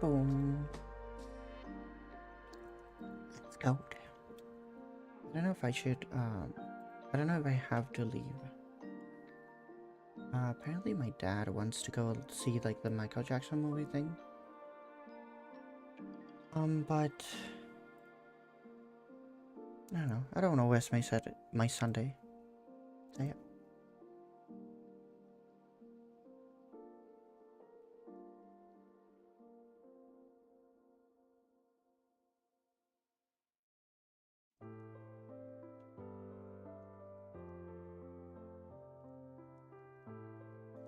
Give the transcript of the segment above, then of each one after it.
Boom, boom. Let's go. I don't know if I should, I don't know if I have to leave. Apparently my dad wants to go see, like, the Michael Jackson movie thing. But... I don't know. I don't want to waste my Sunday. So, yeah.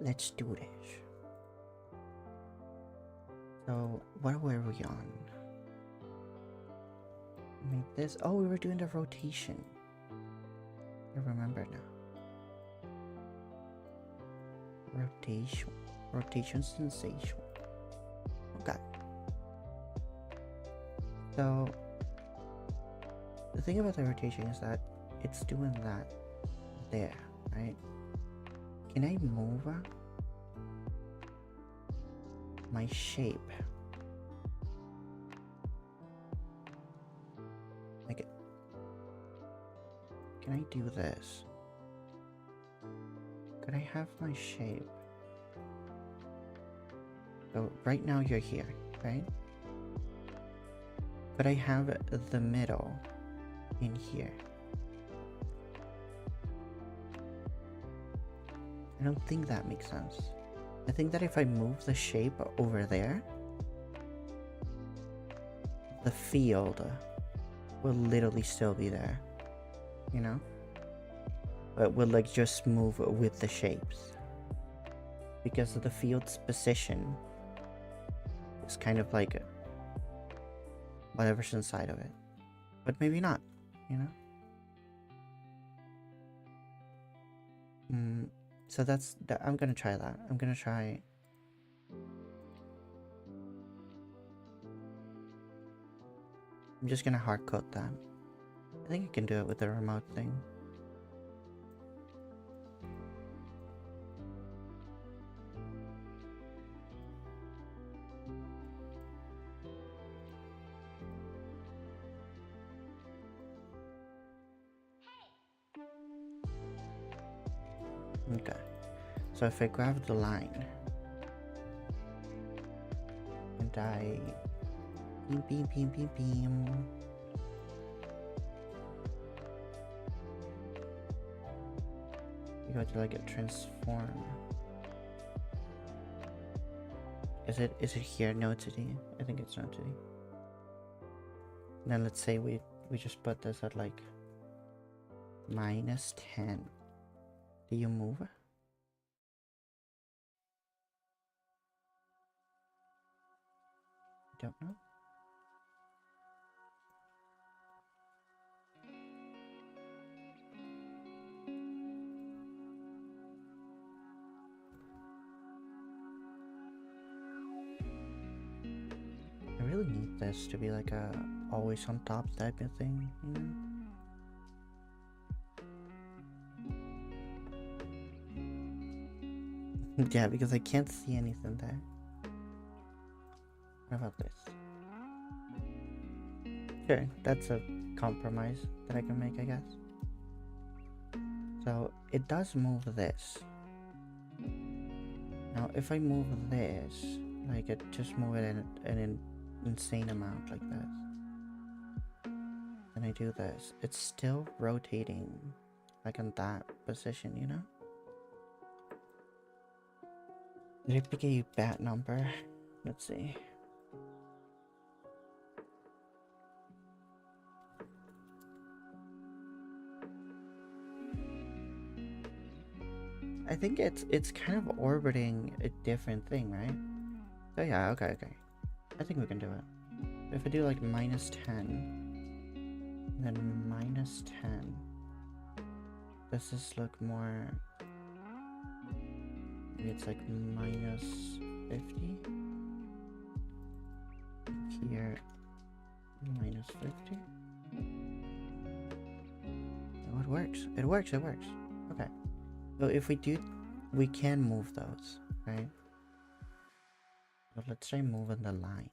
Let's do this. So, what were we on? Make this. Oh, we were doing the rotation. I remember now. Rotation. Rotation sensation. Okay. So, the thing about the rotation is that it's doing that there, right? Can I move my shape? Like, can I do this? Could I have my shape? So right now you're here, right? But I have the middle in here. I don't think that makes sense. I think that if I move the shape over there, the field will literally still be there, you know? But will like just move with the shapes. Because the field's position is kind of like whatever's inside of it. But maybe not, you know? So that's I'm gonna try that. I'm gonna try. I'm just gonna hard code that. I think you can do it with the remote thing. Okay, so if I grab the line and I beam, you go to like a transform. Is it here? No, it's I think it's not today. Then let's say we just put this at like -10. Do you move? I don't know. I really need this to be like a always on top type of thing, you know? Yeah, because I can't see anything there. What about this? Sure, that's a compromise that I can make, I guess. So it does move this. Now, if I move this, like it just move it in an insane amount like this, and I do this, it's still rotating, like in that position, you know? Did I pick a bad number? Let's see. I think it's kind of orbiting a different thing, right? Oh yeah, okay. I think we can do it. If I do like -10, then -10, does this look more... Maybe it's like -50? Here, -50? Oh, it works. It works. Okay. So if we do, we can move those, right? But let's try moving the line.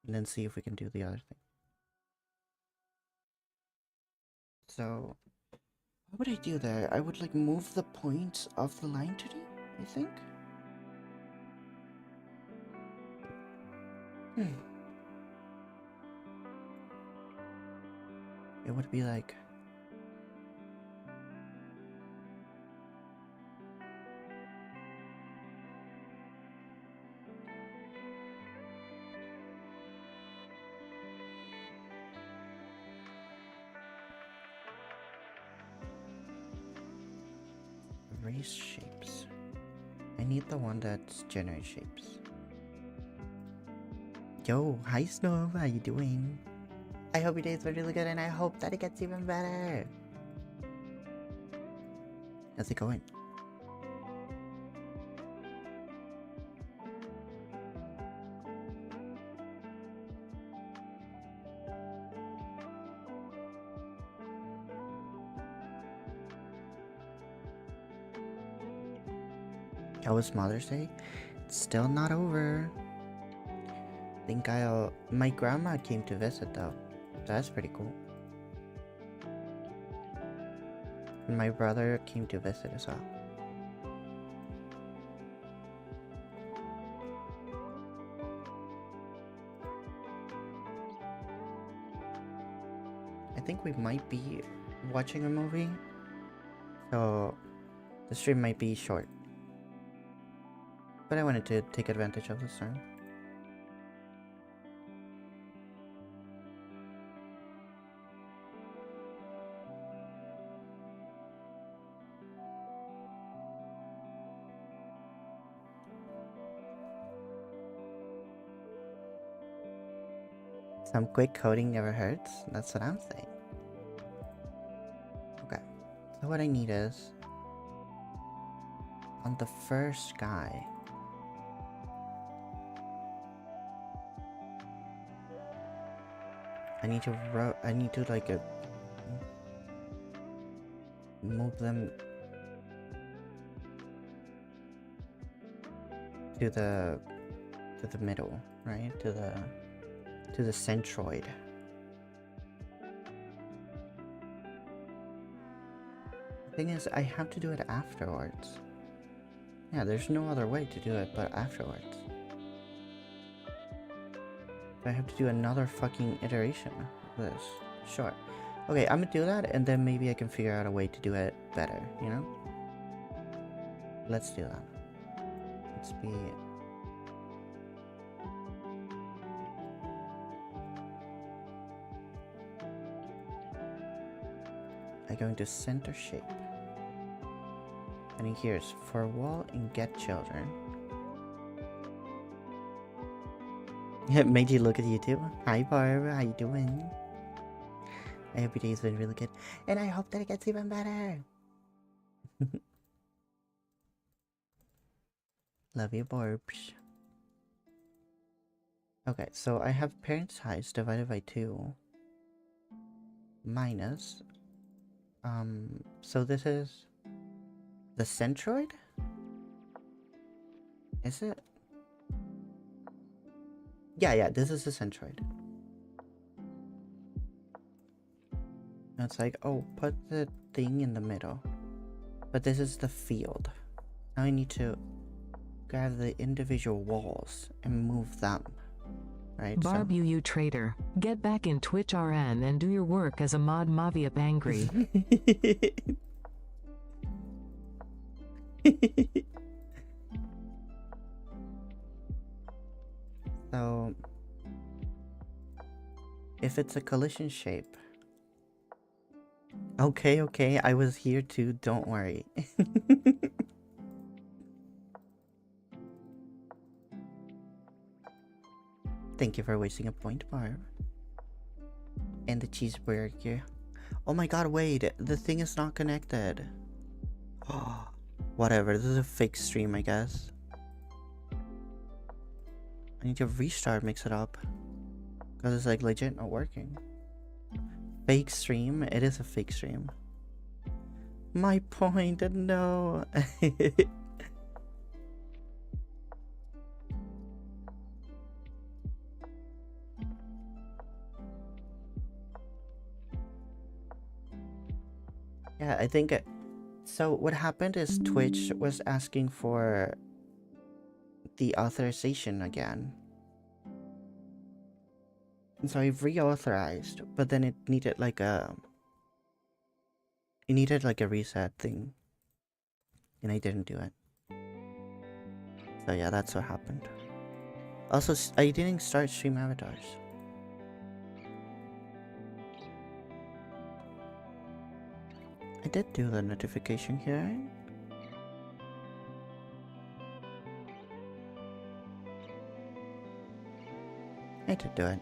And then see if we can do the other thing. So, what would I do there? I would like move the points of the line to do, I think. It would be like erase shapes. I need the one that's generate shapes. Yo, hi Snow, how you doing? I hope your day's been really good and I hope that it gets even better. How's it going? How was Mother's Day? It's still not over. Think my grandma came to visit though. That's pretty cool. And my brother came to visit as well. I think we might be watching a movie, so the stream might be short. But I wanted to take advantage of this time. Some quick coding never hurts. That's what I'm saying. Okay. So what I need is on the first guy. I need to like move them to the middle, right? To the centroid. The thing is, I have to do it afterwards. Yeah, there's no other way to do it but afterwards. I have to do another fucking iteration of this. Sure. Okay, I'm gonna do that and then maybe I can figure out a way to do it better, you know? Let's do that. Let's be... I'm going to center shape. And here's for wall and get children. It made you look at YouTube. Hi Barbara, how you doing? I hope your day's been really good. And I hope that it gets even better. Love you, Barbs. Okay, so I have parent size divided by 2. Minus. So this is the centroid? Is it? Yeah, this is the centroid. And it's like, oh, put the thing in the middle. But this is the field. Now I need to grab the individual walls and move them. Right? Barb so... you traitor. Get back in Twitch RN and do your work as a mod Mawi up angry. So, if it's a collision shape. Okay, I was here too, don't worry. Thank you for wasting a point, Barb. And the cheeseburger. Oh my god, wait, the thing is not connected. Oh, whatever, this is a fake stream, I guess. I need to restart Mix It Up. Because it's like legit not working. Fake stream? It is a fake stream. My point, no. Yeah, I think so. What happened is Twitch was asking for the authorization again. And so I reauthorized, but then it needed like a reset thing. And I didn't do it. So yeah, that's what happened. Also, I didn't start stream avatars. I did do the notification here, right? I did do it.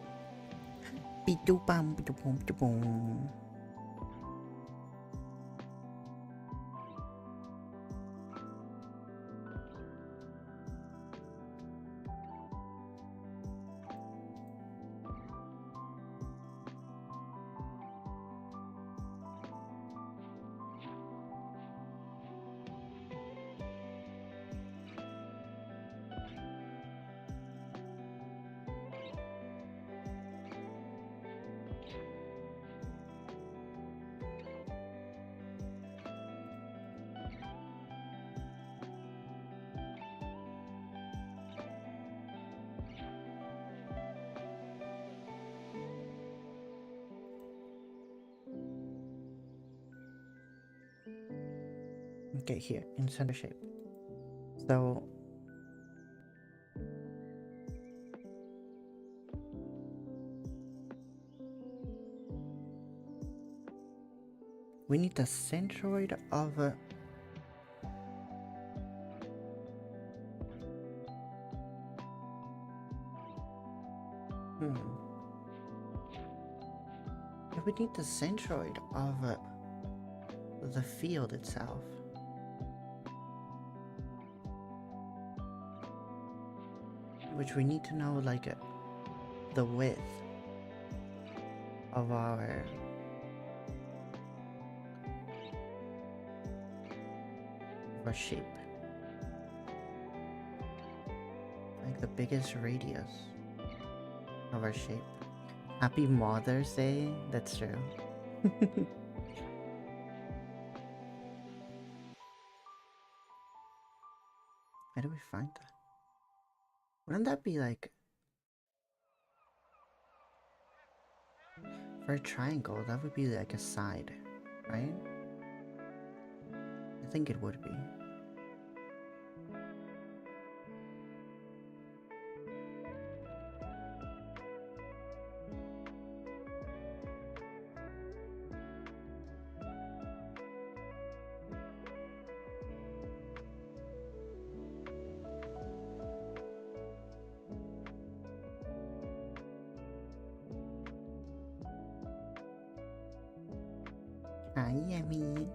Okay, here in center shape. So we need the centroid of a we need the centroid of the field itself. Which we need to know like the width of our shape. Like the biggest radius of our shape. Happy Mother's Day, that's true. Where do we find that? Wouldn't that be like for a triangle? That would be like a side, right? I think it would be. Hi, Yummy.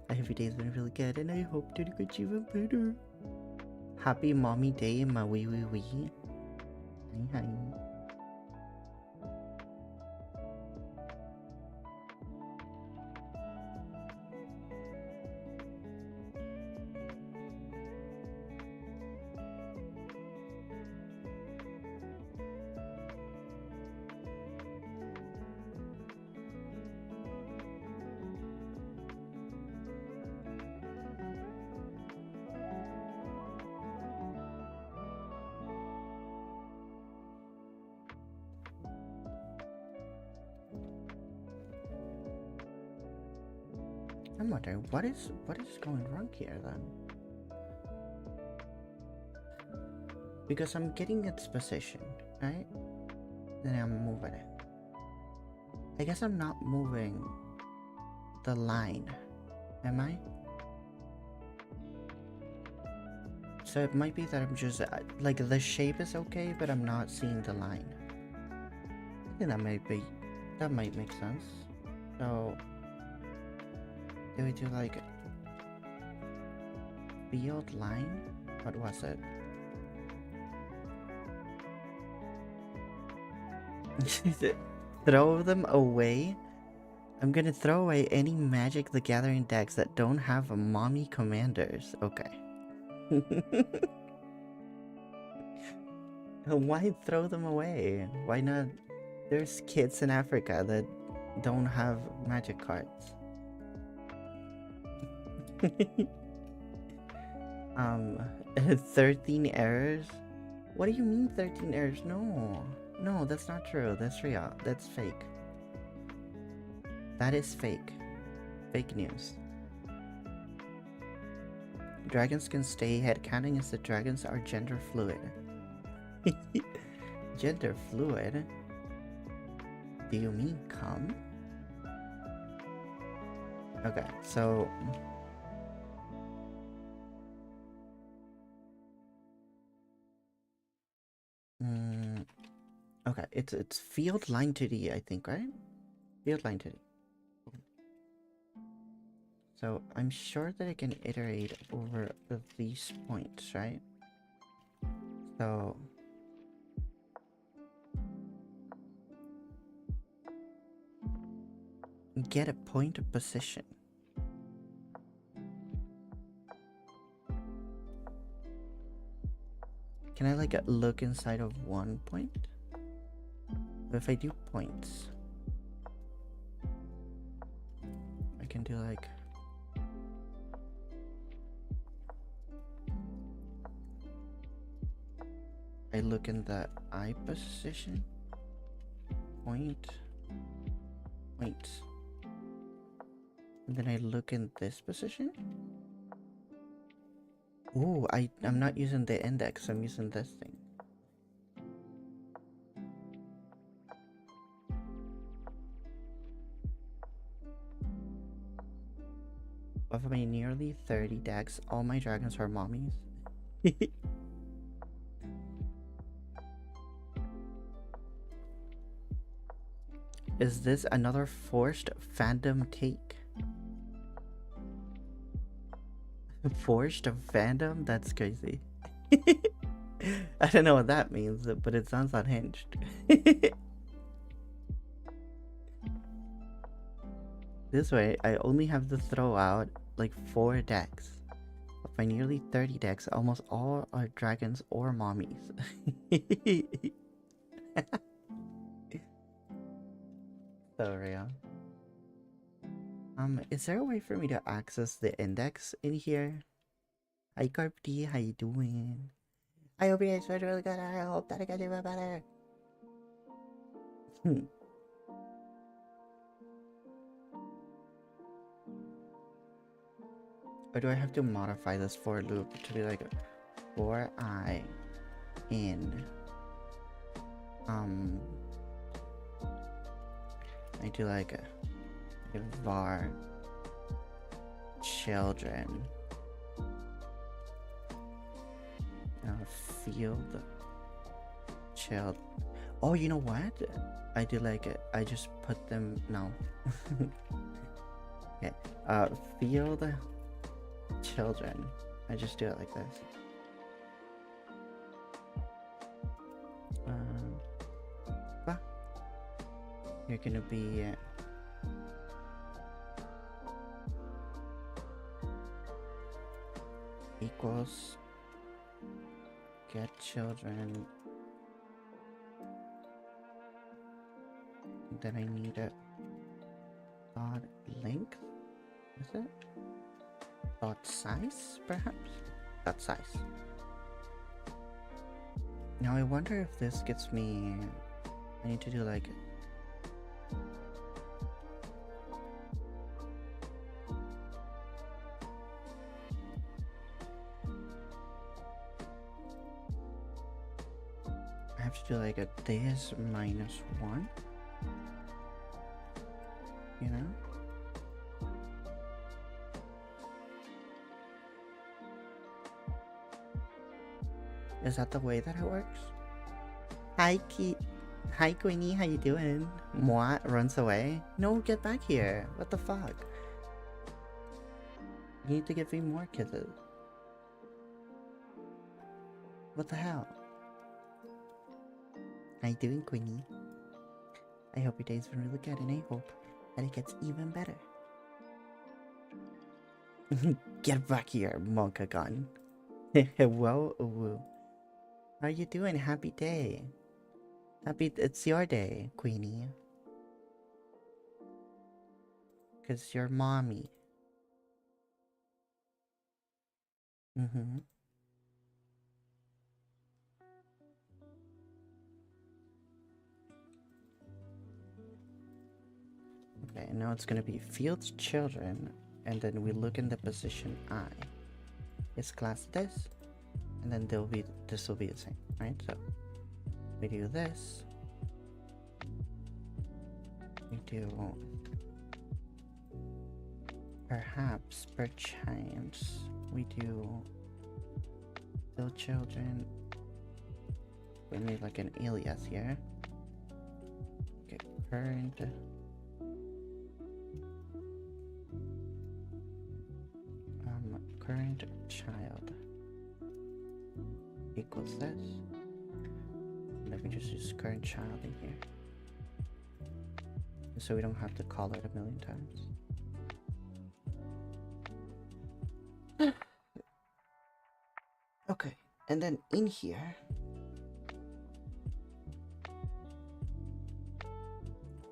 I hope your day's been really good, and I hope that it gets even better. Happy Mommy Day, Mawi. Hi, hi. I'm wondering what is going wrong here then? Because I'm getting its position, right? Then I'm moving it. I guess I'm not moving the line, am I? So it might be that I'm just like the shape is okay, but I'm not seeing the line. I think that might make sense. So do we do like field line? What was it? Throw them away? I'm gonna throw away any Magic the Gathering decks that don't have mommy commanders. Okay. Why throw them away? Why not? There's kids in Africa that don't have magic cards. um, 13 errors? What do you mean 13 errors? No. No, that's not true. That's real. That's fake. That is fake. Fake news. Dragons can stay headcounting as the dragons are gender fluid. Gender fluid? Do you mean cum? Okay, so... okay, it's field line 2D, I think, right? Field line 2D. So I'm sure that I can iterate over these points, right? So get a point of position. Can I like look inside of one point? If I do points, I can do like I look in the eye position, point, and then I look in this position. Ooh, I'm not using the index, I'm using this thing. Of my nearly 30 decks, all my dragons are mommies. Is this another forced fandom take? Forced fandom? That's crazy. I don't know what that means, but it sounds unhinged. This way, I only have to throw out like 4 decks. Of my nearly 30 decks, almost all are dragons or mommies. So real. Is there a way for me to access the index in here? Hi Carpty, how you doing? I hope you guys are really good. I hope that I can do better. Or do I have to modify this for loop to be like for I in I do like a var children field child. Oh, you know what? I do like it. I just put them no. Okay. Field children. I just do it like this. You're gonna be equals get children. Then I need a dot length. Is it dot size? Perhaps dot size. Now I wonder if this gets me. I need to do like. I have to do like a this minus 1. You know? Is that the way that it works? Hi, Hi, Queenie. How you doing? Moi runs away. No, get back here. What the fuck? You need to give me more kisses. What the hell? How you doing, Queenie? I hope your day's been really good, and I hope that it gets even better. Get back here, Monkagon. Whoa, woo. How you doing? Happy day. It's your day, Queenie. 'Cause you're mommy. Mm-hmm. Okay, and now it's gonna be fields children, and then we look in the position I. It's class this, and then this will be the same, right? So we do this. We do perhaps perchance we do field children. We need like an alias here. Okay, current. Current child equals this. Let me just use current child in here, so we don't have to call it a million times. Okay, and then in here,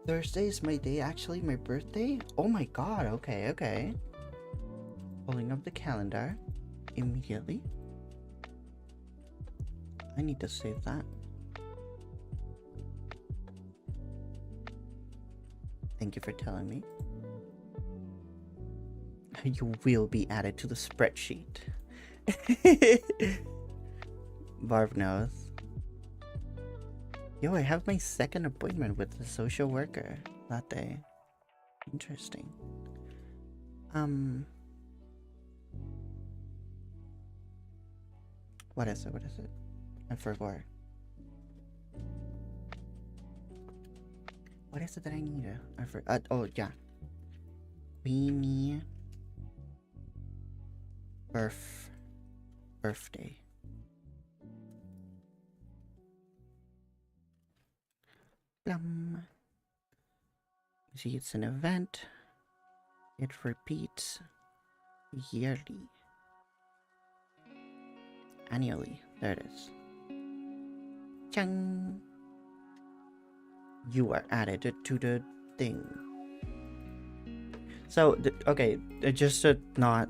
Thursday is my day, actually my birthday. Oh my god, okay. Pulling up the calendar immediately. I need to save that. Thank you for telling me. You will be added to the spreadsheet. Barb knows. Yo, I have my second appointment with the social worker that day. Interesting. What is it? I forgot. What is it that I need? I forgot. Oh, yeah. Queenie birthday. Plum. See, it's an event. It repeats yearly. Annually. There it is. Chang. You are added to the thing. So, okay, just to not...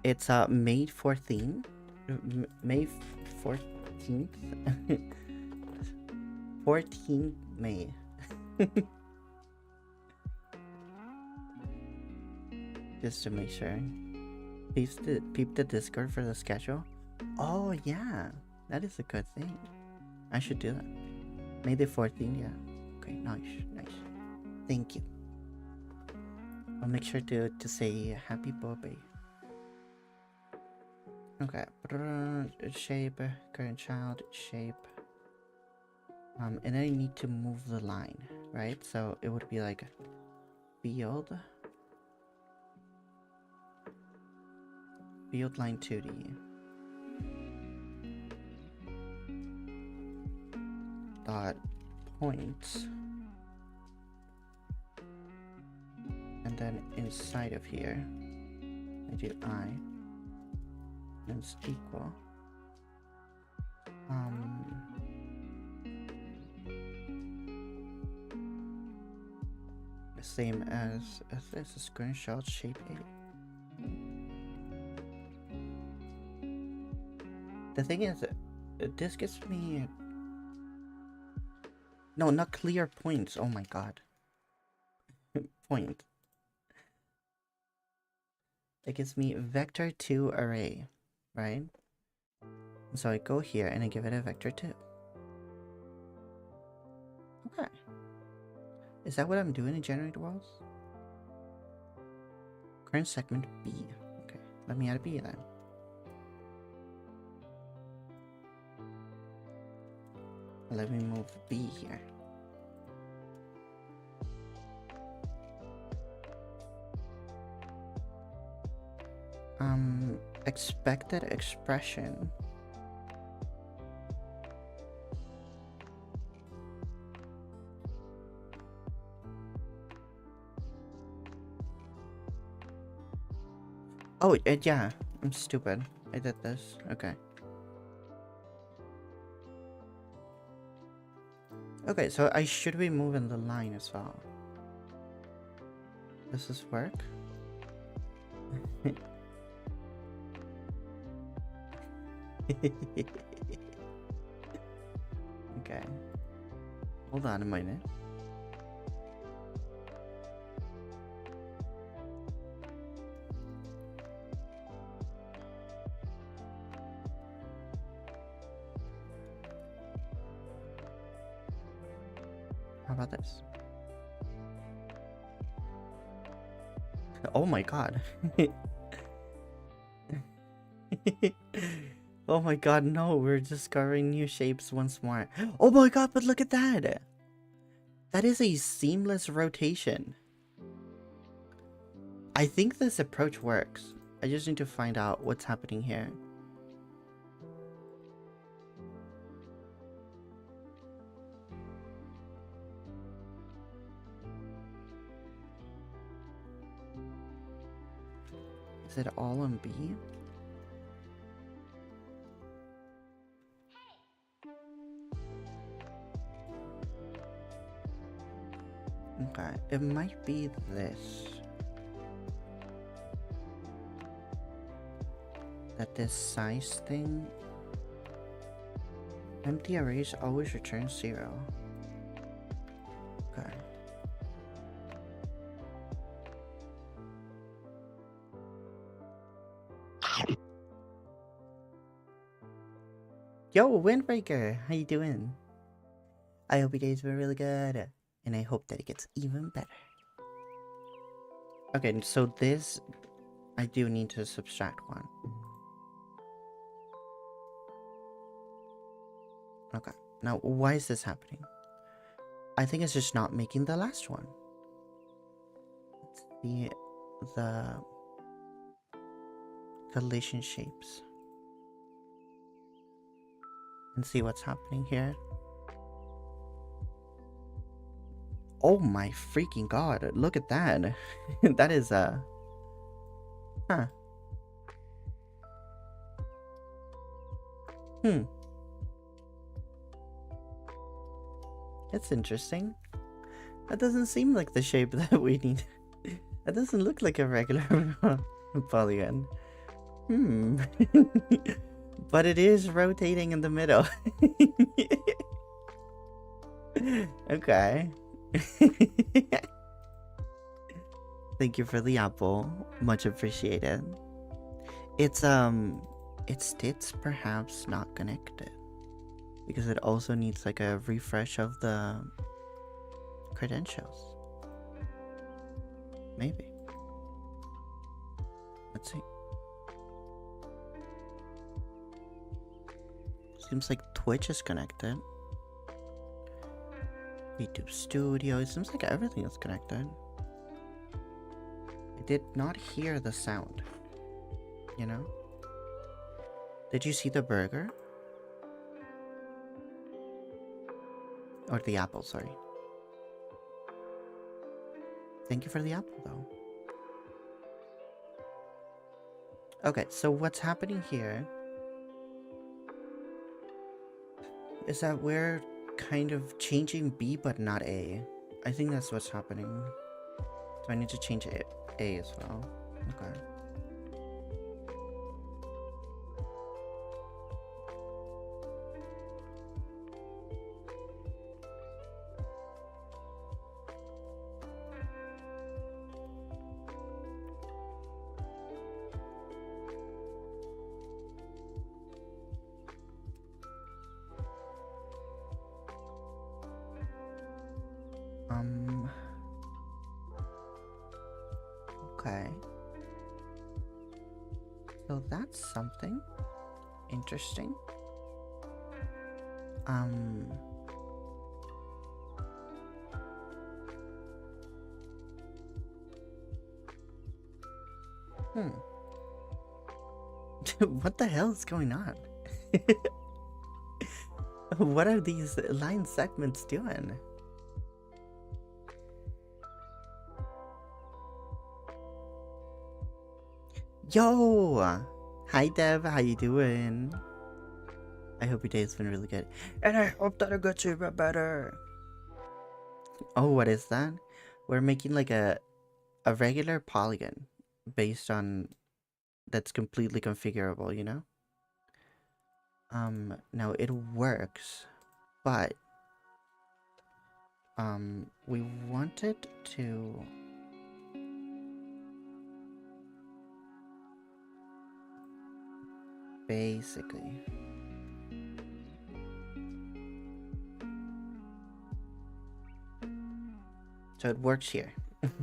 It's May 14th. May 14th. 14th May. Just to make sure. Peep the Discord for the schedule. Oh yeah, that is a good thing. I should do that. May the 14th, yeah. Okay, nice. Thank you. I'll make sure to say happy birthday. Okay, shape, current child, shape. And I need to move the line, right? So it would be like field line 2D. Dot points. And then inside of here, I do I. And it's equal. Same as this, a screenshot shape 8. The thing is, this gives me... No, not clear points. Oh my god. Point. It gives me vector 2 array, right? So I go here and I give it a vector 2. Okay. Is that what I'm doing in generate worlds? Current segment B. Okay, let me add a B then. Let me move B here. Expected expression. Oh, yeah, I'm stupid. I did this. Okay. Okay, so I should be moving the line as well. Does this work? Okay. Hold on a minute. How about this? Oh my god. Oh my god, no, we're discovering new shapes once more. Oh my god, but look at that! That is a seamless rotation. I think this approach works. I just need to find out what's happening here. Is it all on B? Okay, it might be this. That this size thing... Empty arrays always return 0. Okay. Yo, Windbreaker! How you doing? I hope your day's been really good. And I hope that it gets even better. Okay, so this... I do need to subtract 1. Okay, now why is this happening? I think it's just not making the last one. Let's see the collision shapes. And see what's happening here. Oh my freaking god, look at that. That is huh. That's interesting. That doesn't seem like the shape that we need. That doesn't look like a regular polygon. But it is rotating in the middle. Okay. Thank you for the apple. Much appreciated. It's tits perhaps not connected. Because it also needs like a refresh of the credentials. Maybe. Let's see. Seems like Twitch is connected. YouTube Studio. It seems like everything is connected. I did not hear the sound. You know? Did you see the burger? Or the apple, sorry. Thank you for the apple, though. Okay, so what's happening here is that we're kind of changing B but not A. I think that's what's happening. So I need to change A as well. Okay. Okay. So that's something interesting. What the hell is going on? What are these line segments doing? Yo! Hi Deb, how you doing? I hope your day's been really good. And I hope that it gets even better. Oh, what is that? We're making like a regular polygon based on... that's completely configurable, you know? Now it works, but we wanted to basically so it works here.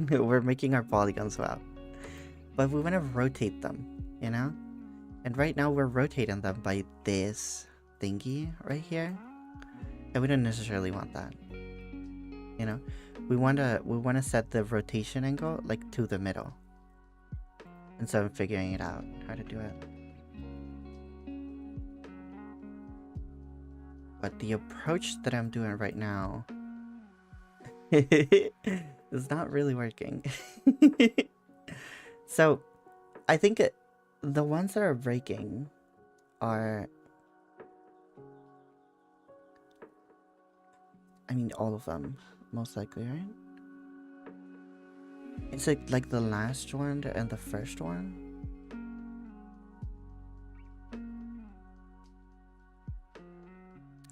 We're making our polygons well, but we want to rotate them, you know? And right now we're rotating them by this thingy right here, and we don't necessarily want that, you know? We want to set the rotation angle like to the middle, and so I'm figuring it out how to do it. But the approach that I'm doing right now is not really working. So I think the ones that are breaking are, I mean, all of them, most likely, right? It's like the last one and the first one.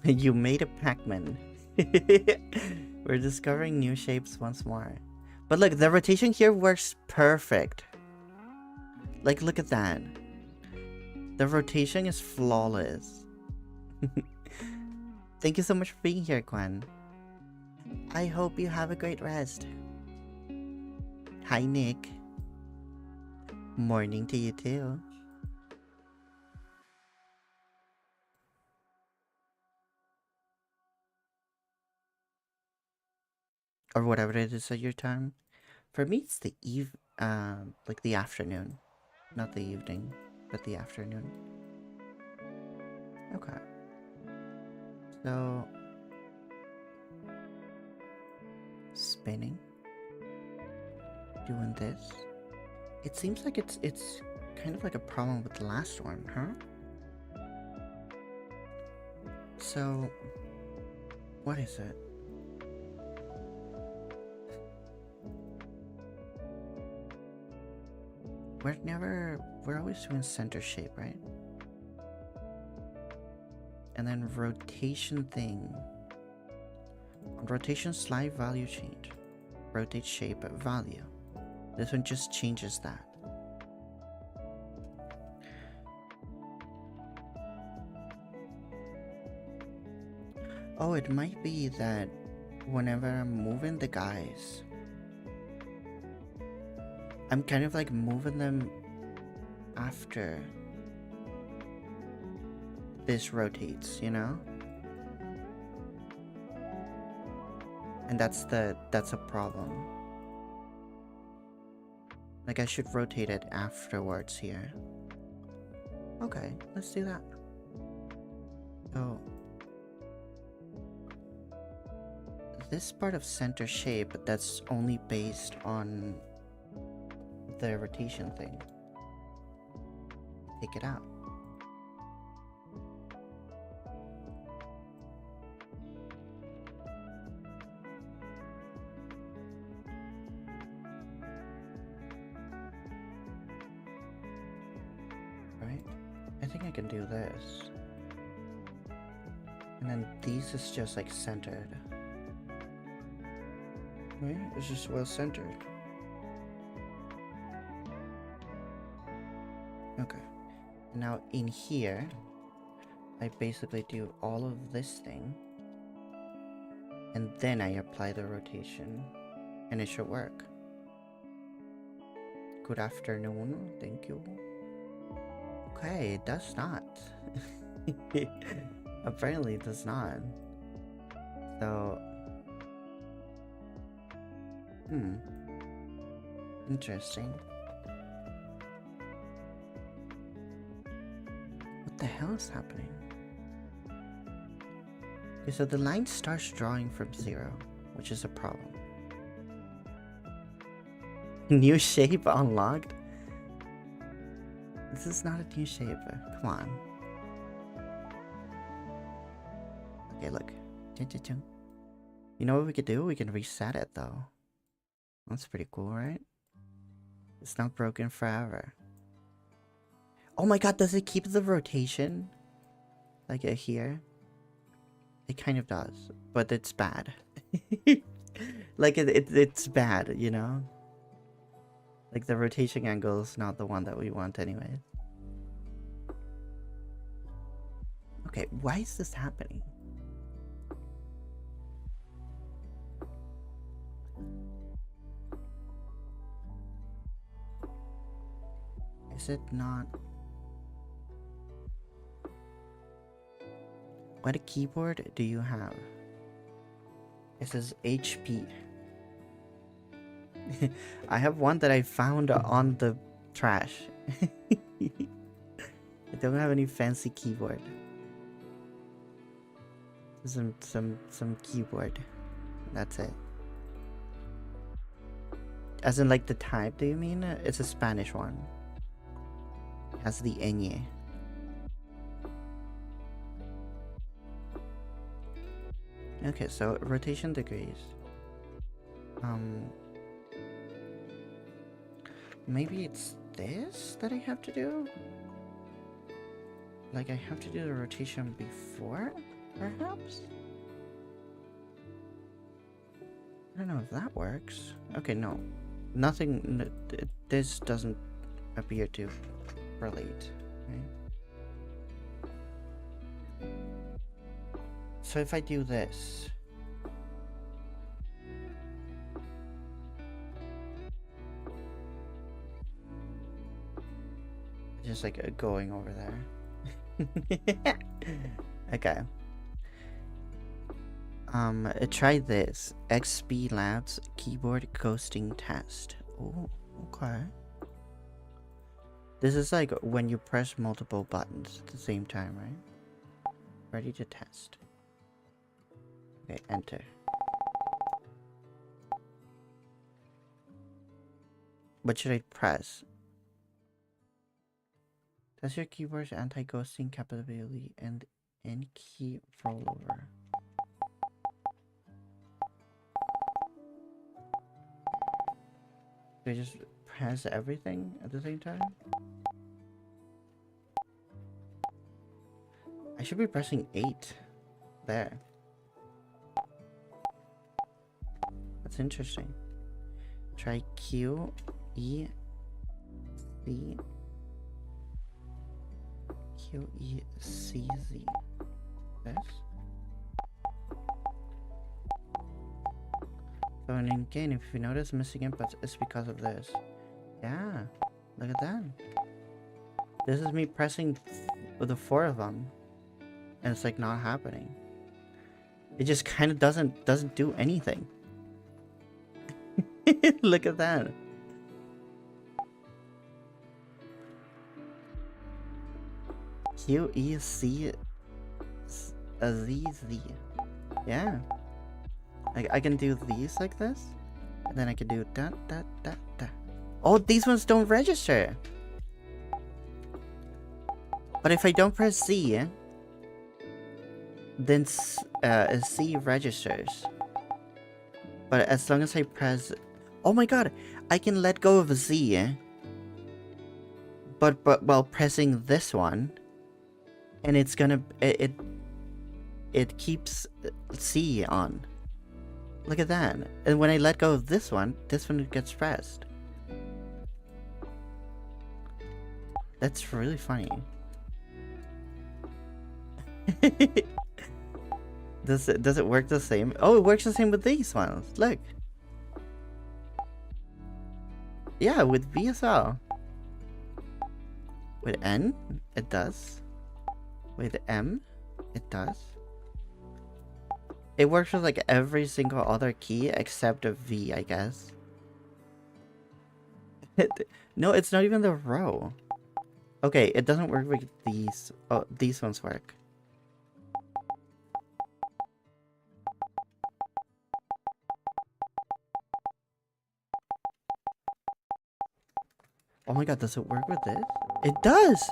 You made a Pac-Man. We're discovering new shapes once more. But look, the rotation here works perfect. Like, look at that. The rotation is flawless. Thank you so much for being here, Gwen. I hope you have a great rest. Hi, Nick. Morning to you too. Or whatever it is at your time. For me, it's the like the afternoon. Not the evening, but the afternoon. Okay. So, spinning. Doing this. It seems like it's kind of like a problem with the last one, huh? So, what is it? We're always doing center shape, right? And then rotation thing. On rotation, slide value change. Rotate shape value. This one just changes that. Oh, it might be that whenever I'm moving the guys, I'm kind of like moving them after this rotates, you know? And that's a problem. Like, I should rotate it afterwards here. Okay, let's do that. So this part of center shape, that's only based on the rotation thing. Take it out. Right? I think I can do this. And then these is just like centered. Right? It's just well centered. Okay. Now in here, I basically do all of this thing. And then I apply the rotation. And it should work. Good afternoon. Thank you. Okay, it does not. Apparently it does not. So... Interesting. What the hell is happening? Okay, so the line starts drawing from 0, which is a problem. New shape unlocked? This is not a new shape. Come on. Okay, look. You know what we could do? We can reset it though. That's pretty cool, right? It's not broken forever. Oh my god, does it keep the rotation? like here. It kind of does, but it's bad. Like it's bad, you know? Like the rotation angle is not the one that we want anyway. Okay, why is this happening? Is it not? What keyboard do you have? It says HP. I have one that I found on the trash. I don't have any fancy keyboard. Some keyboard. That's it. As in like the type, do you mean? It's a Spanish one. It has the ñ. Okay, so rotation degrees. Maybe it's this that I have to do? Like I have to do the rotation before, perhaps? I don't know if that works. Okay, no. Nothing, this doesn't appear to relate, right? So if I do this, just like going over there. Okay. Try this. XP Labs keyboard ghosting test. Oh, okay. This is like when you press multiple buttons at the same time, right? Ready to test. Okay, enter. What should I press? Test your keyboard's anti-ghosting capability and N-key rollover. Do I just press everything at the same time? I should be pressing 8. There. That's interesting. Try Q, E, C, Q, E, C, Z. This? So in game, if you notice missing inputs, it's because of this. Yeah, look at that. This is me pressing the 4 of them, and it's like not happening. It just kind of doesn't do anything. Look at that. Q E C Z Z. Yeah. I can do these like this, and then I can do da da da da. Oh, these ones don't register. But if I don't press Z, then C registers. But as long as I press, oh my god, I can let go of Z. But while pressing this one, and it's gonna it keeps C on. Look at that. And when I let go of this one gets pressed. That's really funny. Does it work the same? Oh, it works the same with these ones. Look. Yeah, with V as well. With N, it does. With M, it does. It works with like every single other key except a V, I guess. No, it's not even the row. Okay, it doesn't work with these. Oh, these ones work. Oh my god, does it work with this? It does!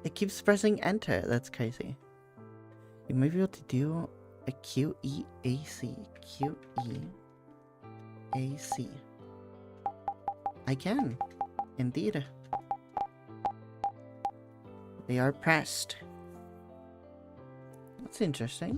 It keeps pressing enter. That's crazy. You might be able to do a QEAC. QEAC. I can. Indeed. They are pressed. That's interesting.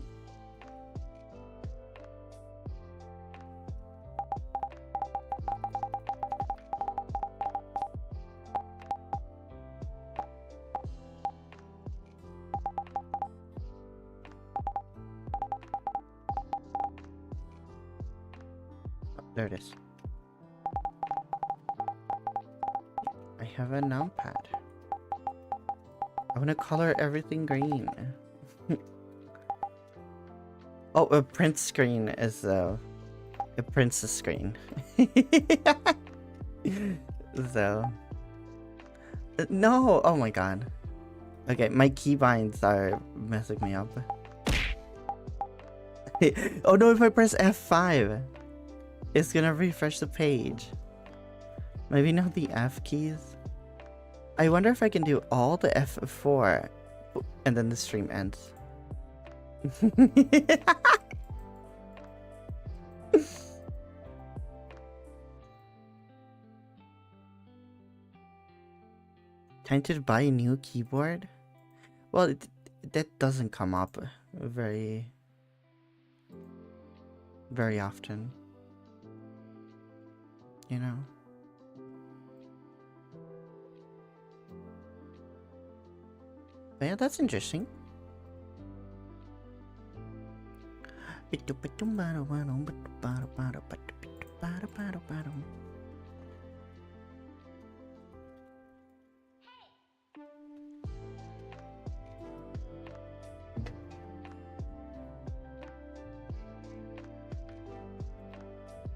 Oh, there it is. I have a numpad. I want to color everything green. Oh, a print screen is a princess screen. So no, oh my god. Okay, my keybinds are messing me up. Oh no, if I press F5, it's gonna refresh the page. Maybe not the F keys. I wonder if I can do all the F4 and then the stream ends. Time to buy a new keyboard? Well, that doesn't come up very often. You know? But yeah, that's interesting.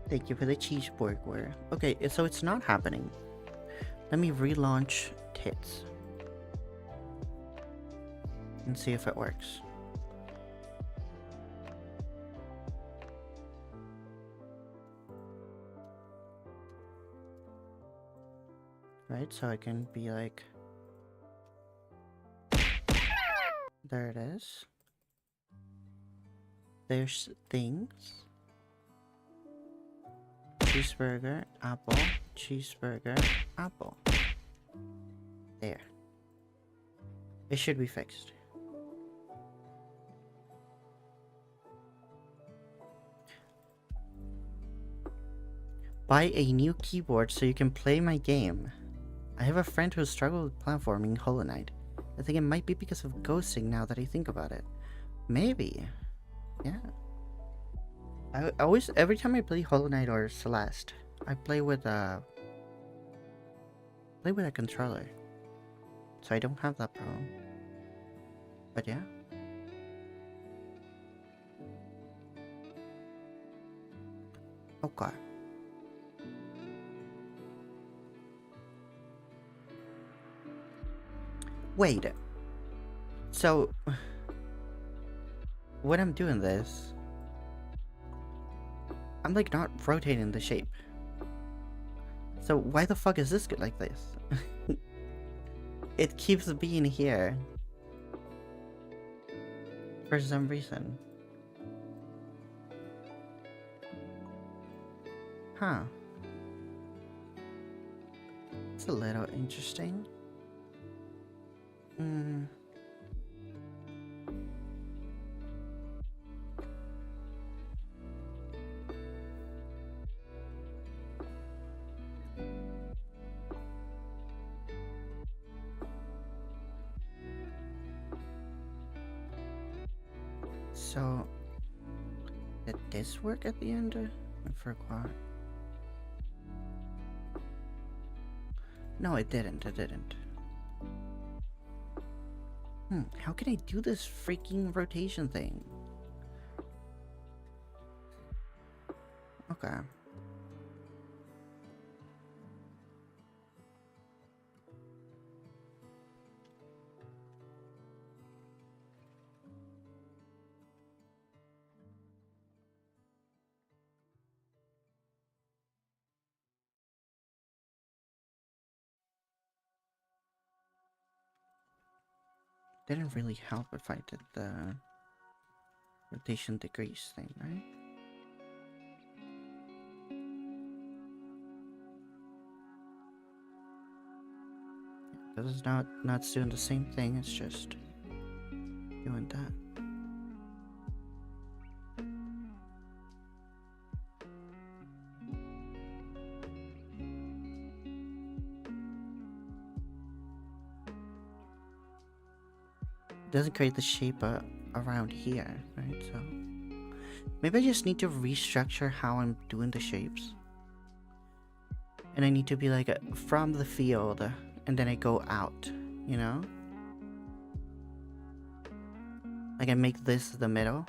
Thank you for the cheeseburger. Okay, so it's not happening. Let me relaunch Tits and see if it works. Right, so I can be like, there it is. There's things. Cheeseburger, apple, cheeseburger, apple. There. It should be fixed. Buy a new keyboard so you can play my game. I have a friend who struggled with platforming Hollow Knight. I think it might be because of ghosting now that I think about it. Maybe. Yeah. I always, every time I play Hollow Knight or Celeste, I play with a controller. So I don't have that problem. But yeah. Okay. Wait. So when I'm doing this, I'm like not rotating the shape. So why the fuck is this good like this? It keeps being here. For some reason. Huh. It's a little interesting. So, did this work at the end? I forgot. No, it didn't. It didn't. How can I do this freaking rotation thing? Okay. Didn't really help if I did the rotation degrees thing, right? This is not doing the same thing, it's just doing that. doesn't create the shape around here, right? So maybe I just need to restructure how I'm doing the shapes. And I need to be like from the field and then I go out, you know? Like I make this the middle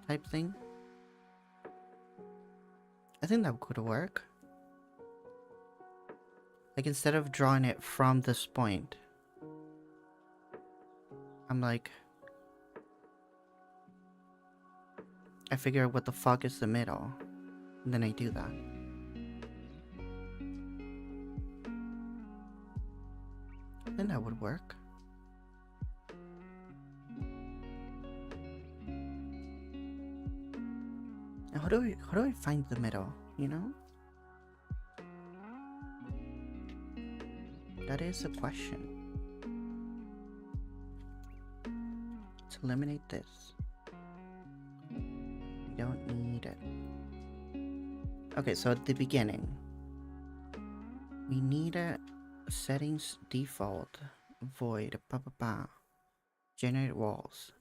type thing. I think that could work. Like instead of drawing it from this point, I'm like, I figure out what the fuck is the middle, and then I do that. I think that would work. And how do I find the middle, you know? That is a question. Let's eliminate this. We don't need it. Okay, so at the beginning, we need a settings default void generate walls.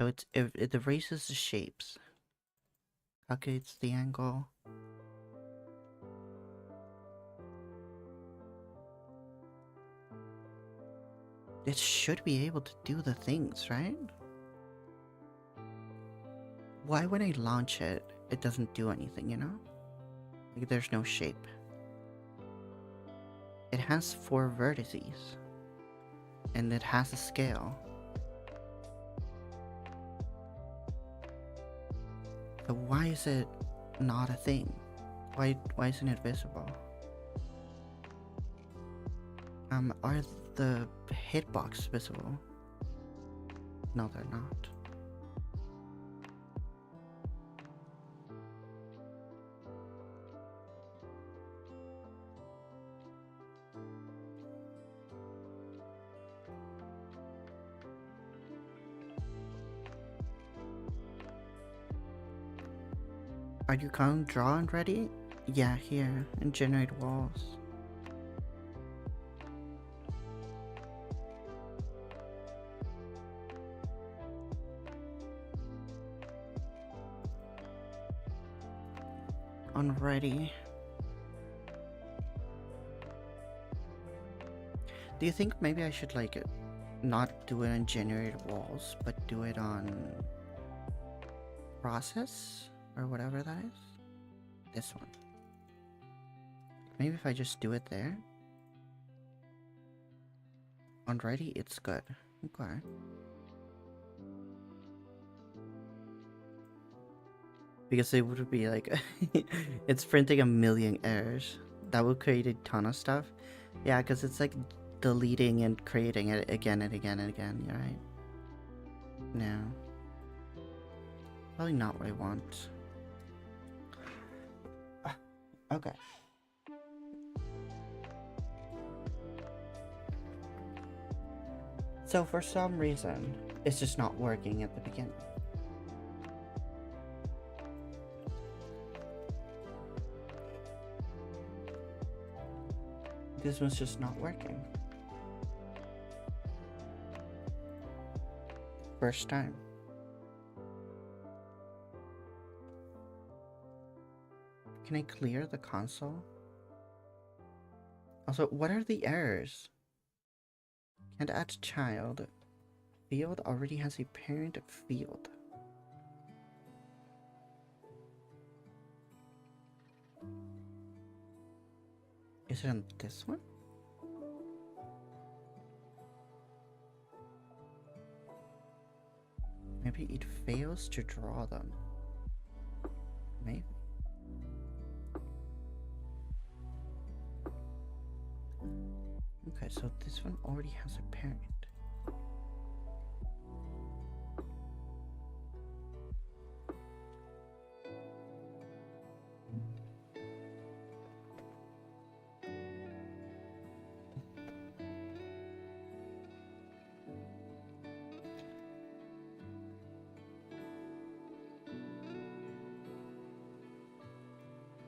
So it erases the shapes, calculates the angle. It should be able to do the things, right? Why when I launch it, it doesn't do anything, you know? Like there's no shape. It has 4 vertices. And it has a scale. But why is it not a thing? Why isn't it visible? Are the hitbox visible? No, they're not. Are you calling draw and ready? Yeah, here, and generate walls. On ready. Do you think maybe I should like not do it on generate walls, but do it on process or whatever that is? This one. Maybe if I just do it there. On ready, it's good. Okay. Because it would be like, it's printing a million errors. That would create a ton of stuff. Yeah, because it's like deleting and creating it again and again and again, right? No. Probably not what I want. Okay. So for some reason, it's just not working at the beginning. This one's just not working. First time. Can I clear the console? Also, what are the errors? Can't add child. Field already has a parent field. Is it on this one? Maybe it fails to draw them. Maybe. Okay, so this one already has a parent.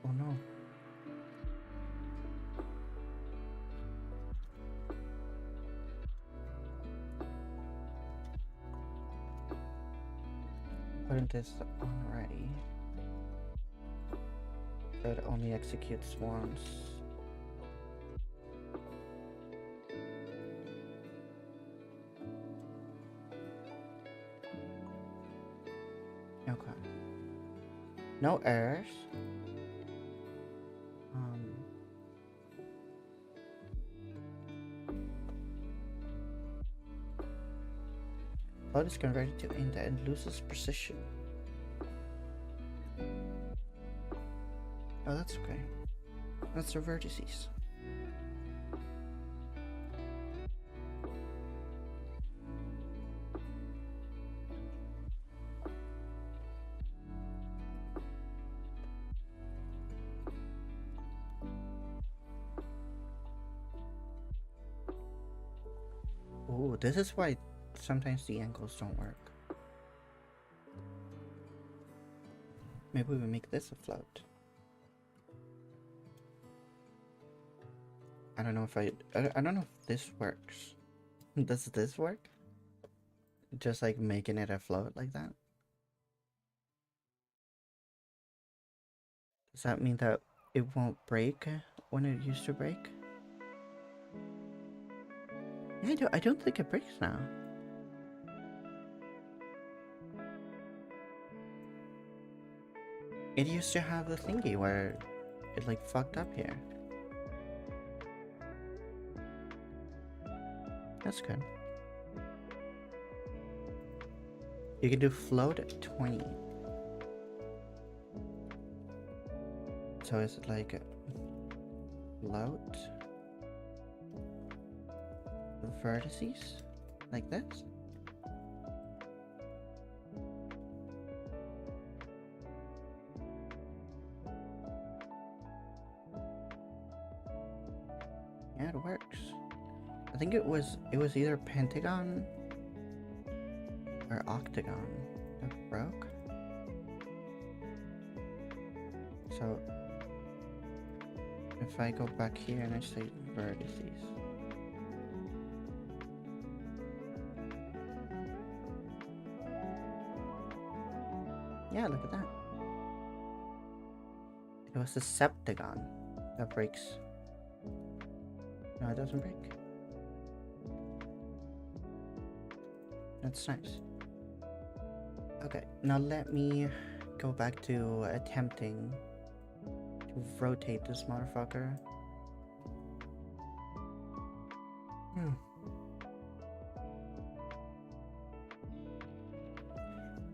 Oh no. putting this on ready. So it only executes once. Okay. No errors. Float is converted to int and loses precision. Oh, that's okay. That's the vertices. Ooh, this is why sometimes the angles don't work. Maybe we make this a float. I don't know if I don't know if this works. Does this work? Just like making it a float like that? Does that mean that it won't break when it used to break? Yeah, I don't think it breaks now. It used to have the thingy where it like fucked up here. That's good. You can do float at 20. So is it like float vertices like this? Yeah, it works. I think it was either pentagon or octagon that broke. So if I go back here and I say vertices, yeah, look at that. It was the septagon that breaks. No, it doesn't break. That's nice. Okay, now let me go back to attempting to rotate this motherfucker.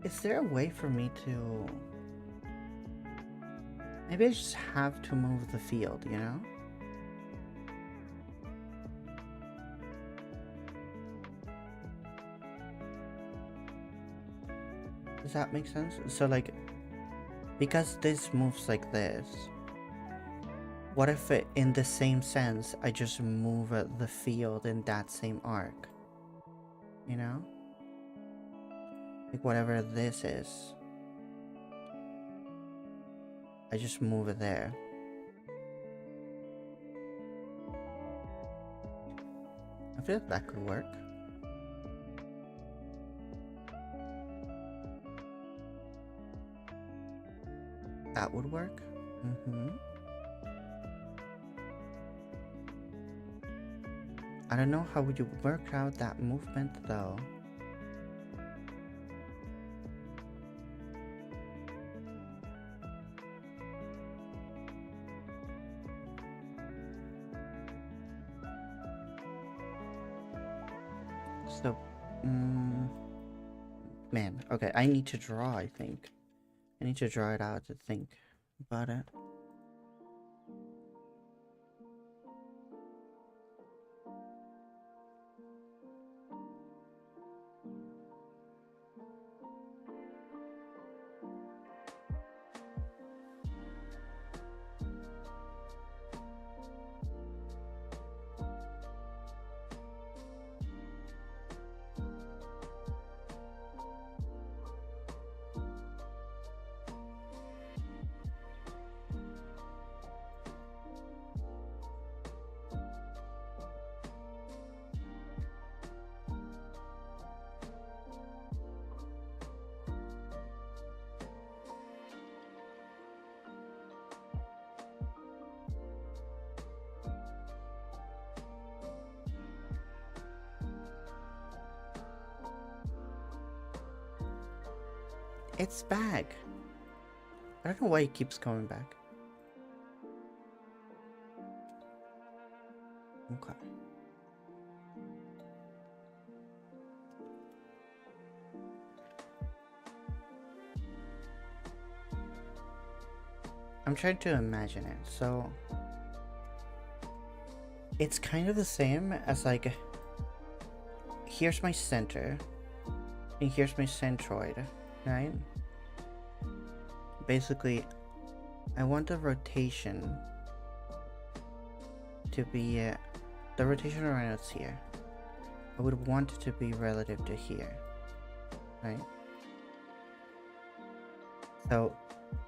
Is there a way for me to... Maybe I just have to move the field, you know? Does that make sense? So like, because this moves like this, what if it, in the same sense, I just move the field in that same arc? You know? Like whatever this is, I just move it there. I feel like that could work. That would work. I don't know how would you work out that movement though. So, man, okay, I need to draw, I think. I need to draw it out to think about it. It's back. I don't know why it keeps coming back. Okay. I'm trying to imagine it. So it's kind of the same as like, here's my center and here's my centroid, right? Basically, I want the rotation to be the rotation around it's here. I would want it to be relative to here, right? So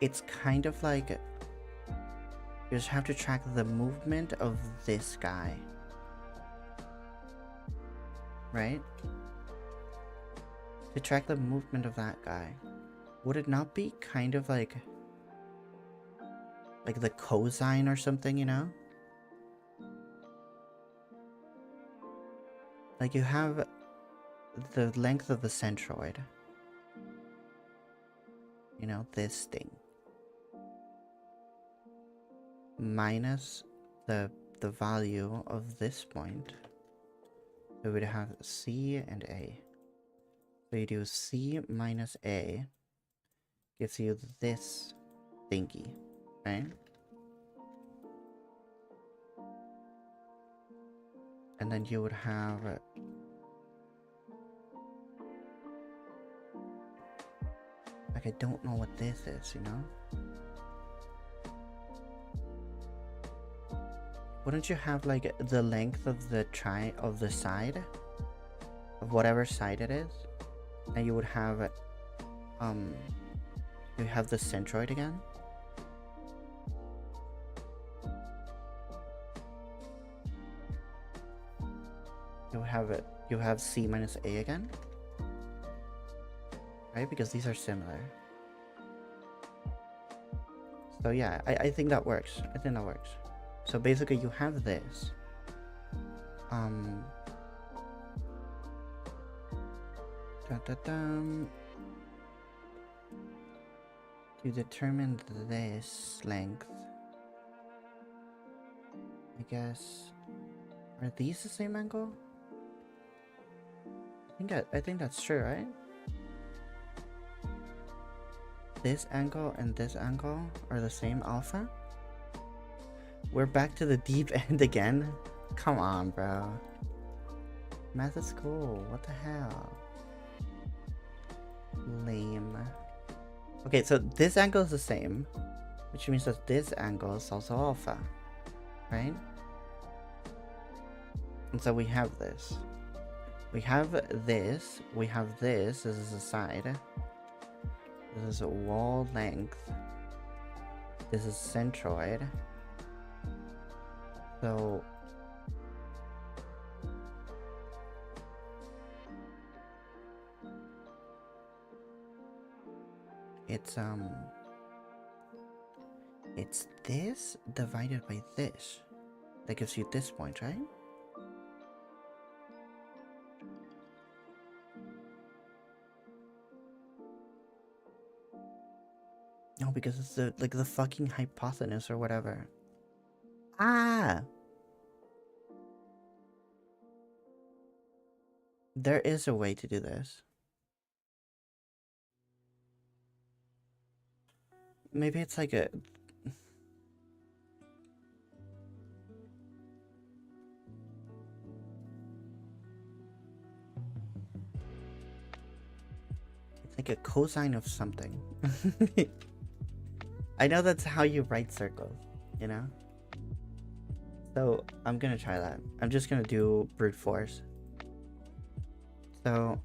it's kind of like you just have to track the movement of this guy, right? To track the movement of that guy, would it not be kind of like the cosine or something, you know? Like you have the length of the centroid, you know, this thing, minus the value of this point. So we'd have C and A. So you do C minus A gives you this thingy, right? And then you would have like, I don't know what this is, you know? Wouldn't you have like the length of the side of whatever side it is, and you would have you have the centroid again? You have C minus A again, right? Because these are similar. So yeah, I think that works. I think that works. So basically you have this. To determine this length, I guess, are these the same angle? I think that's true, right? This angle and this angle are the same alpha? We're back to the deep end again? Come on, bro. Math is cool. What the hell? Lame. Okay, so this angle is the same, which means that this angle is also alpha, right? And so we have this. We have this. We have this. This is a side. This is a wall length. This is centroid. So it's this divided by this. That gives you this point, right? No, because it's the fucking hypotenuse or whatever. Ah! There is a way to do this. Maybe it's like a... It's like a cosine of something. I know that's how you write circles, you know? So I'm gonna try that. I'm just gonna do brute force. So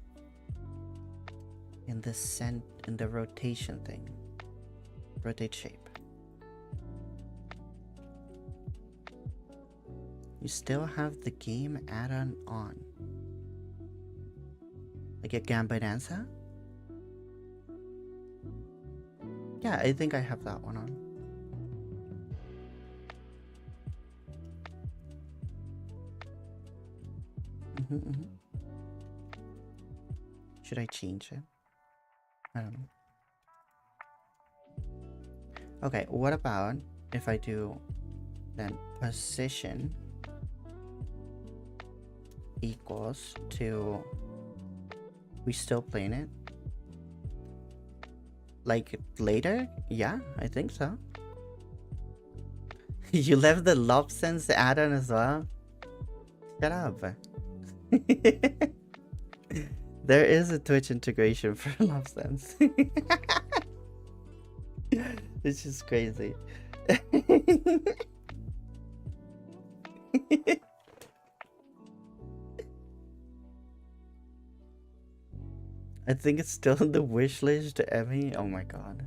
in the rotation thing, rotate shape, you still have the game add-on on. Like a Gambit answer? Yeah, I think I have that one on. Should I change it? I don't know. Okay, what about if I do then position equals to, we still playing it? Like later? Yeah, I think so. You left the LobSense add-on as well? Shut up. There is a Twitch integration for LobSense. It's just crazy. I think it's still in the wish list, Emmy. Oh my god.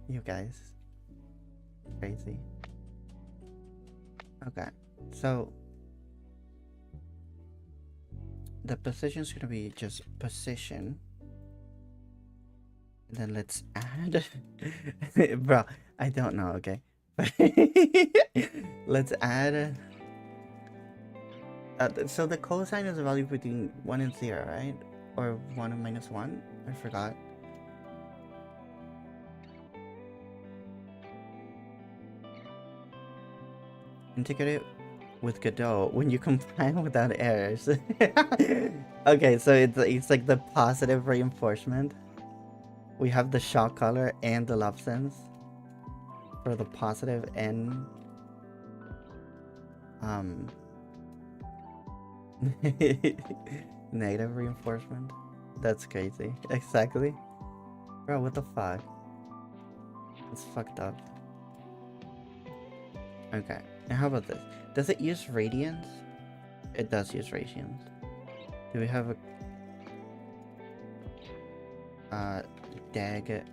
You guys. Crazy. Okay. So the position is gonna be just position. And then let's add. Bro, I don't know, okay? Let's add. So the cosine is a value between 1 and 0, right? Or 1 and minus 1? I forgot. Integrate it with Godot when you combine without errors. Okay, so it's like the positive reinforcement. We have the shock color and the love sense for the positive and negative reinforcement. That's crazy. Exactly. Bro, what the fuck? It's fucked up. Okay, and how about this? Does it use radians? It does use radians. Do we have a dag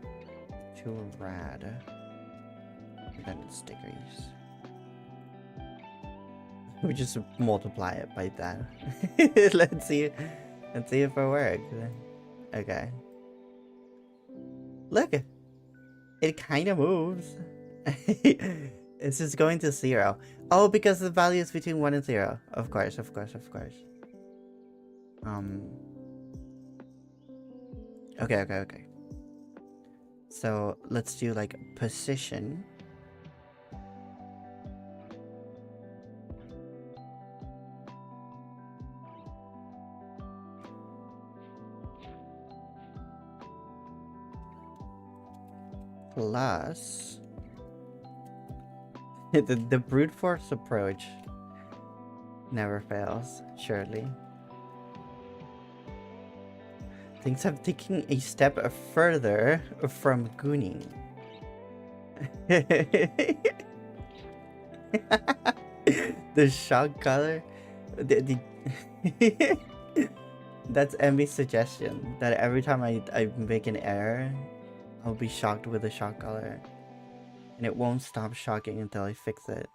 to rad? And then it's degrees. We just multiply it by that. Let's see if it works. Okay. Look, it kind of moves. It's just going to 0. Oh, because the value is between 1 and 0. Of course. Okay. So let's do like position. Plus the brute force approach never fails, surely. Things have taken a step further from gooning. The shock color. That's Emmy's suggestion. That every time I make an error, I'll be shocked with the shock color. And it won't stop shocking until I fix it.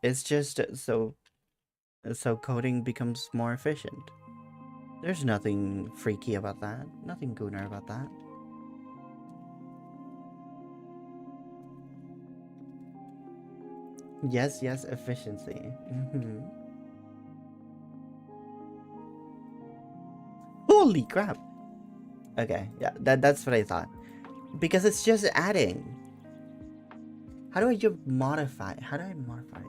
It's just so coding becomes more efficient. There's nothing freaky about that. Nothing gooner about that. Yes, efficiency. Holy crap. Okay, yeah, that's what I thought. Because it's just adding. How do I just modify? How do I modify it?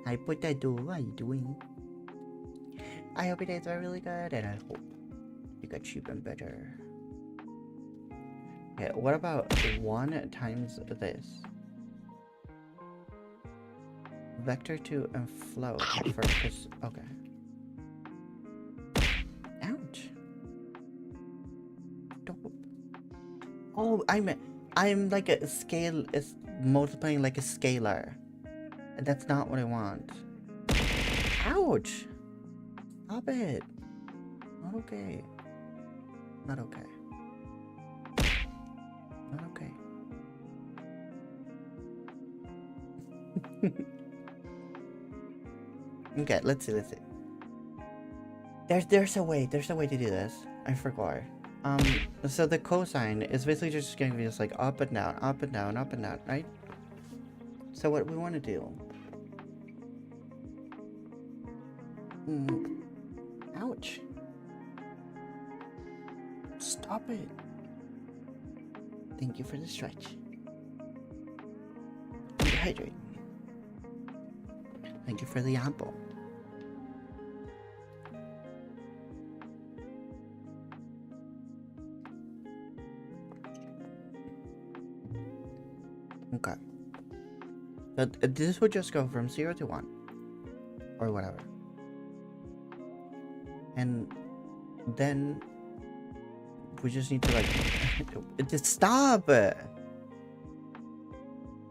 Hi, Potato, what are you doing? I hope your days are really good, and I hope you get even better. Okay, what about 1 times this? Vector 2 and float for this. Okay. Ouch. Dope. Oh, I'm like a scale is multiplying like a scalar. And that's not what I want. Ouch. Stop it. Not okay. Not okay. Not okay. Okay, let's see. There's a way to do this. I forgot. So the cosine is basically just going to be just like up and down, up and down, up and down, right? So what we want to do. Ouch. Stop it. Thank you for the stretch. Hydrate. Thank you for the apple. Okay. But this would just go from 0 to 1. Or whatever. And then we just need to like just stop.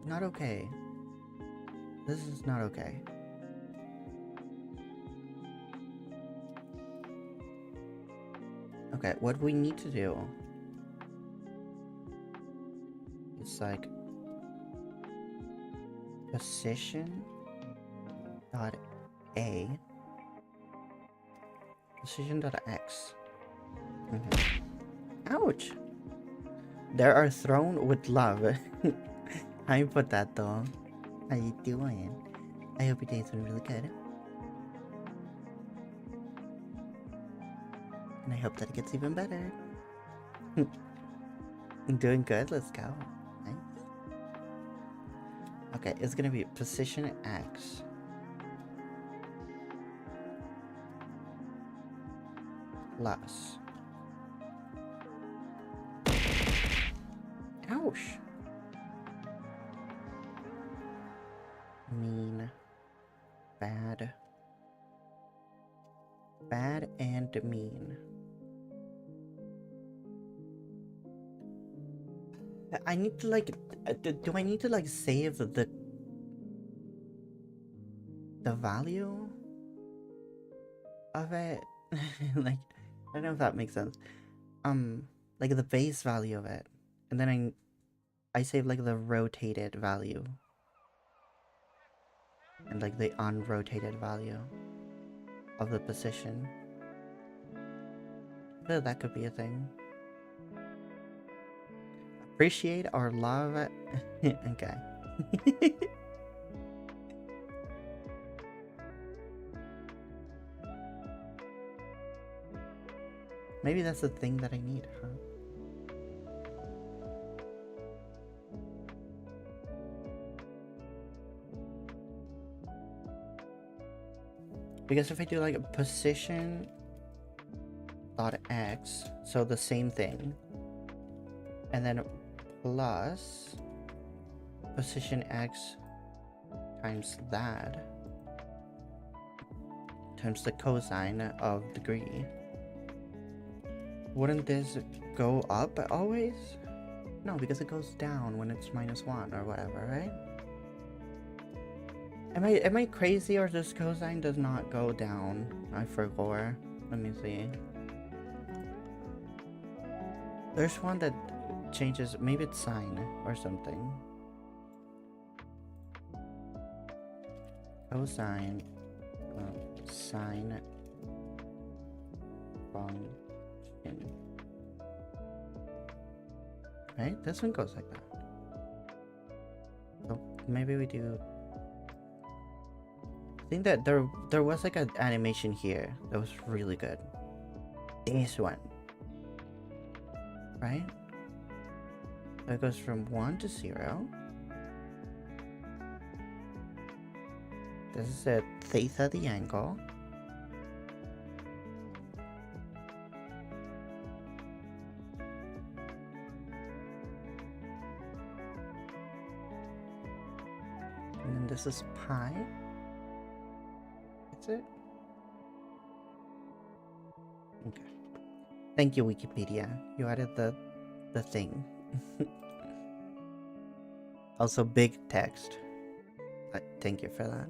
Not okay. This is not okay. Okay, what we need to do is like position dot A position dot X. Ouch! There are thrown with love. How you put that though? How you doing? I hope your day's been really good. And I hope that it gets even better. I'm doing good, let's go. Nice. Okay, it's gonna be position X. Plus. Ouch. Mean. Bad. Bad and mean. I need to like, do I need to like save the value of it? Like, I don't know if that makes sense. Like the base value of it, and then I save like the rotated value and like the unrotated value of the position. I feel that could be a thing. Appreciate or love it. Okay. Maybe that's the thing that I need, huh? Because if I do like a position dot X, so the same thing, and then plus position X times that times the cosine of degree, wouldn't this go up always? No, because it goes down when it's -1 or whatever, right? Am I crazy, or this cosine does not go down? I forgot. Let me see. There's one that changes, maybe it's sine or something. Cosine sine function. Right? This one goes like that. So maybe we do. I think that there was like an animation here that was really good. This one. Right? So it goes from 1 to 0. This is a theta the angle. And then this is pi. That's it. Okay. Thank you, Wikipedia. You added the thing. Also big text. Thank you for that.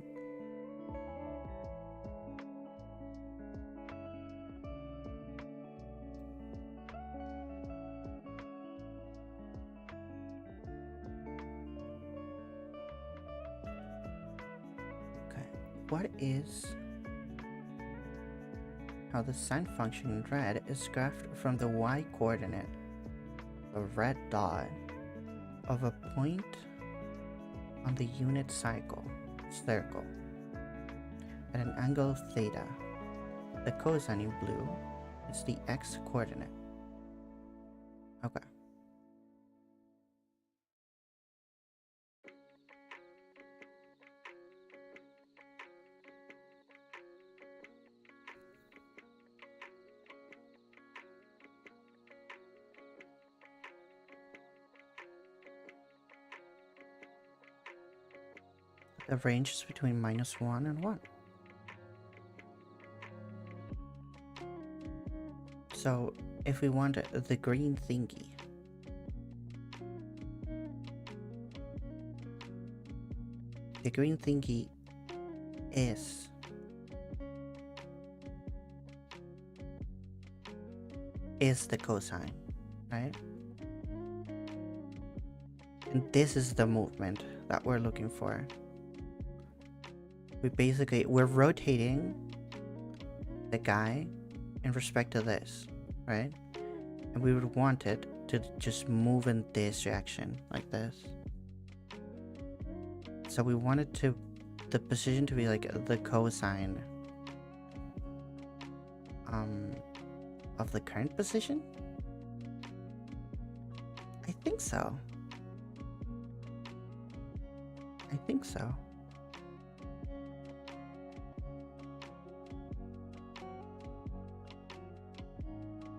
Okay. What is how the sine function in red is graphed from the y coordinate, a red dot, of a point on the unit circle at an angle of theta. The cosine in blue is the x coordinate. the range is between -1 and 1. So if we want the green thingy, the green thingy is the cosine, right? And this is the movement that we're looking for. We're rotating the guy in respect to this, right? And we would want it to just move in this direction, like this. So we want it to, the position to be like the cosine of the current position? I think so. I think so.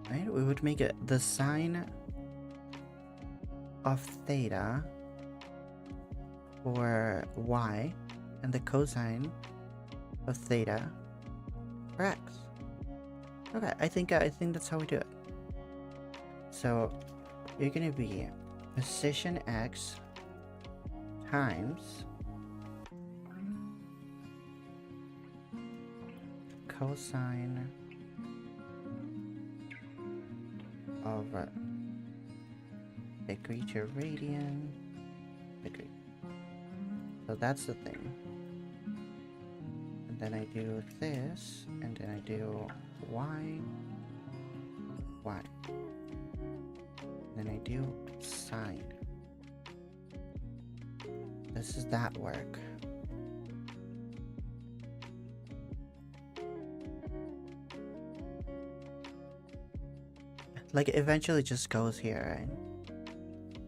Right? We would make it the sine of theta for y and the cosine of theta for x. Okay, I think that's how we do it. So you're gonna be position x times cosine of degree to radian degree. So that's the thing. And then I do this, and then I do y, y. Then I do sine. This is that work. Like, it eventually just goes here, right?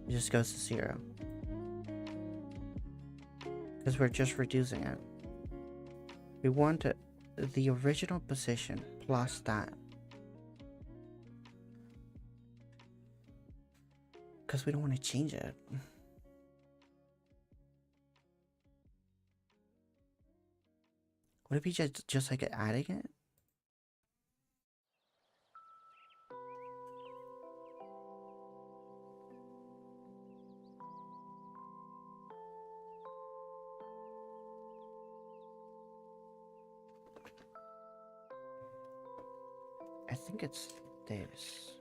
It just goes to 0. Because we're just reducing it. We want the original position plus that. Because we don't want to change it. Would it be just like adding it? I think it's this.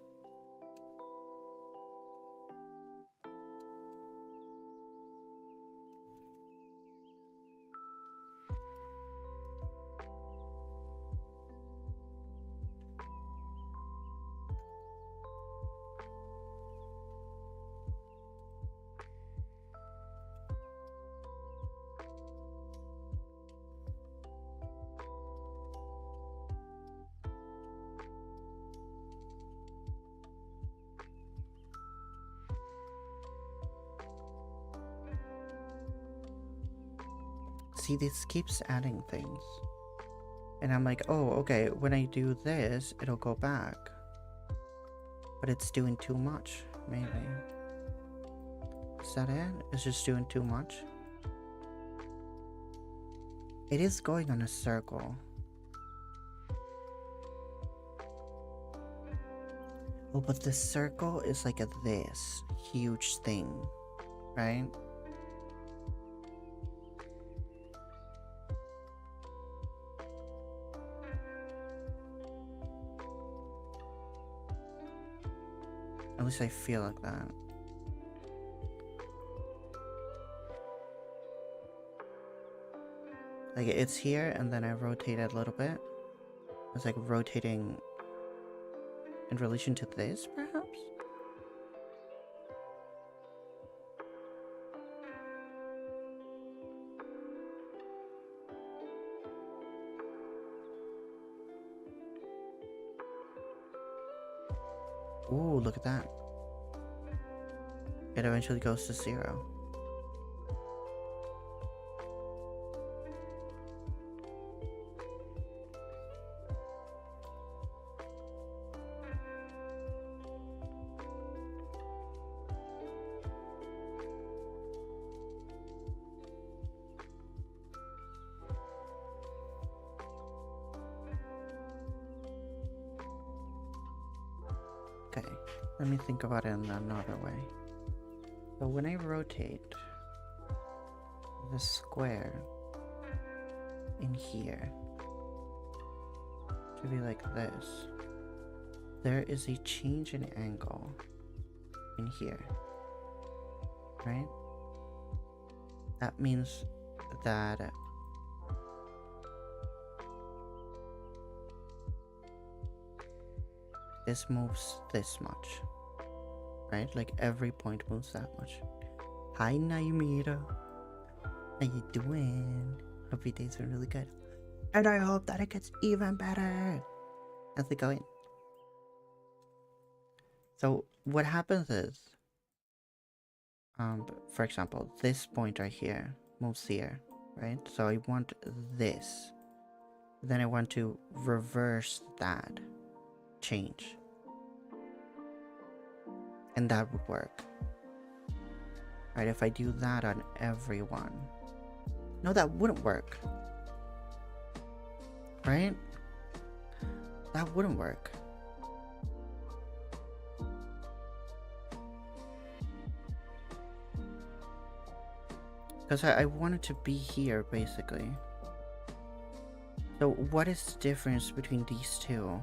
See, this keeps adding things. And I'm like, oh, okay, when I do this, it'll go back. But it's doing too much, maybe. Is that it? It's just doing too much? It is going on a circle. Oh, but the circle is like this huge thing, right? At least I feel like that. Like, it's here, and then I rotate it a little bit. It's like rotating in relation to this, perhaps? Ooh, look at that. It eventually goes to 0. Okay, let me think about it in another way. So when I rotate the square in here to be like this, there is a change in angle in here, right? That means that this moves this much, right? Like every point moves that much. Hi Naimira, how you doing? Hope your day's been really good, and I hope that it gets even better. How's it going? So what happens is, for example, this point right here moves here, right? So I want this, then I want to reverse that change, and that would work, right? If I do that on everyone, no, that wouldn't work, right? That wouldn't work. Because I want it to be here, basically. So what is the difference between these two?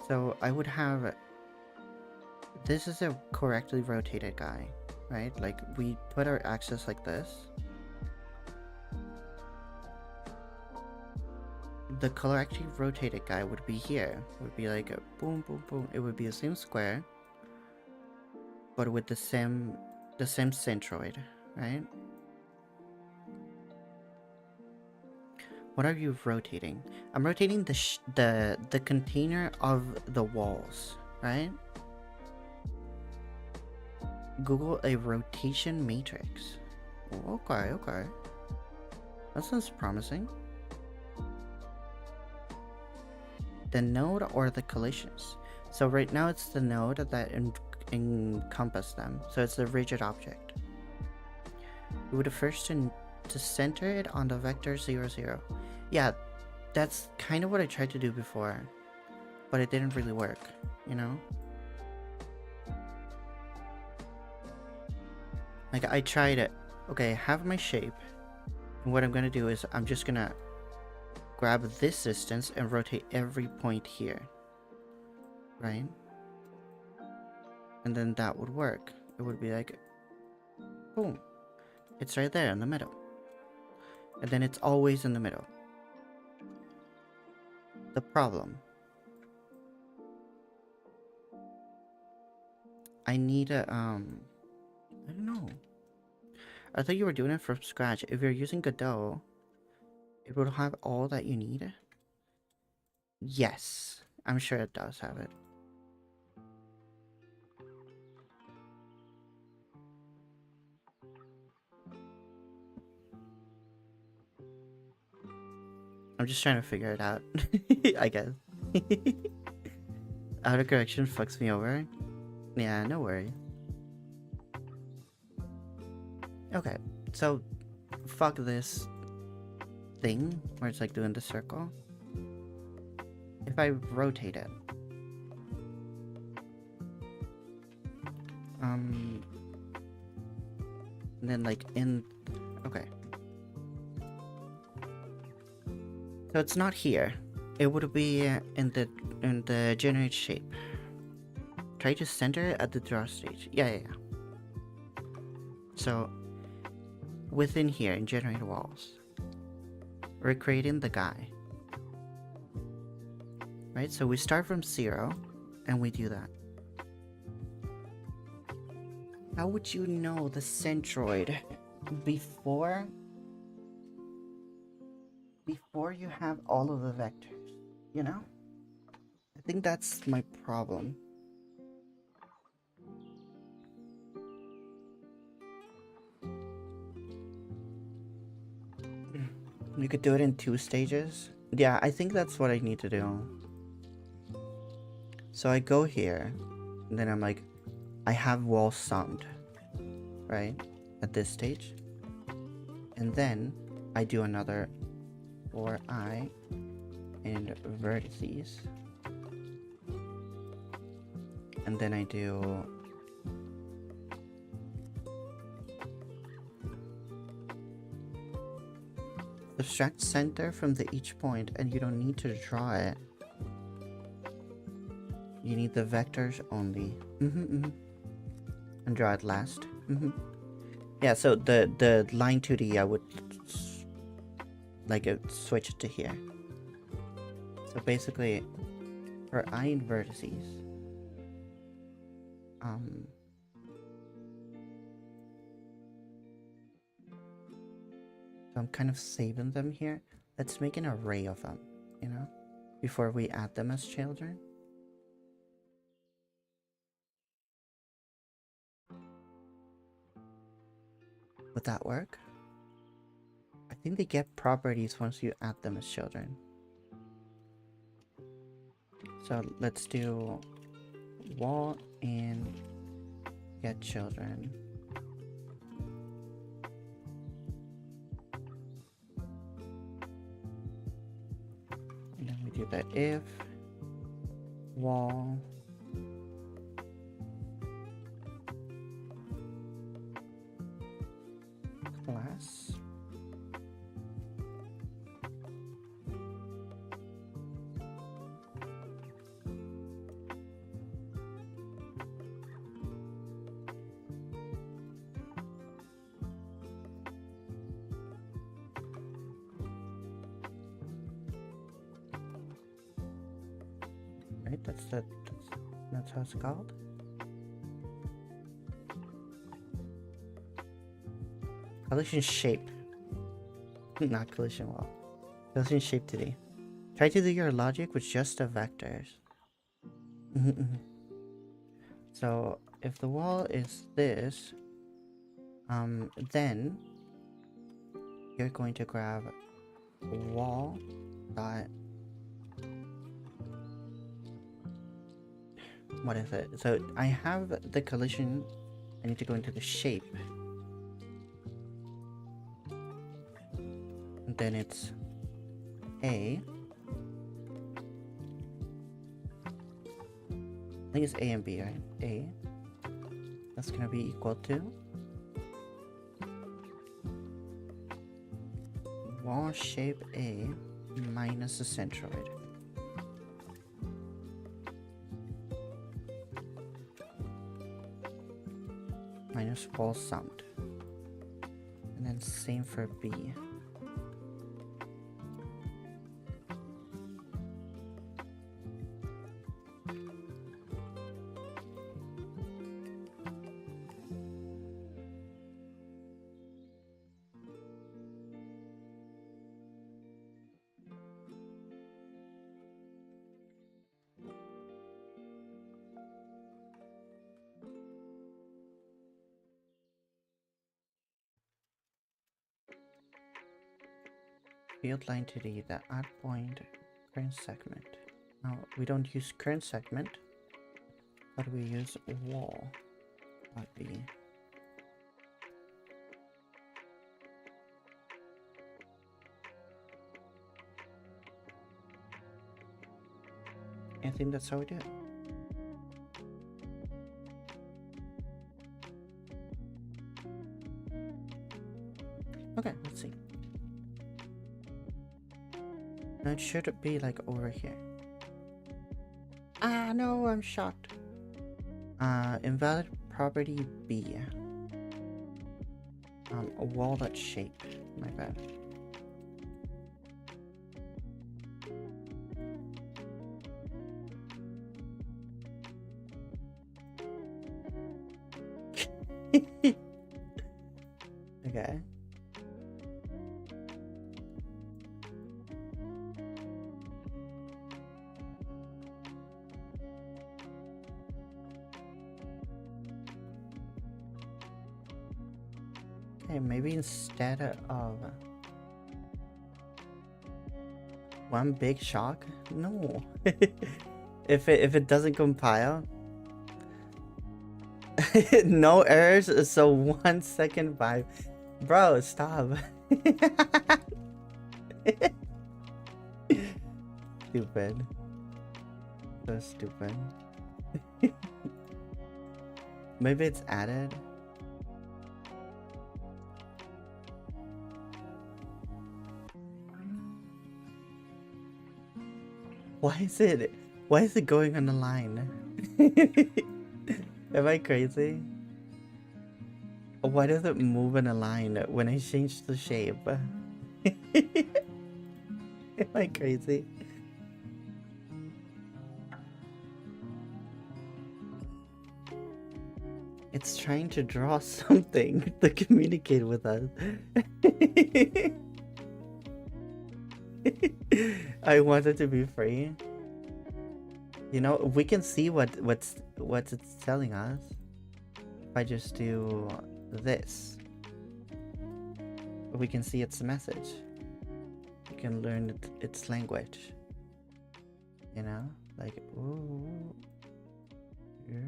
So I would have... This is a correctly rotated guy, right? Like, we put our axis like this. The correctly rotated guy would be here. Would be like a boom, boom, boom. It would be the same square, but with the same centroid, right? What are you rotating? I'm rotating the container of the walls, right? Google a rotation matrix. Okay, okay. That sounds promising. The node or the collisions. So right now it's the node that encompass them. So it's the rigid object. We would first to center it on the vector 0, 0. Yeah, that's kind of what I tried to do before, but it didn't really work, you know? Like, I tried it. Okay, I have my shape. And what I'm gonna do is I'm just gonna grab this distance and rotate every point here, right? And then that would work. It would be like, boom. It's right there in the middle. And then it's always in the middle. The problem. I need a, I don't know. I thought you were doing it from scratch. If you're using Godot, it will have all that you need. Yes, I'm sure it does have it. I'm just trying to figure it out, I guess. Autocorrection fucks me over. Yeah, no worry. Okay, so fuck this thing where it's like doing the circle. If I rotate it, and then like in, okay. So it's not here. It would be in the generate shape. Try to center it at the draw stage. Yeah. So within here in generate walls, we're creating the guy. Right? So we start from 0 and we do that. How would you know the centroid before you have all of the vectors, you know? I think that's my problem. You could do it in 2 stages. Yeah, I think that's what I need to do. So I go here, and then I'm like, I have wall summed, right? At this stage. And then I do another for I in vertices. And then I do subtract center from each point, and you don't need to draw it. You need the vectors only. And draw it last. Yeah, so the line 2D, I would like switch it to here. So basically, for I in vertices, so I'm kind of saving them here. Let's make an array of them, you know, before we add them as children. Would that work? I think they get properties once you add them as children. So let's do wall and get children. And then we do the if wall class right, that's how it's called. Collision shape. Not collision wall. Collision shape today. Try to do your logic with just the vectors. So if the wall is this, then you're going to grab wall dot, what is it? So I have the collision. I need to go into the shape. And then it's A. I think it's A and B, right? A. That's gonna be equal to wall shape A minus the centroid. Minus wall summed. And then same for B. Field line to the add point current segment. Now we don't use current segment, but we use wall .b. I think that's how we do it. Okay, let's see. Now it should be like over here. Ah, no, I'm shocked. Invalid property B. A walnut shape. My bad. Okay. Okay, maybe instead of one big shock, no. if it doesn't compile, no errors. So 1 second vibe, bro. Stop. stupid. So stupid. Maybe it's added. Why is it going on the line? Am I crazy? Why does it move in a line when I change the shape? Am I crazy? It's trying to draw something to communicate with us. I want it to be free. You know, we can see what's it's telling us. If I just do this, we can see its message. We can learn its language. You know, like ooh, yeah.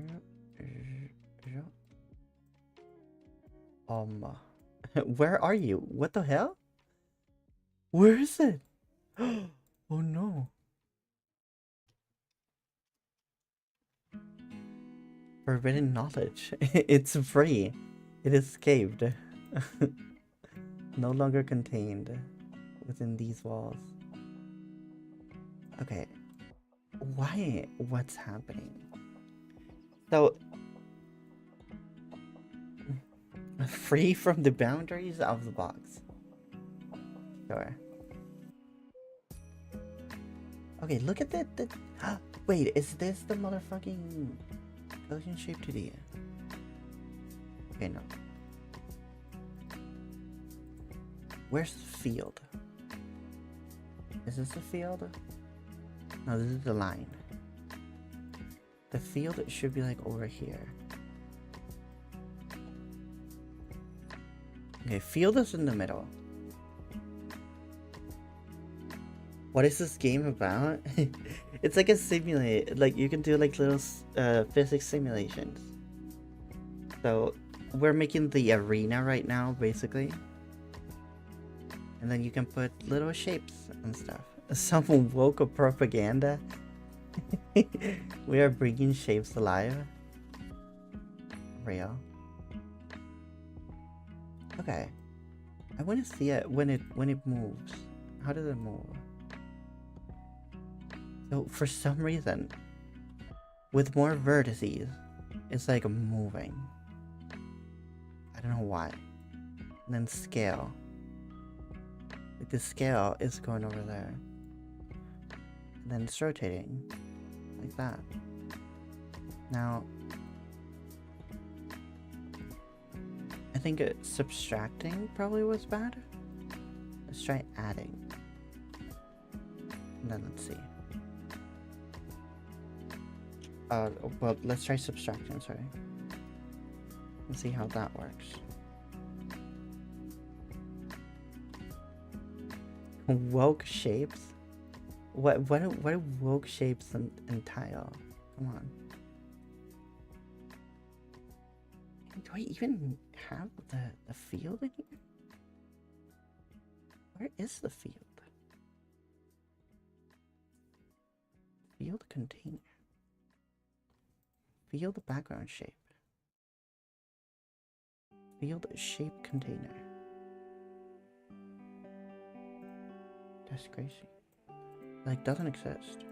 Where are you? What the hell? Where is it? Oh no. Forbidden knowledge. It's free. It escaped. No longer contained within these walls. Okay. Why? What's happening? So, free from the boundaries of the box. Sure. Okay, look at that. Wait, is this the motherfucking Gaussian shape 2D? Okay, no. Where's the field? Is this the field? No, this is the line. The field should be like over here. Okay, field is in the middle. What is this game about? It's like a simulate, like you can do like little physics simulations. So we're making the arena right now, basically. And then you can put little shapes and stuff. Some woke propaganda. We are bringing shapes alive. Real. Okay. I want to see it when it moves. How does it move? So for some reason, with more vertices, it's like moving. I don't know why. And then scale. Like the scale is going over there. And then it's rotating. Like that. Now, I think subtracting probably was bad. Let's try adding. And then let's see. Well, let's try subtraction, sorry. Let's see how that works. Woke shapes? What do woke shapes entail? Come on. Do I even have the field in here? Where is the field? Field container. Field background shape. Field shape container. That's crazy. Like, doesn't exist.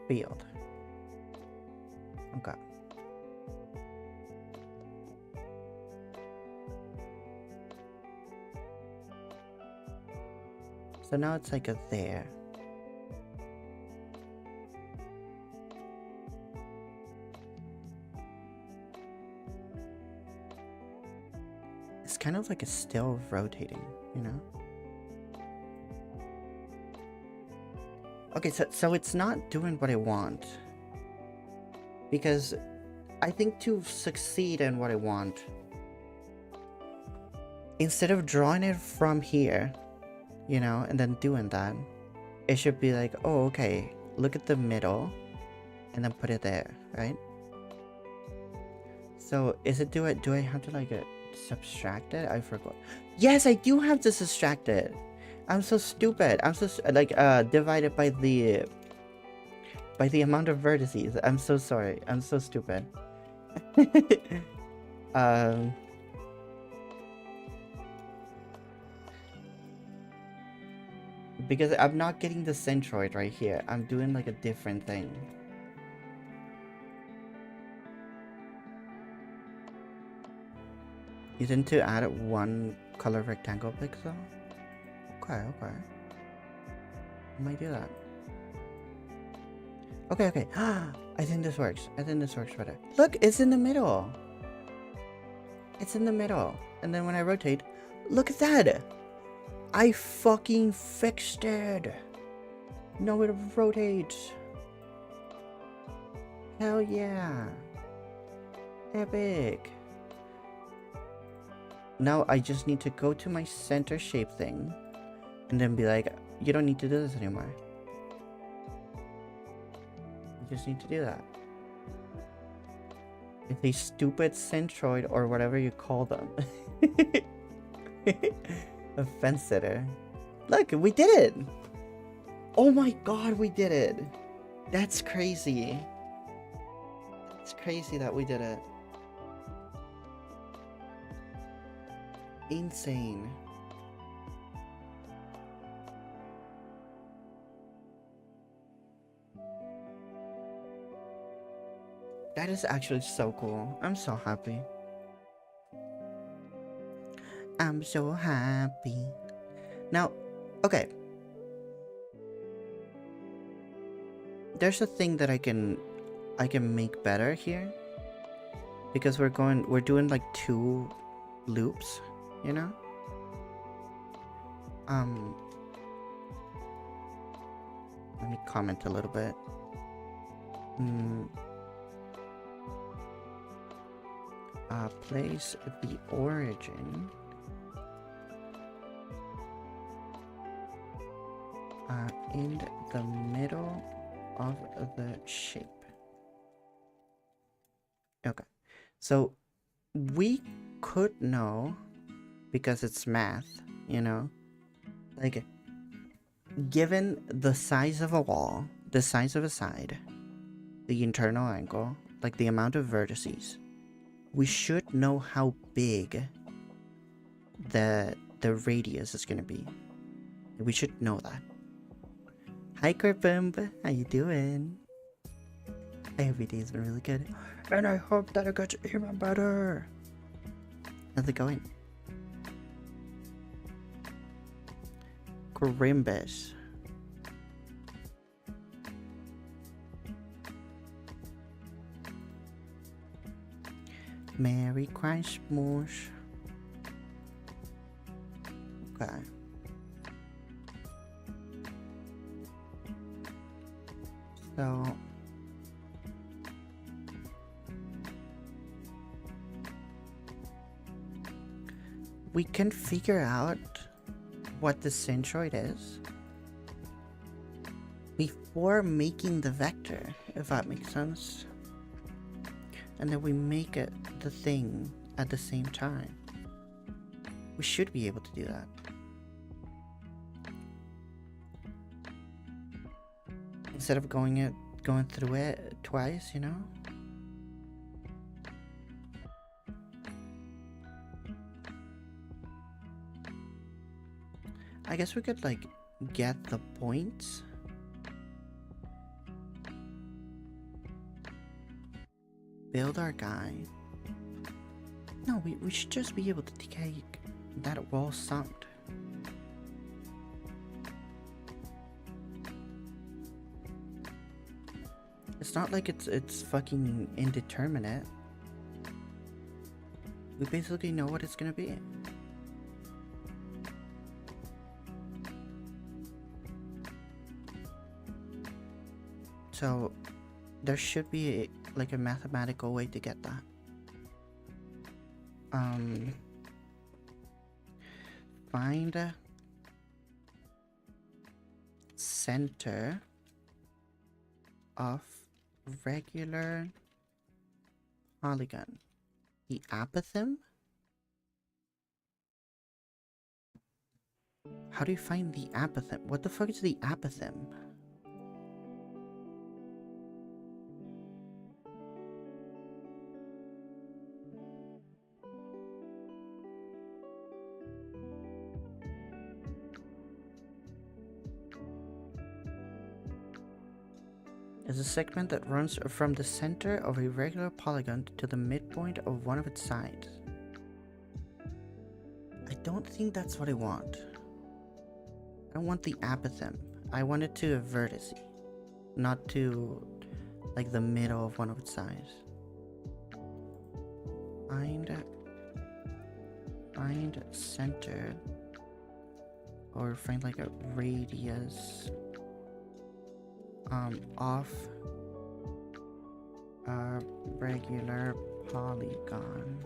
Field. Okay. So now it's like a there. It's kind of like a still rotating, you know? Okay, so it's not doing what I want. Because I think to succeed in what I want, instead of drawing it from here, you know, and then doing that, it should be like, oh, okay, look at the middle, and then put it there, right? So is it, do I have to like subtract it? I forgot. Yes, I do have to subtract it. I'm so stupid. I'm so like divided by the amount of vertices. I'm so sorry. I'm so stupid. um because I'm not getting the centroid right here. I'm doing like a different thing. You need to add one color rectangle pixel? Okay, okay. I might do that. Okay, okay. I think this works. I think this works better. Look, it's in the middle. It's in the middle. And then when I rotate, look at that. I fucking fixed it. No, it rotates. Hell yeah. Epic. Now I just need to go to my center shape thing and then be like, you don't need to do this anymore. You just need to do that. It's a stupid centroid or whatever you call them. A fence sitter. Look, we did it! Oh my god, we did it! That's crazy. It's crazy that we did it. Insane. That is actually so cool. I'm so happy. I'm so happy. Now, okay. There's a thing that I can make better here. Because we're doing like 2 loops, you know? Let me comment a little bit. Place the origin in the middle of the shape. Okay, so we could know, because it's math, you know, like given the size of a wall, the size of a side, the internal angle, like the amount of vertices, we should know how big the radius is gonna be. We should know that. Hi Kerpump, how you doing? I hope your day's been really good. And I hope that it gets even better. How's it going? Grimbus. Merry Christmas. Okay. So we can figure out what the centroid is before making the vector, if that makes sense. And then we make it the thing at the same time. We should be able to do that. Instead of going through it twice, you know? I guess we could like get the points. Build our guy. No, we should just be able to take that wall stumped. It's not like it's fucking indeterminate. We basically know what it's gonna be. So there should be like a mathematical way to get that. Find center of regular polygon. The apothem? How do you find the apothem? What the fuck is the apothem? Is a segment that runs from the center of a regular polygon to the midpoint of one of its sides. I don't think that's what I want. I don't want the apothem. I want it to a vertex, not to like the middle of one of its sides. Find center, or find like a radius off a regular polygon.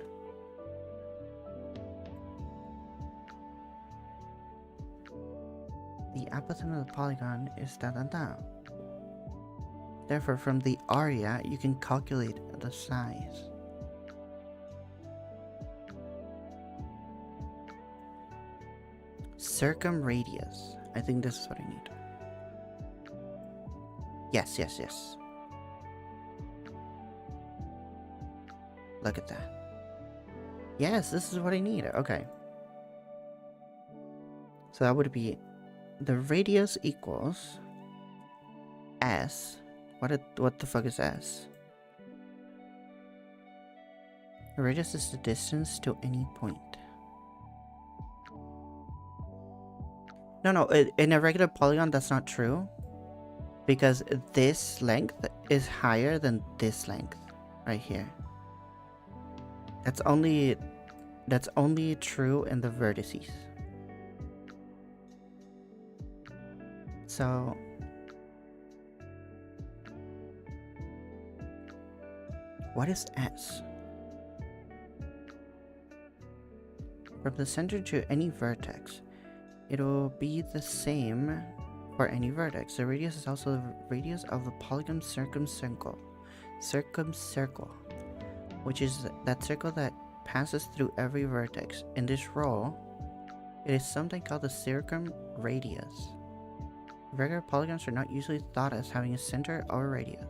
The apothem of the polygon is da da da. Therefore, from the area, you can calculate the size. Circumradius. I think this is what I need. Yes, yes, yes. Look at that. Yes, this is what I need. Okay. So that would be the radius equals S. What the fuck is S? The radius is the distance to any point. No, in a regular polygon that's not true. Because this length is higher than this length right here. That's only true in the vertices. So what is S? From the center to any vertex, it'll be the same for any vertex. The radius is also the radius of the polygon circumcircle, which is that circle that passes through every vertex. In this role, it is something called the circumradius. Regular polygons are not usually thought as having a center or a radius.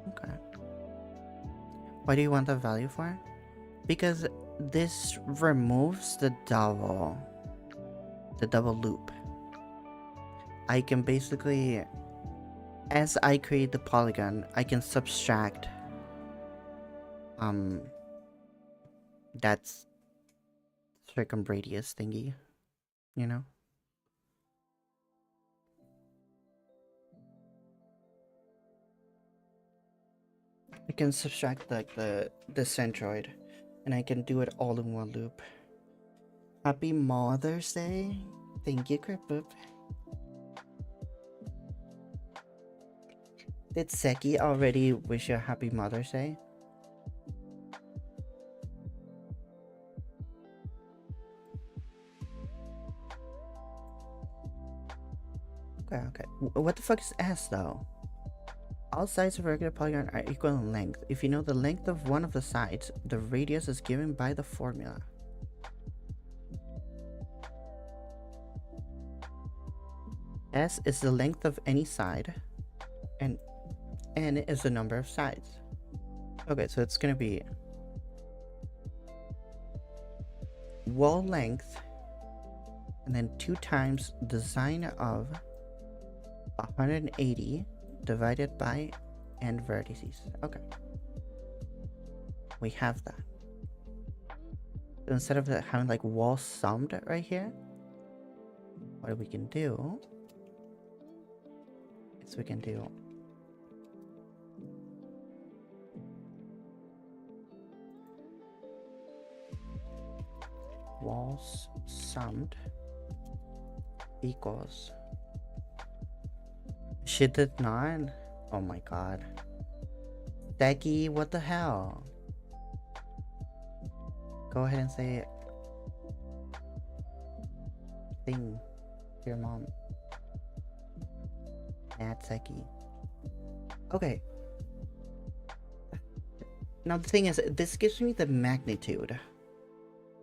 Okay. Why do you want that value for? Because this removes the double loop. I can basically, as I create the polygon, I can subtract that's circumradius thingy, you know? I can subtract like the centroid, and I can do it all in one loop. Happy Mother's Day. Thank you, Cripboop. Did Seki already wish you a happy Mother's Day? Okay. What the fuck is S though? All sides of a regular polygon are equal in length. If you know the length of one of the sides, the radius is given by the formula. S is the length of any side, and N is the number of sides. Okay, so it's gonna be wall length, and then 2 times the sine of 180 divided by n vertices. Okay. We have that. So instead of having like wall summed right here, what we can do is we can do walls summed equals. She did not. Oh my god. Becky, what the hell? Go ahead and say it. Thing to your mom. Natseki. Okay. Now the thing is, this gives me the magnitude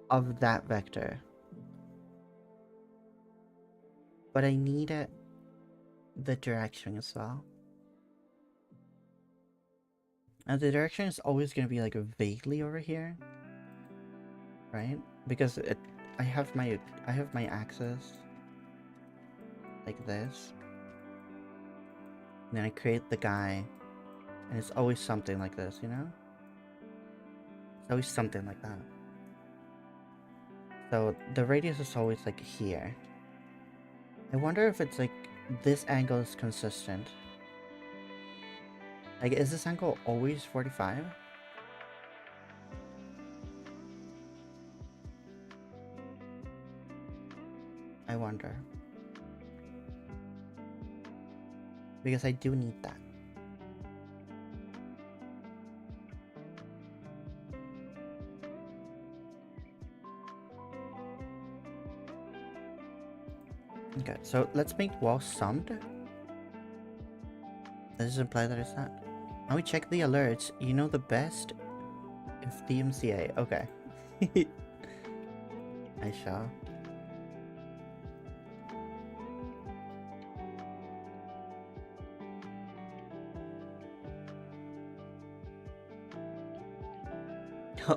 of that vector. But I need the direction as well. And the direction is always going to be like vaguely over here, right? Because I have my axis like this, and then I create the guy, and it's always something like this, you know? It's always something like that. So the radius is always like here. I wonder if it's like this angle is consistent. Like, is this angle always 45? I wonder. Because I do need that. Okay, so let's make wall summed. Does this imply that it's not? Now we check the alerts. You know the best if DMCA. Okay. I shall.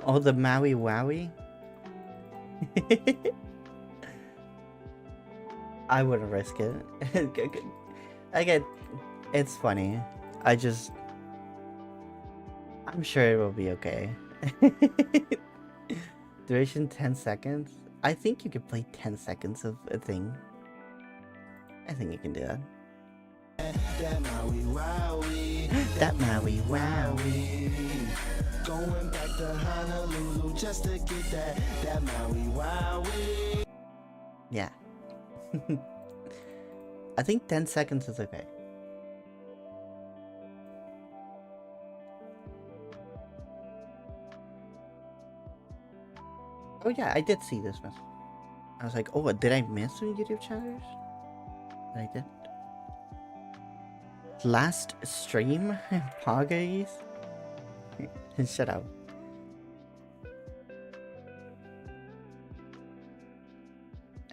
Oh, the Maui Wowie? I wouldn't risk it. Again, it's funny. I'm sure it will be okay. Duration 10 seconds? I think you could play 10 seconds of a thing. I think you can do that. That Maui Wowie. That Maui Wowie. Going back to Honolulu just to get that Maui Wowie. Yeah. I think 10 seconds is okay. Oh yeah, I did see this message. I was like, oh, did I miss any YouTube chatters? I didn't. Last stream? Poggies? Shut up.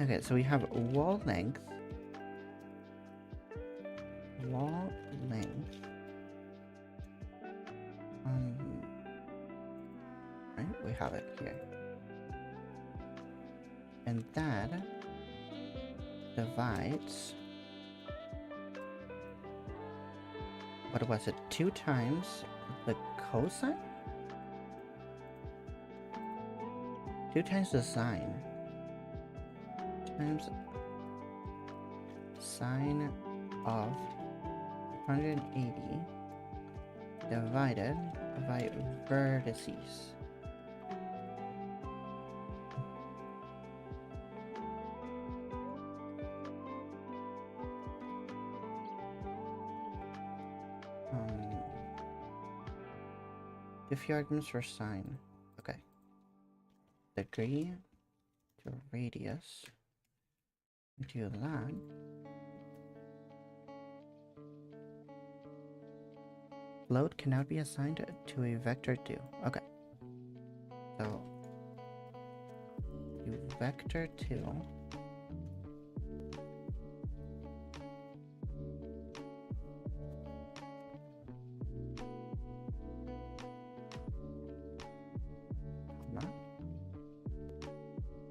Okay, so we have wall length. Wall length. Right, we have it here. And that divides, what was it, 2 times the cosine? 2 times the sine times sine of 180 divided by vertices. A few arguments for sine. Okay. Degree to radius. Do that. Float cannot be assigned to a vector 2. Okay. So you vector 2.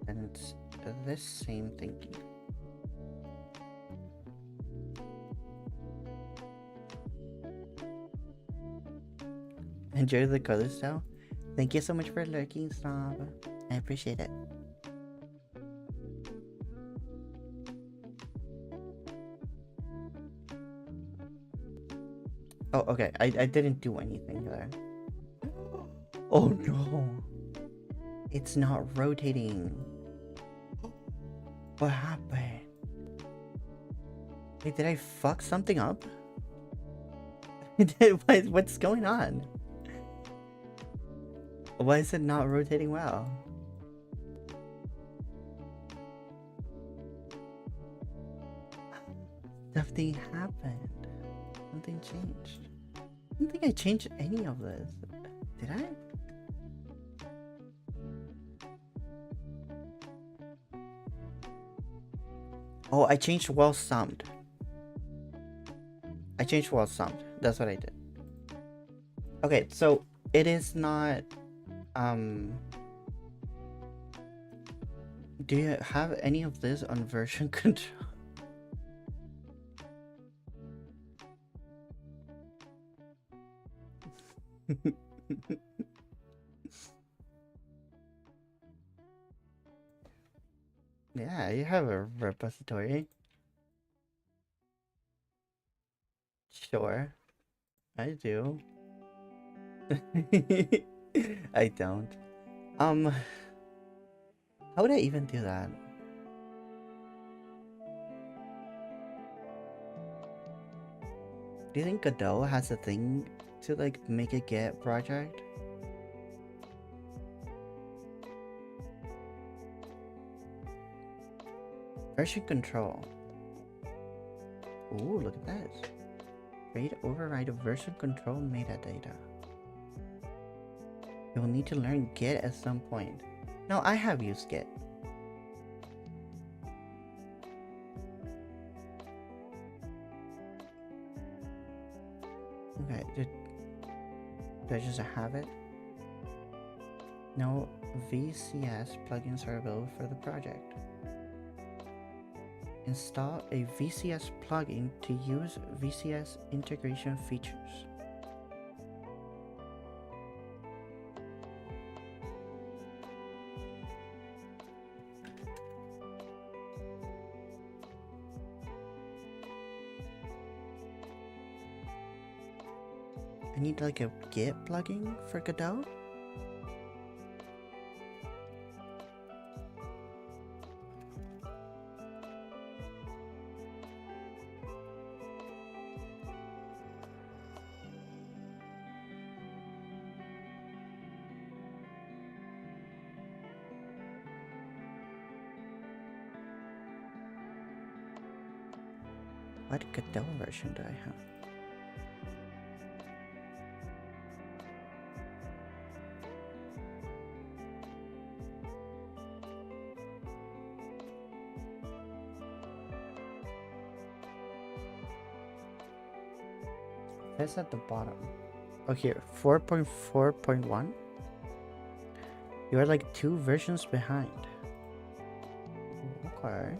And it's this same thinking. Enjoy the color style. Thank you so much for lurking, Snob. I appreciate it. Oh, okay. I didn't do anything there. Oh no. It's not rotating. What happened? Wait, did I fuck something up? What's going on? Why is it not rotating well? Something happened. Something changed. I don't think I changed any of this. Did I? Oh, I changed well summed. I changed well summed. That's what I did. Okay, so it is not do you have any of this on version control? Yeah, you have a repository. Sure, I do. I don't. How would I even do that? Do you think Godot has a thing to like make a Git project? Version control. Ooh, look at this. Create override of version control metadata. You will need to learn Git at some point. No, I have used Git. Okay, do I just have it? No VCS plugins are available for the project. Install a VCS plugin to use VCS integration features. I need like a Git plugin for Godot? What Godot version do I have? That's at the bottom. Oh, here, 4.4.1. You are like 2 versions behind. Okay.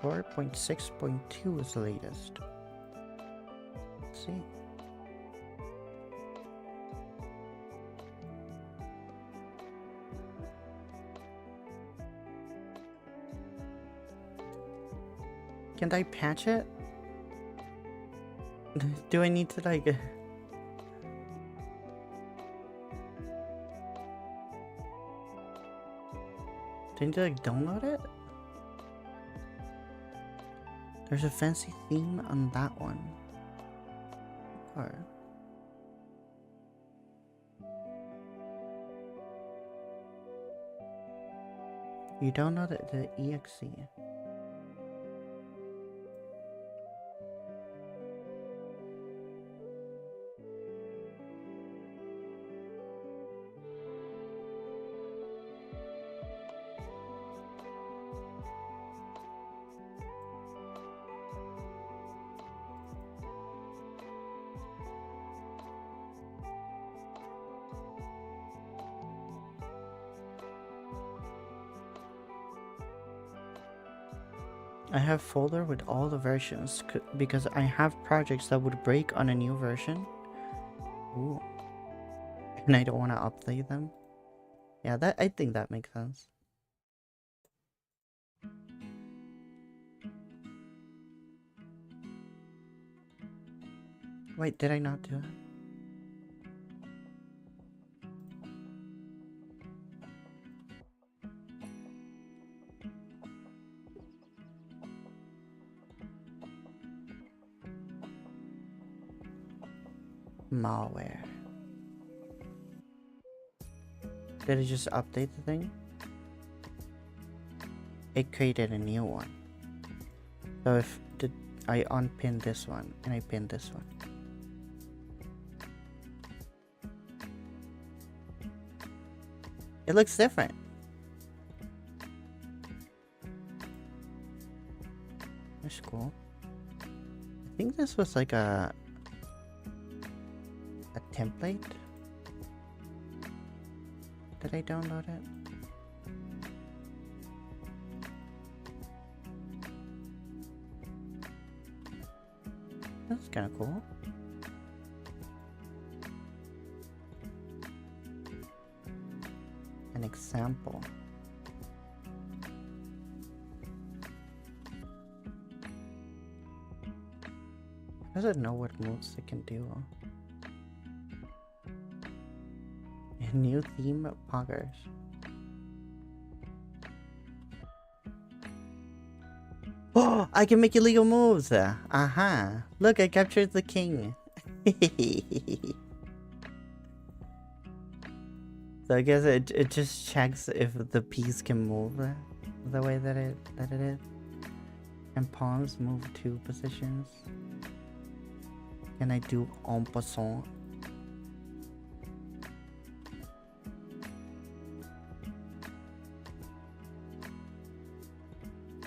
4.6.2 is the latest. Let's see. Can I patch it? Do I need to like... Do I need to like download it? There's a fancy theme on that one. Or... You download the exe. I have folder with all the versions because I have projects that would break on a new version. Ooh. And I don't want to update them. Yeah, I think that makes sense. Wait, did I not do it? Malware. Did it just update the thing? It created a new one. So if I unpin this one and I pin this one. It looks different. That's cool. I think this was like a template. Did I download it? That's kind of cool. An example. Does it know what moves it can do? A new theme of poggers. Oh, I can make illegal moves. Aha. Look, I captured the king. So I guess it just checks if the piece can move the way that it is. And pawns move 2 positions. Can I do en passant?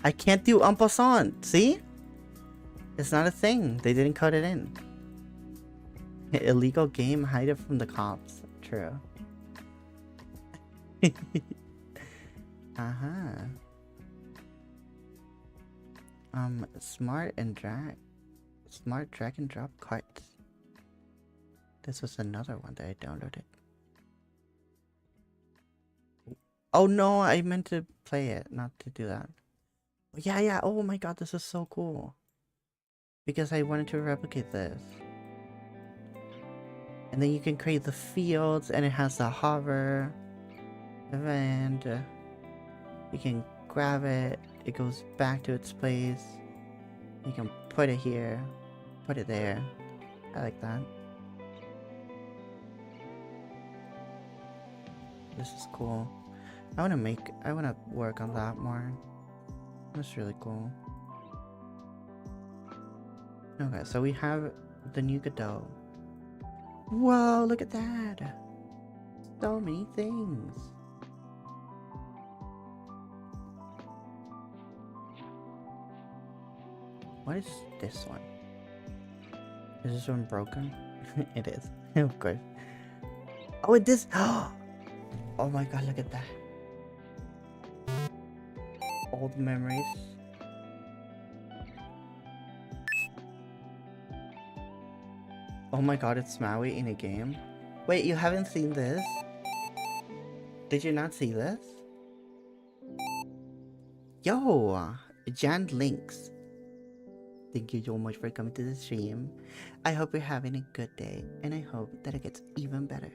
I can't do en passant. See? It's not a thing. They didn't cut it in. Illegal game, hide it from the cops. True. Uh-huh. Smart drag and drop carts. This was another one that I downloaded. Oh no, I meant to play it, not to do that. Yeah, oh my god, this is so cool. Because I wanted to replicate this. And then you can create the fields, and it has the hover. And you can grab it, it goes back to its place. You can put it here, put it there. I like that. This is cool. I wanna work on that more. That's really cool. Okay, so we have the new Godot. Whoa, look at that! So many things. What is this one? Is this one broken? It is, of course. Oh, it is. Oh my god, look at that. Old memories. Oh my god, it's Mawi in a game. Wait, you haven't seen this? Did you not see this? Yo, Jan Links. Thank you so much for coming to the stream. I hope you're having a good day, and I hope that it gets even better.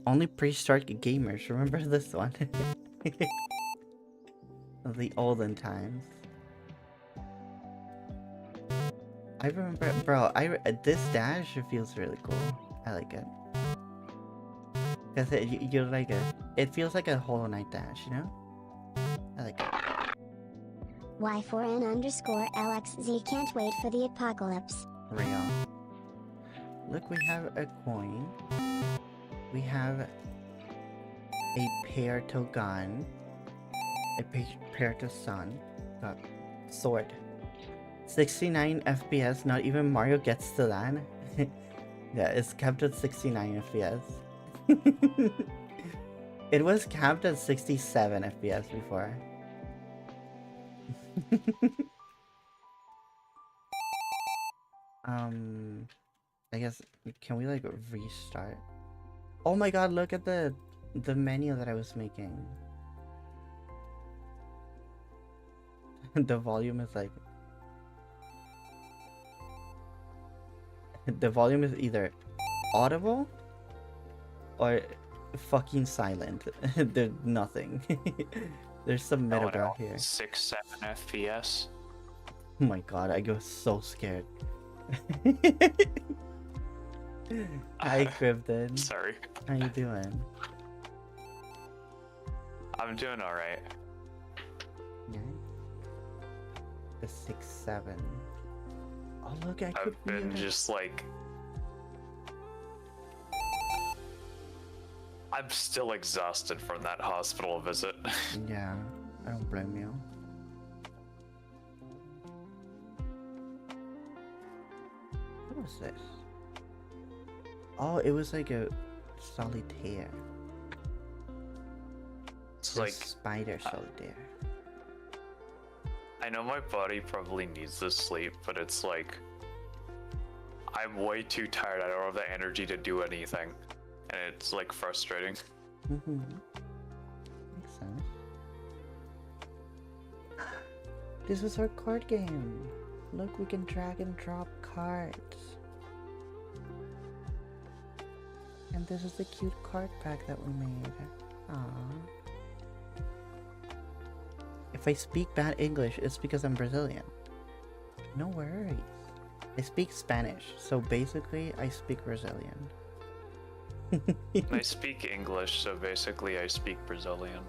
Only prehistoric gamers remember this one. Of the olden times. I remember, bro, this dash feels really cool. I like it. Cause you're like it feels like a Hollow Knight dash, you know? I like it. Y4N_LXZ can't wait for the apocalypse. Real. Look, we have a coin. We have a pair to gun. A pair to sun. Got sword. 69 FPS, not even Mario gets to that. Yeah, it's capped at 69 FPS. It was capped at 67 FPS before. I guess, can we like restart? Oh my god, look at the menu that I was making. The volume is like... The volume is either audible or fucking silent. There's nothing. There's some middle ground here. 6-7 FPS. Oh my god, I go so scared. Hi, Cryptid. Sorry. How you doing? I'm doing alright. Yeah. The 6-7. Oh look, I could I've been just like... I'm still exhausted from that hospital visit. Yeah, I don't blame you. What was this? Oh, it was like a solitaire. It's A like, spider solitaire. I know my body probably needs this sleep, but it's like, I'm way too tired. I don't have the energy to do anything. And it's like frustrating. Mm-hmm. Makes sense. This was our card game. Look, we can drag and drop cards. And this is the cute card pack that we made. Aww. If I speak bad English, it's because I'm Brazilian. No worries. I speak Spanish, so basically I speak Brazilian. I speak English, so basically I speak Brazilian.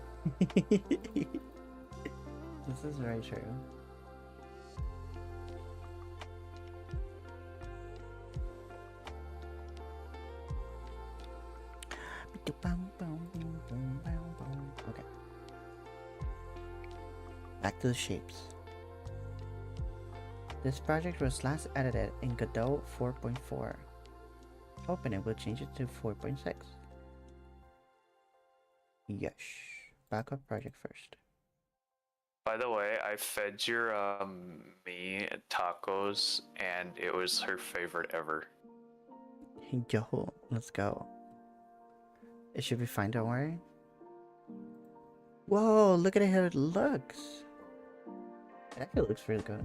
This is very true. Okay. Back to the shapes. This project was last edited in Godot 4.4. Hoping it will change it to 4.6. Yes. Backup project first. By the way, I fed your me tacos, and it was her favorite ever. Yo, let's go. It should be fine, don't worry. Whoa, look at how it looks. It actually looks really good.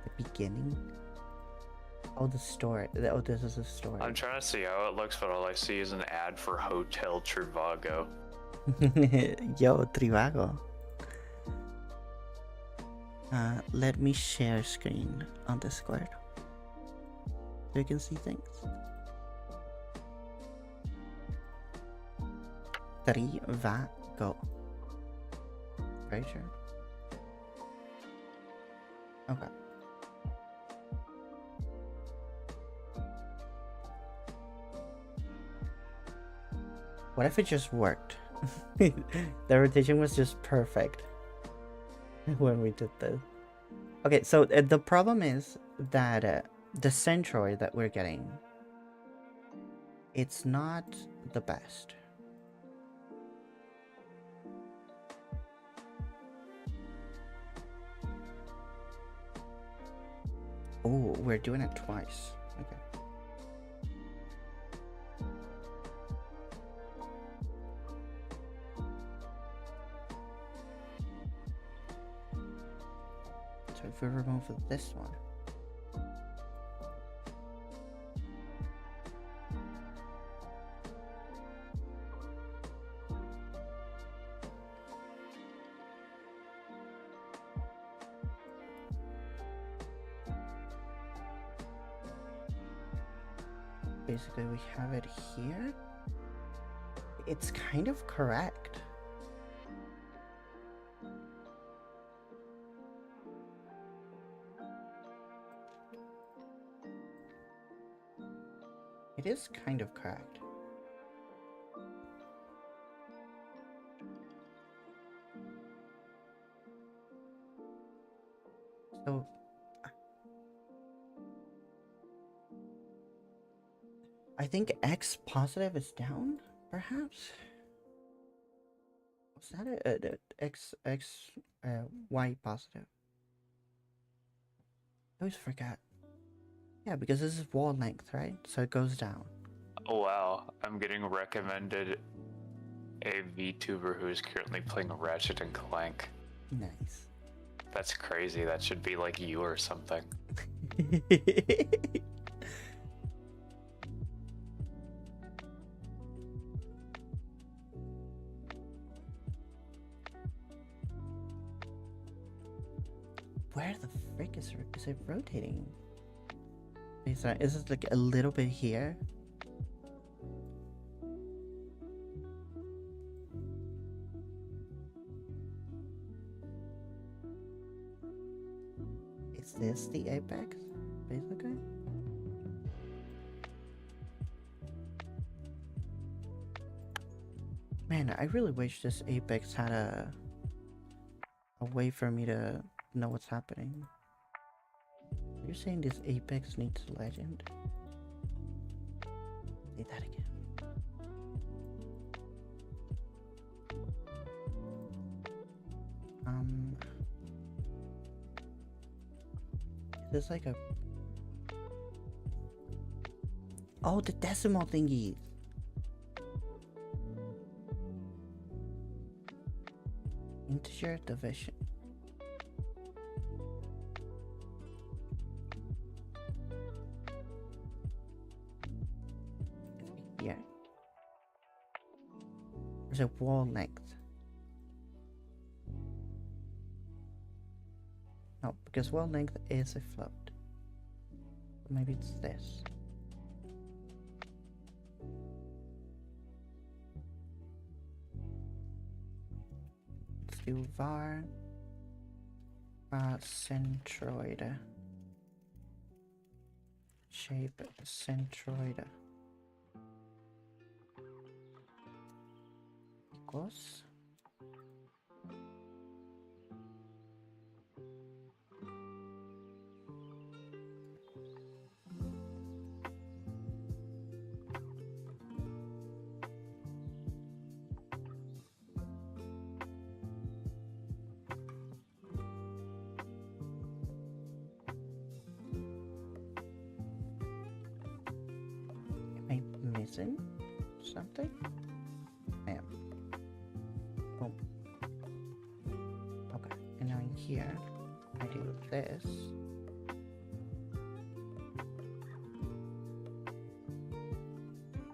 The beginning. Oh, the store. Oh, this is a store. I'm trying to see how it looks, but all I see is an ad for Hotel Trivago. Yo, Trivago. Let me share screen on Discord so you can see things. Trivago. Very sure. Okay. What if it just worked? The rotation was just perfect when we did this. Okay, so the problem is that the Centroid that we're getting, it's not the best. Oh, we're doing it twice. Okay. So if we remove this one. Basically, we have it here. It's kind of correct. It is kind of correct. So I think X positive is down, perhaps. Was that a Y positive? I always forget. Yeah, because this is wall length, right? So it goes down. Oh wow, I'm getting recommended a VTuber who is currently playing Ratchet and Clank. Nice. That's crazy. That should be like you or something. Where the frick is it rotating? Is it like a little bit here? Is this the apex, basically? Man, I really wish this Apex had a way for me to know what's happening. You're saying this Apex needs legend? Say that again. There's like a... Oh, the decimal thingies! Integer division. Yeah. There's a wall length. No, because wall length is a float. Maybe it's this. Let's do var centroid shape centroid equals missing something? I am. Boom. Okay, and now in here, I do this.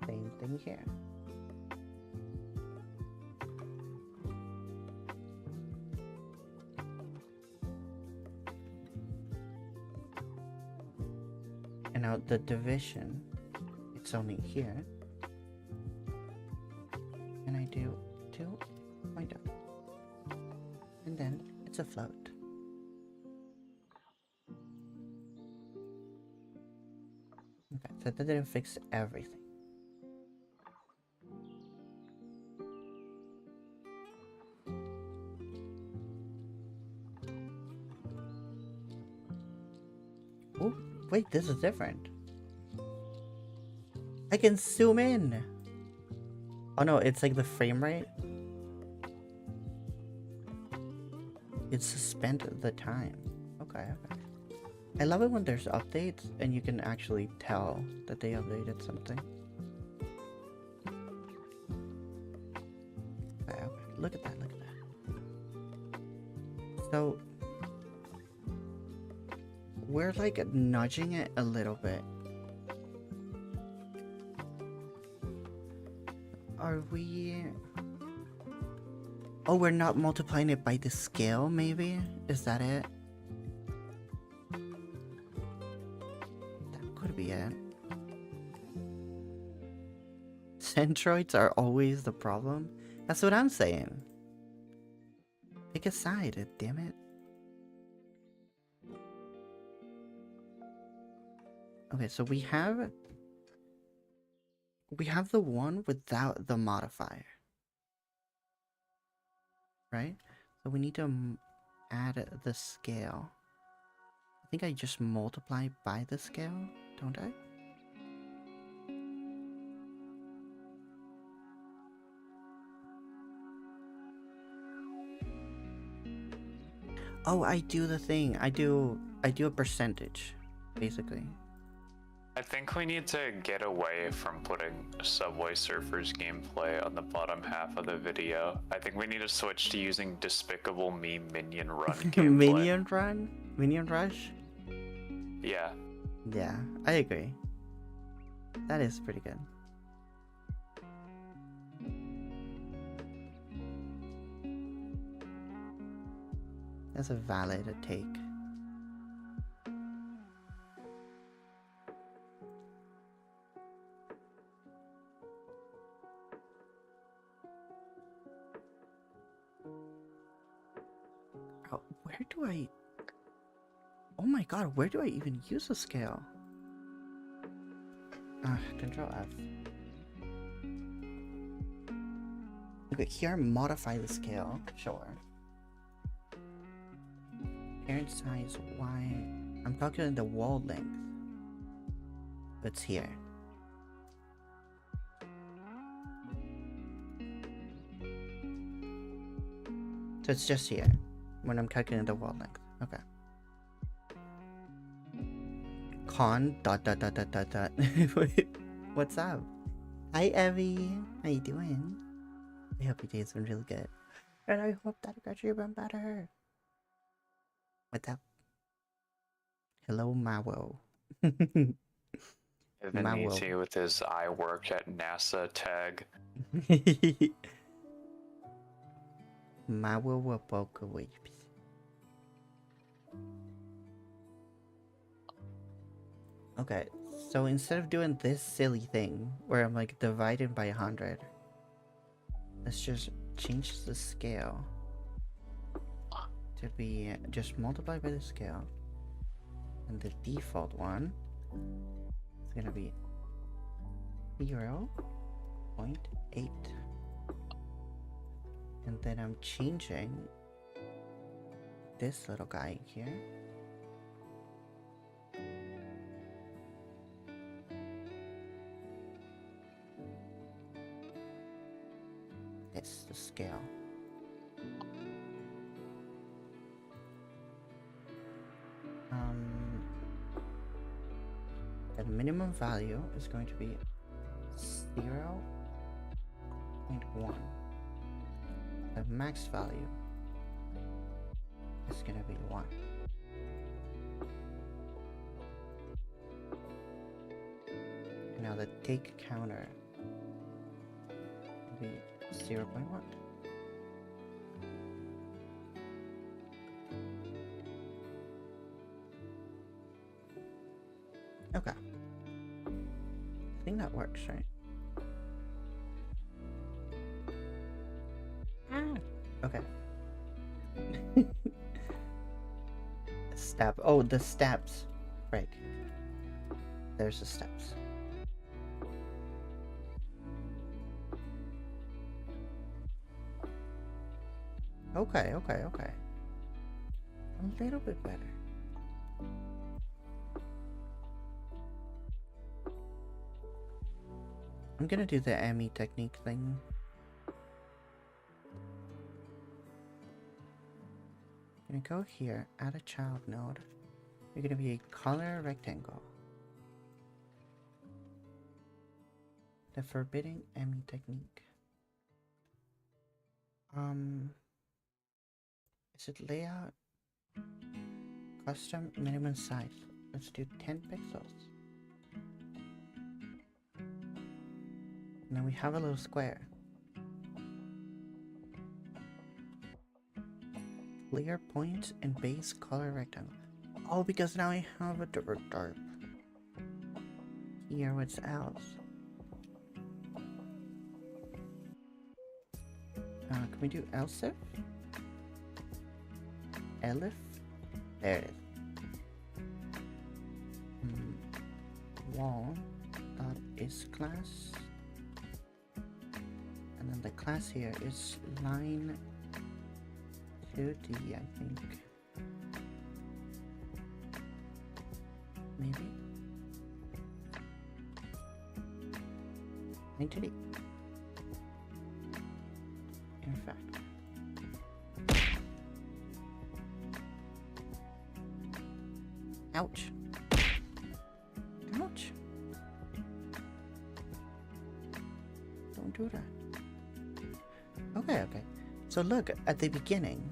Same thing here. And now the division, it's only here, and I do 2 point up, and then it's a float. Okay, so that didn't fix everything. Oh, wait, this is different. I can zoom in. Oh no, it's like the frame rate. It suspended the time. Okay, okay. I love it when there's updates and you can actually tell that they updated something. Okay, okay. Look at that, look at that. So we're like nudging it a little bit. Are we... Oh, we're not multiplying it by the scale, maybe? Is that it? That could be it. Centroids are always the problem? That's what I'm saying. Pick a side, damn it. Okay, so we have the one without the modifier, right? So we need to add the scale. I think I just multiply by the scale, don't I? Oh, I do the thing. I do a percentage, basically. I think we need to get away from putting Subway Surfers gameplay on the bottom half of the video. I think we need to switch to using Despicable Me Minion Run gameplay. Minion Run? Minion Rush? Yeah. Yeah, I agree. That is pretty good. That's a valid take. Oh, where do I... Oh my god, where do I even use a scale? Control F. Okay, here modify the scale, sure. Parent size, why? I'm talking the wall length. It's here. So it's just here when I'm calculating the wall length. Okay. Con dot dot dot dot dot dot. Wait, what's up? Hi Evie, how you doing? I hope your day's been really good, and I hope that got you been better. What's up? Hello, Mawo. Vinny with his "I work at NASA" tag. Mawo will poke away. Okay, so instead of doing this silly thing where I'm like dividing by 100, let's just change the scale to be just multiply by the scale, and the default one is gonna be 0.8, and then I'm changing this little guy here. It's the scale. The minimum value is going to be 0.1. The max value is going to be 1. Now the take counter will be 0.1. Okay. I think that works, right? Okay. Step. Oh, the steps. Right. There's the steps. Okay. A little bit better. I'm gonna do the Emmy technique thing. I'm gonna go here, add a child node. You're gonna be a color rectangle. The forbidding Emmy technique. Is it layout? Custom minimum size. Let's do 10 pixels. Now we have a little square. Clear point and base color rectangle. Oh, because now I have a different type. Here, what's else? Can we do else if? Elif? There it is. Wall dot is class. And then the class here is line 2D, I think. Maybe? Line 2D. In fact. Ouch. Ouch. Don't do that. Okay. So look, at the beginning,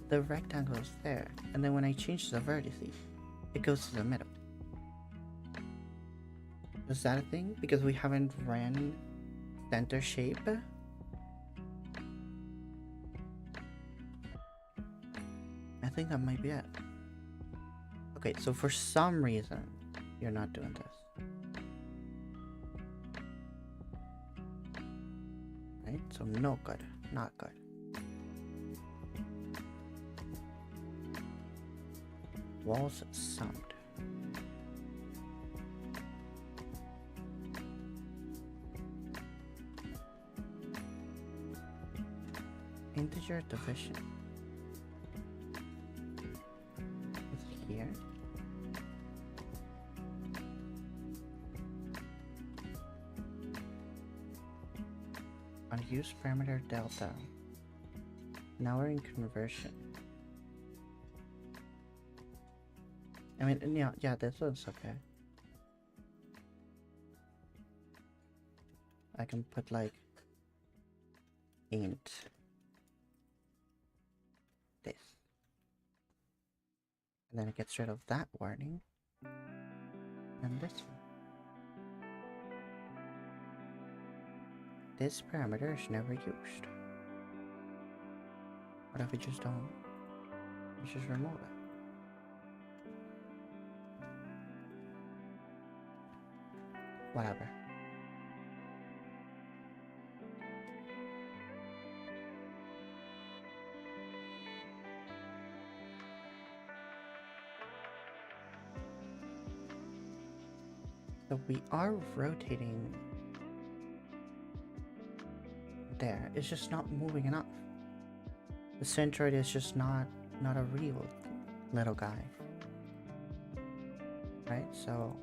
the rectangle is there, and then when I change the vertices, it goes to the middle. Is that a thing? Because we haven't ran center shape? I think that might be it. Okay, so for some reason, you're not doing this. Right? So no good, not good. Walls summed. integer division. Is it here? Unused parameter delta. Now we're in conversion. I mean, yeah, this one's okay. I can put like int this, and then it gets rid of that warning, and this one. This parameter is never used. What if we just don't? We just remove it. Whatever. So we are rotating there. It's just not moving enough. The centroid is just not a real little guy. Right? So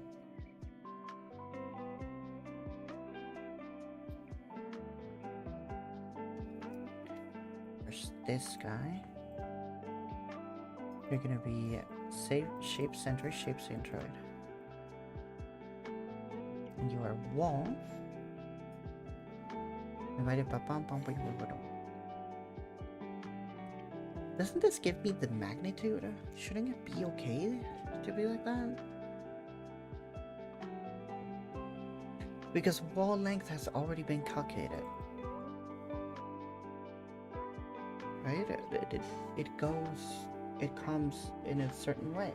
there's this guy. You're gonna be shape centroid. And you are wall. Doesn't this give me the magnitude? Shouldn't it be okay to be like that? Because wall length has already been calculated. Right? It comes in a certain way.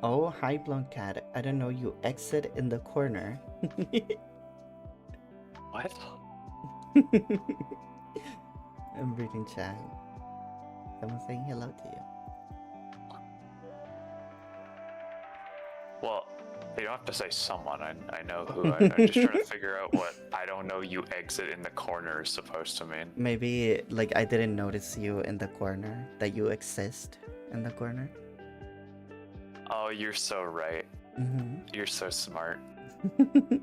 Oh, hi, blonde cat. I don't know you exit in the corner. What? I'm reading chat. Someone saying hello to you. Well, you don't have to say someone. I know who. I'm just trying to figure out what I don't know you exit in the corner is supposed to mean. Maybe, like, I didn't notice you in the corner, that you exist in the corner. Oh, you're so right. Mm-hmm. You're so smart. Okay,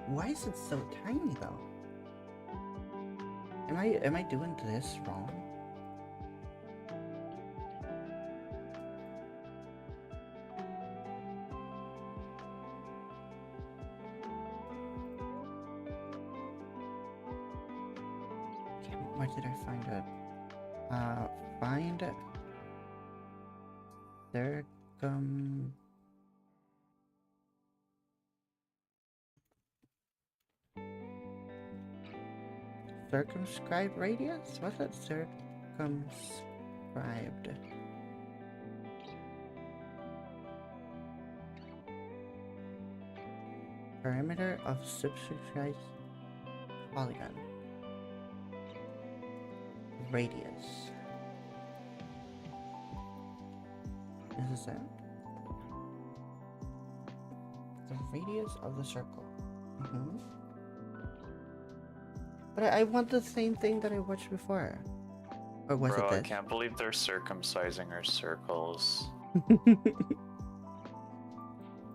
why is it so tiny though? Am I doing this wrong? Where did I find it? Find circumscribed radius? What's that? Circumscribed. Perimeter of circumscribed polygon. Radius. This is it. The radius of the circle. But I want the same thing that I watched before. Or was Bro, it I this? can't believe they're circumcising our circles.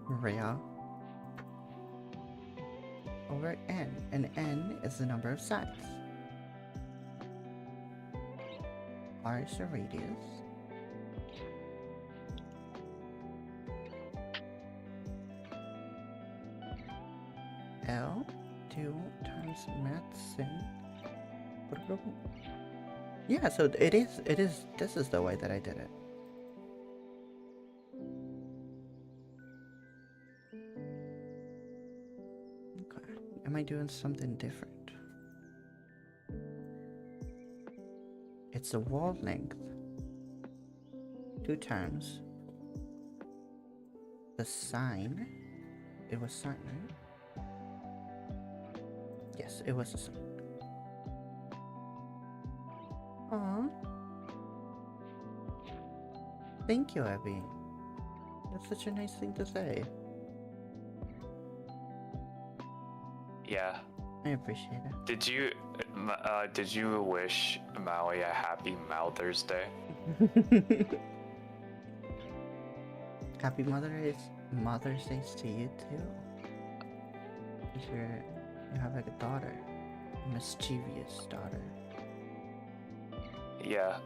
Real. Over n. And n is the number of sides. R is the radius. L 2 times medicine Yeah, so it is, this is the way that I did it. Okay, am I doing something different? It's the wall length 2 times the sign. It was sign, right? Yes, it was a sign. Aww. Thank you, Abby. That's such a nice thing to say. Yeah. I appreciate Did you wish Maui a happy Mother's Day? it. Happy Mother's Day to you too. You have like a daughter, a mischievous daughter. Yeah.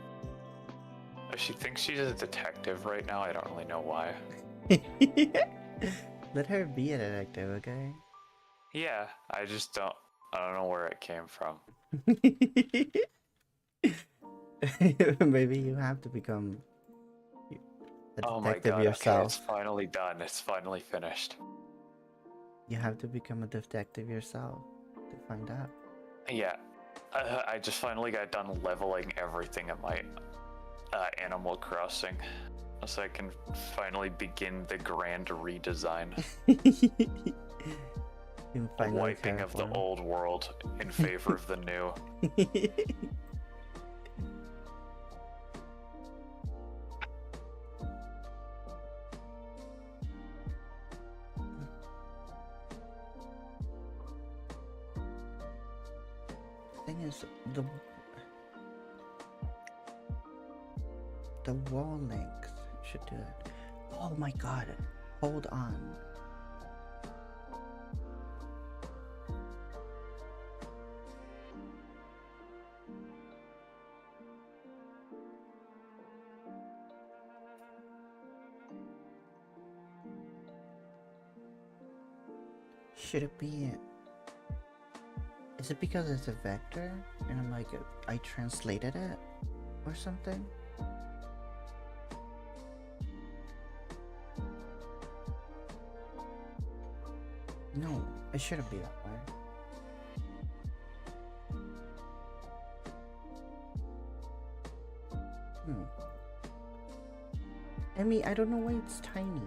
She thinks she's a detective right now. I don't really know why. Let her be a detective, okay? Yeah, I don't know where it came from. Maybe you have to become a Oh my detective god, yourself. okay, it's finally done. It's finally finished. You have to become a detective yourself to find out. Yeah. I just finally got done leveling everything at my Animal Crossing. So I can finally begin the grand redesign. You finally Wiping of the terraform. old world in favor of the new. Thing is, the wall length should do it. Oh my god, hold on. Should it be... Is it because it's a vector and I'm like, I translated it or something? No, it shouldn't be that way. I mean, I don't know why it's tiny.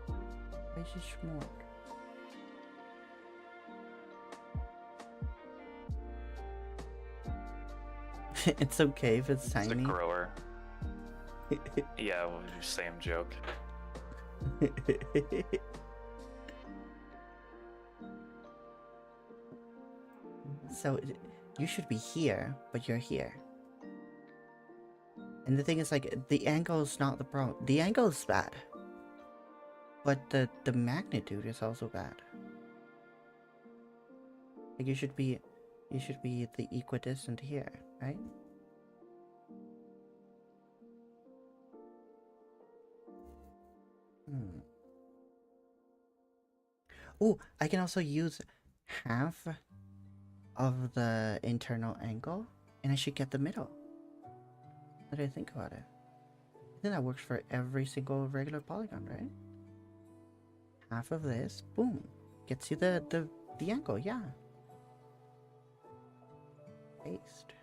Why is it small? It's okay if it's It's tiny. a grower. Yeah, well, same joke. So you should be here, but you're here. And the thing is, like, the angle is not the problem. The angle is bad, but the magnitude is also bad. Like you should be the equidistant here, right? Oh, I can also use half of the internal angle, and I should get the middle. What do I think about it? I think that works for every single regular polygon, right? Half of this, boom, gets you the angle, yeah. Paste.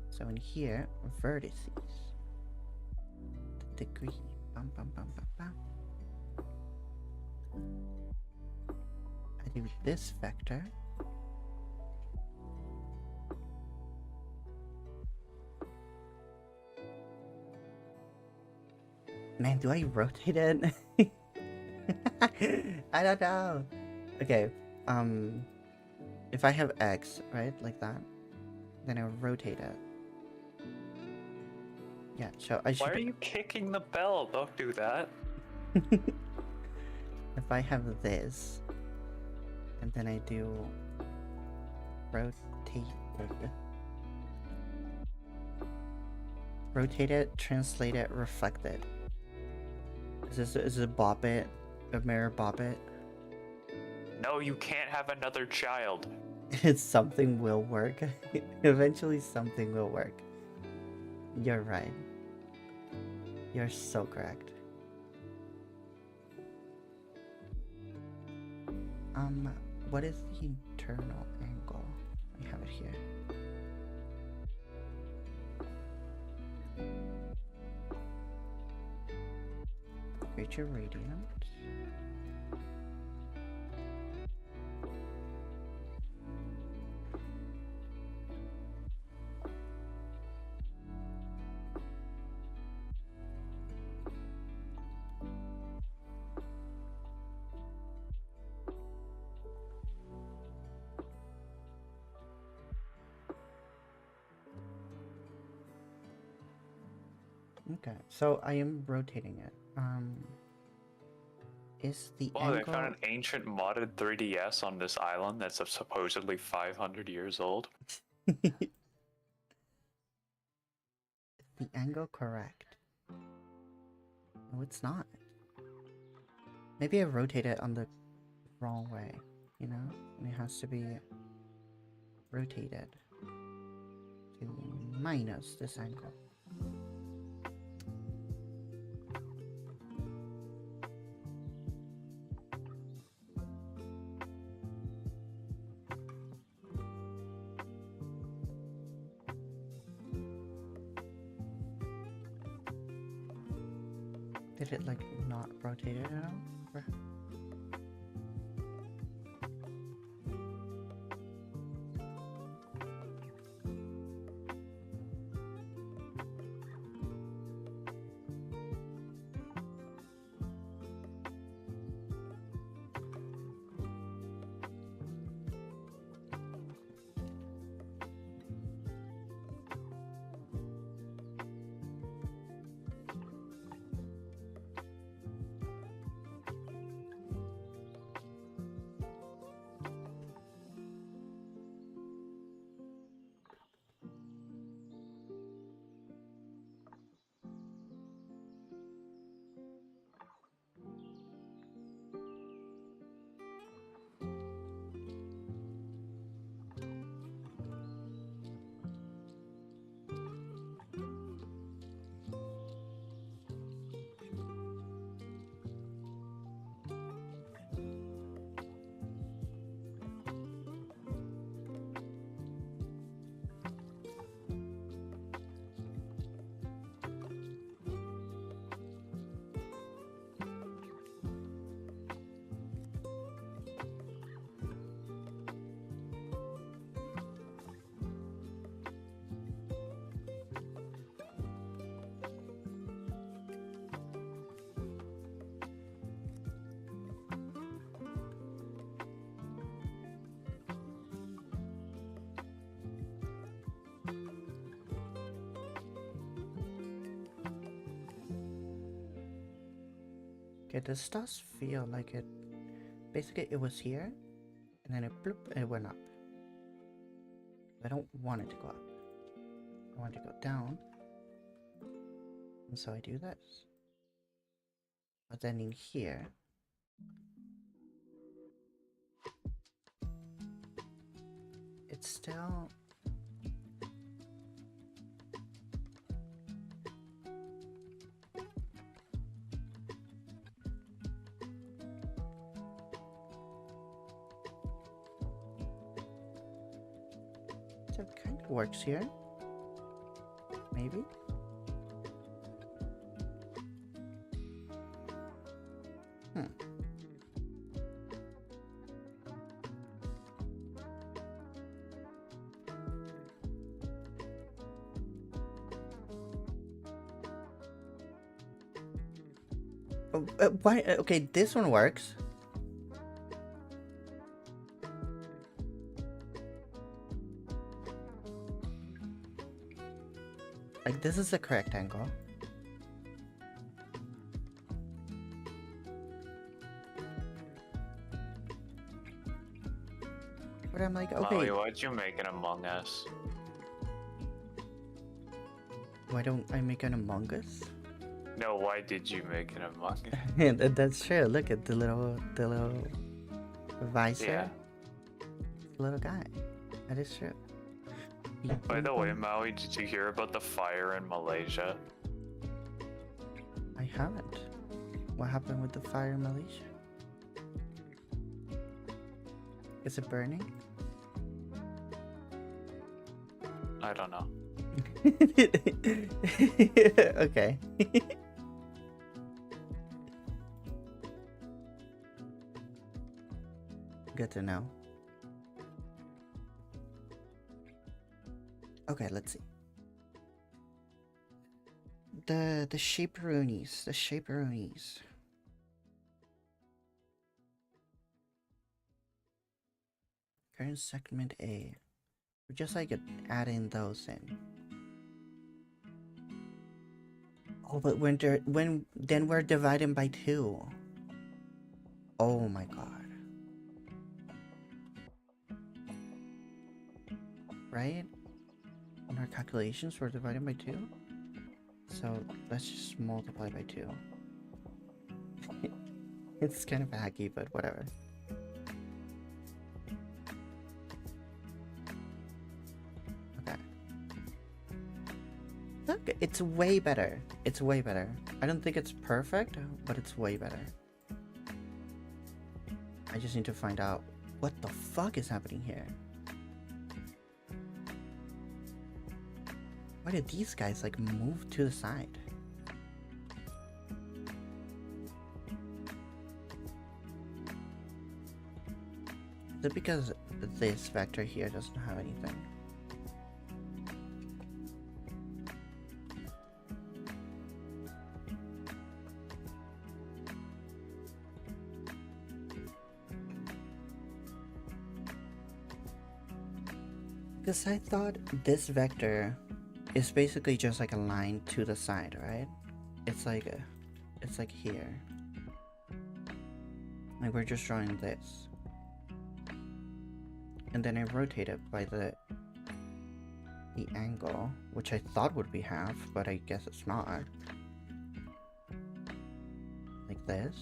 So in here, vertices. The degree, bam, bam, bam, bam, bam. I do this vector. Man, do I rotate it? I don't know. Okay, if I have X, right, like that, then I rotate it. Yeah, so I should... Why are you kicking the bell? Don't do that. If I have this, and then I do rotate it, translate it, reflect it. Is this a bop it, a mirror bop it? No, you can't have another child. Something will work. Eventually something will work. You're right. You're so correct. What is the internal angle? I have it here. Creature radiant. Okay, so I am rotating it. Is the Oh, they angle found an ancient modded 3DS on this island that's supposedly 500 years old. the angle correct? No, it's not. Maybe I rotate it on the wrong way, you know? And it has to be rotated to minus this angle. Did it like not rotate it at all? Or- Okay, this does feel like it. Basically, it was here, and then it bloop, and it went up. I don't want it to go up. I want it to go down. And so I do this. But then in here, it's still. So it kind of works here. Maybe. Why? Okay, this one works. Like, this is the correct angle. But I'm like, okay. Mawi, why'd you make an Among Us? Why don't I make an Among Us? No, why did you make an Among Us? Yeah, that's true. Look at the little visor. Yeah. Little guy. That is true. By the way, Maui, did you hear about the fire in Malaysia? I haven't. What happened with the fire in Malaysia? Is it burning? I don't know. Okay. Good to know. Okay, let's see. The shaperoonies. The shaperoonies. Current segment A. We're just like adding those in. Oh, but then we're dividing by 2. Oh my god. Right? On our calculations, we're dividing by 2. So let's just multiply by 2. It's kind of hacky, but whatever. Okay. Look, it's way better. It's way better. I don't think it's perfect, but it's way better. I just need to find out what the fuck is happening here. Why did these guys like move to the side? Is it because this vector here doesn't have anything? Because I thought this vector is basically just like a line to the side, right? It's like here. Like we're just drawing this. And then I rotate it by the angle, which I thought would be half, but I guess it's not. Like this.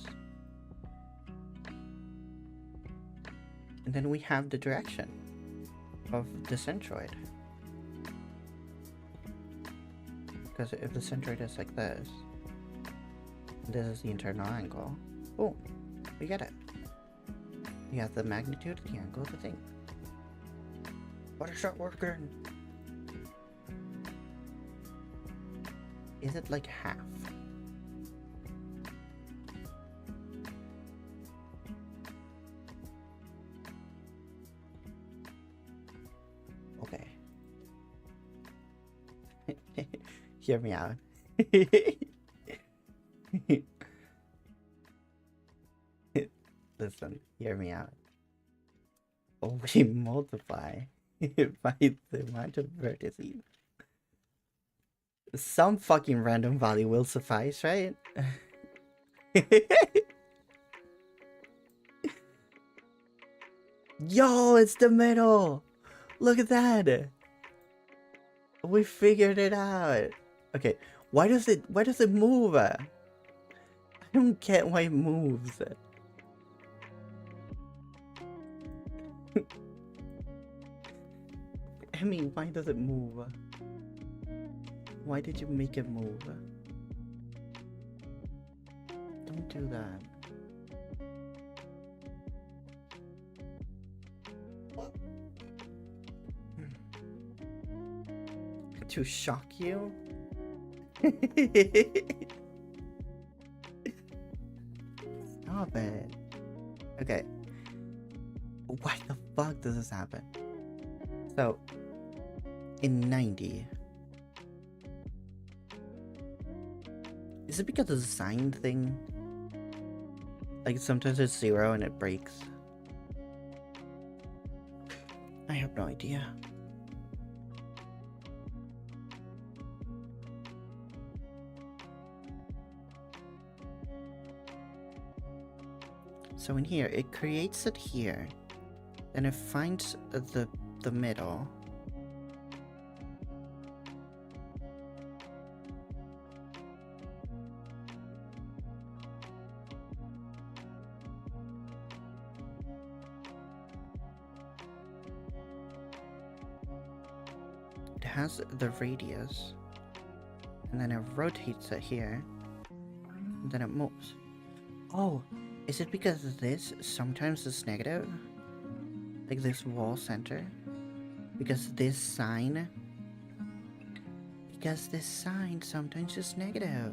And then we have the direction of the centroid. Because if the centroid is like this is the internal angle. Boom, we get it. You have the magnitude, the angle, the thing. But it's not working. Is it like half? Okay. Hear me out. Listen, hear me out. Oh, we multiply by the amount of vertices. Some fucking random value will suffice, right? Yo, it's the middle! Look at that! We figured it out! Okay, why does it move? I don't get why it moves. I mean, why does it move? Why did you make it move? Don't do that. To shock you? Stop it. Okay. Why the fuck does this happen? So, in 90, is it because of the sign thing? Like sometimes it's 0 and it breaks. I have no idea. So in here, it creates it here, then it finds the middle. has the radius, and then it rotates it here, and then it moves. Oh, is it because this sometimes is negative? Like this wall center? Because this sign sometimes is negative.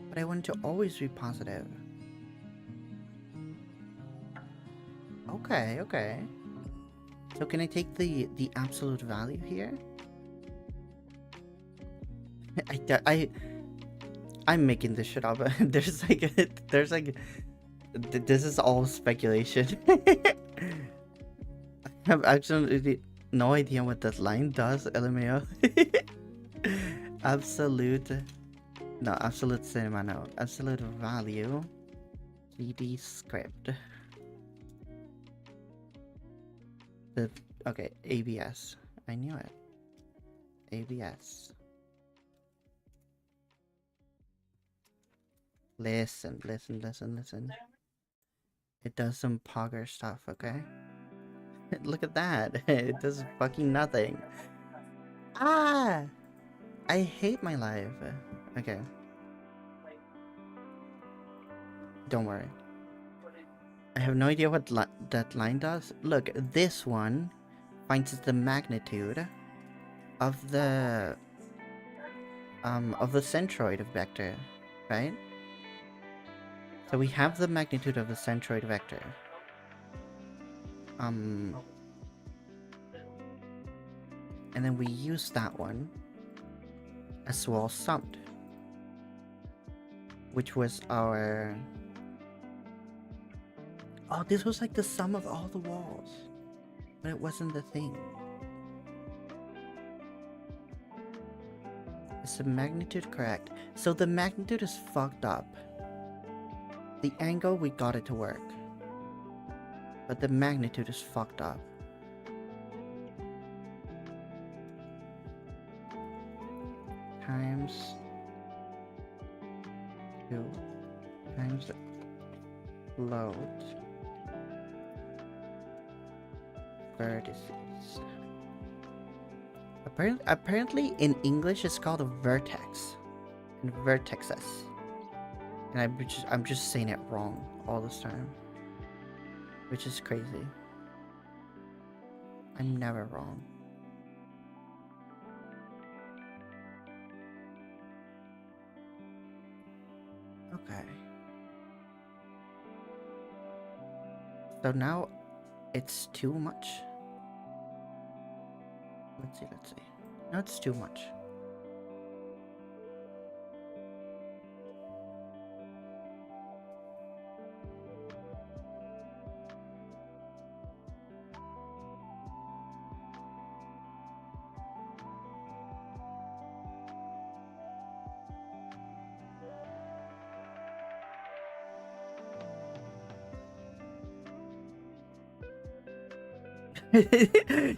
But I want it to always be positive. Okay, okay. So can I take the absolute value here? I'm making this shit up. This is all speculation. I have actually no idea what that line does, LMAO. Absolute cinema, no. Absolute value. 3D script. Okay, ABS. I knew it. ABS. Listen. It does some pogger stuff, okay? Look at that. It does fucking nothing. Ah! I hate my life. Okay. Don't worry. I have no idea what that line does. Look, this one finds the magnitude of the centroid vector, right? So we have the magnitude of the centroid vector. And then we use that one as well summed, which was our... Oh, this was like the sum of all the walls, but it wasn't the thing. Is the magnitude correct? So the magnitude is fucked up. The angle, we got it to work, but the magnitude is fucked up. Times 2 times load vertices. Apparently in English it's called a vertex and vertexes, and I'm just saying it wrong all this time, which is crazy. I'm never wrong. Okay. So now it's too much. Let's see. Now it's too much.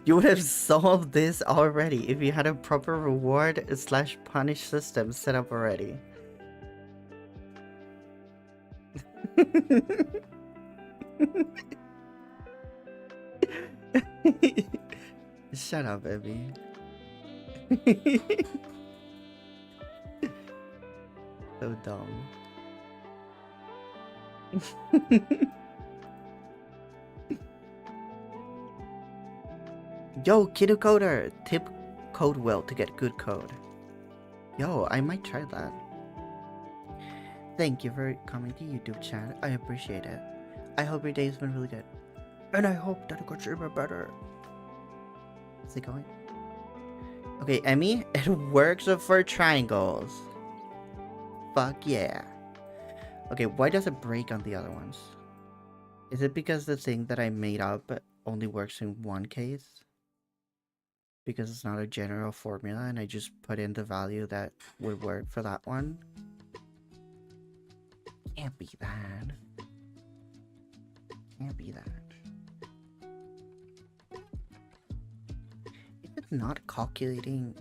You would have solved this already if you had a proper reward / punish system set up already. Shut up, Abby. So dumb. Yo, Kiddo Coder! Tip code will to get good code. Yo, I might try that. Thank you for coming to YouTube chat. I appreciate it. I hope your day's been really good. And I hope that it got even better. Is it going? Okay, Emmy, it works for triangles. Fuck yeah. Okay, why does it break on the other ones? Is it because the thing that I made up only works in one case? Because it's not a general formula and I just put in the value that would work for that one? Can't be that. Can't be that. Is it not calculating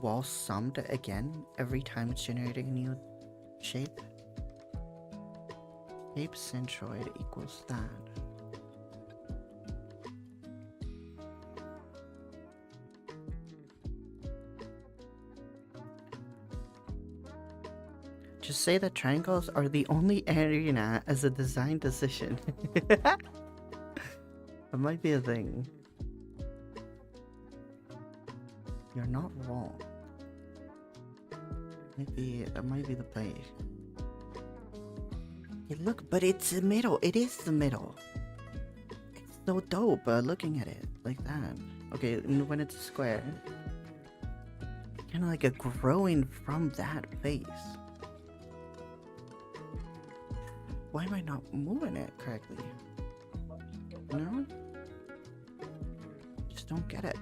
wall summed again every time it's generating a new shape? Shape centroid equals that. Just say that triangles are the only arena as a design decision. That might be a thing. You're not wrong. Maybe that might be the play. Hey, look, but it's the middle. It is the middle. It's so dope looking at it like that. Okay, and when it's a square, kind of like a growing from that face. Why am I not moving it correctly? No? Just don't get it.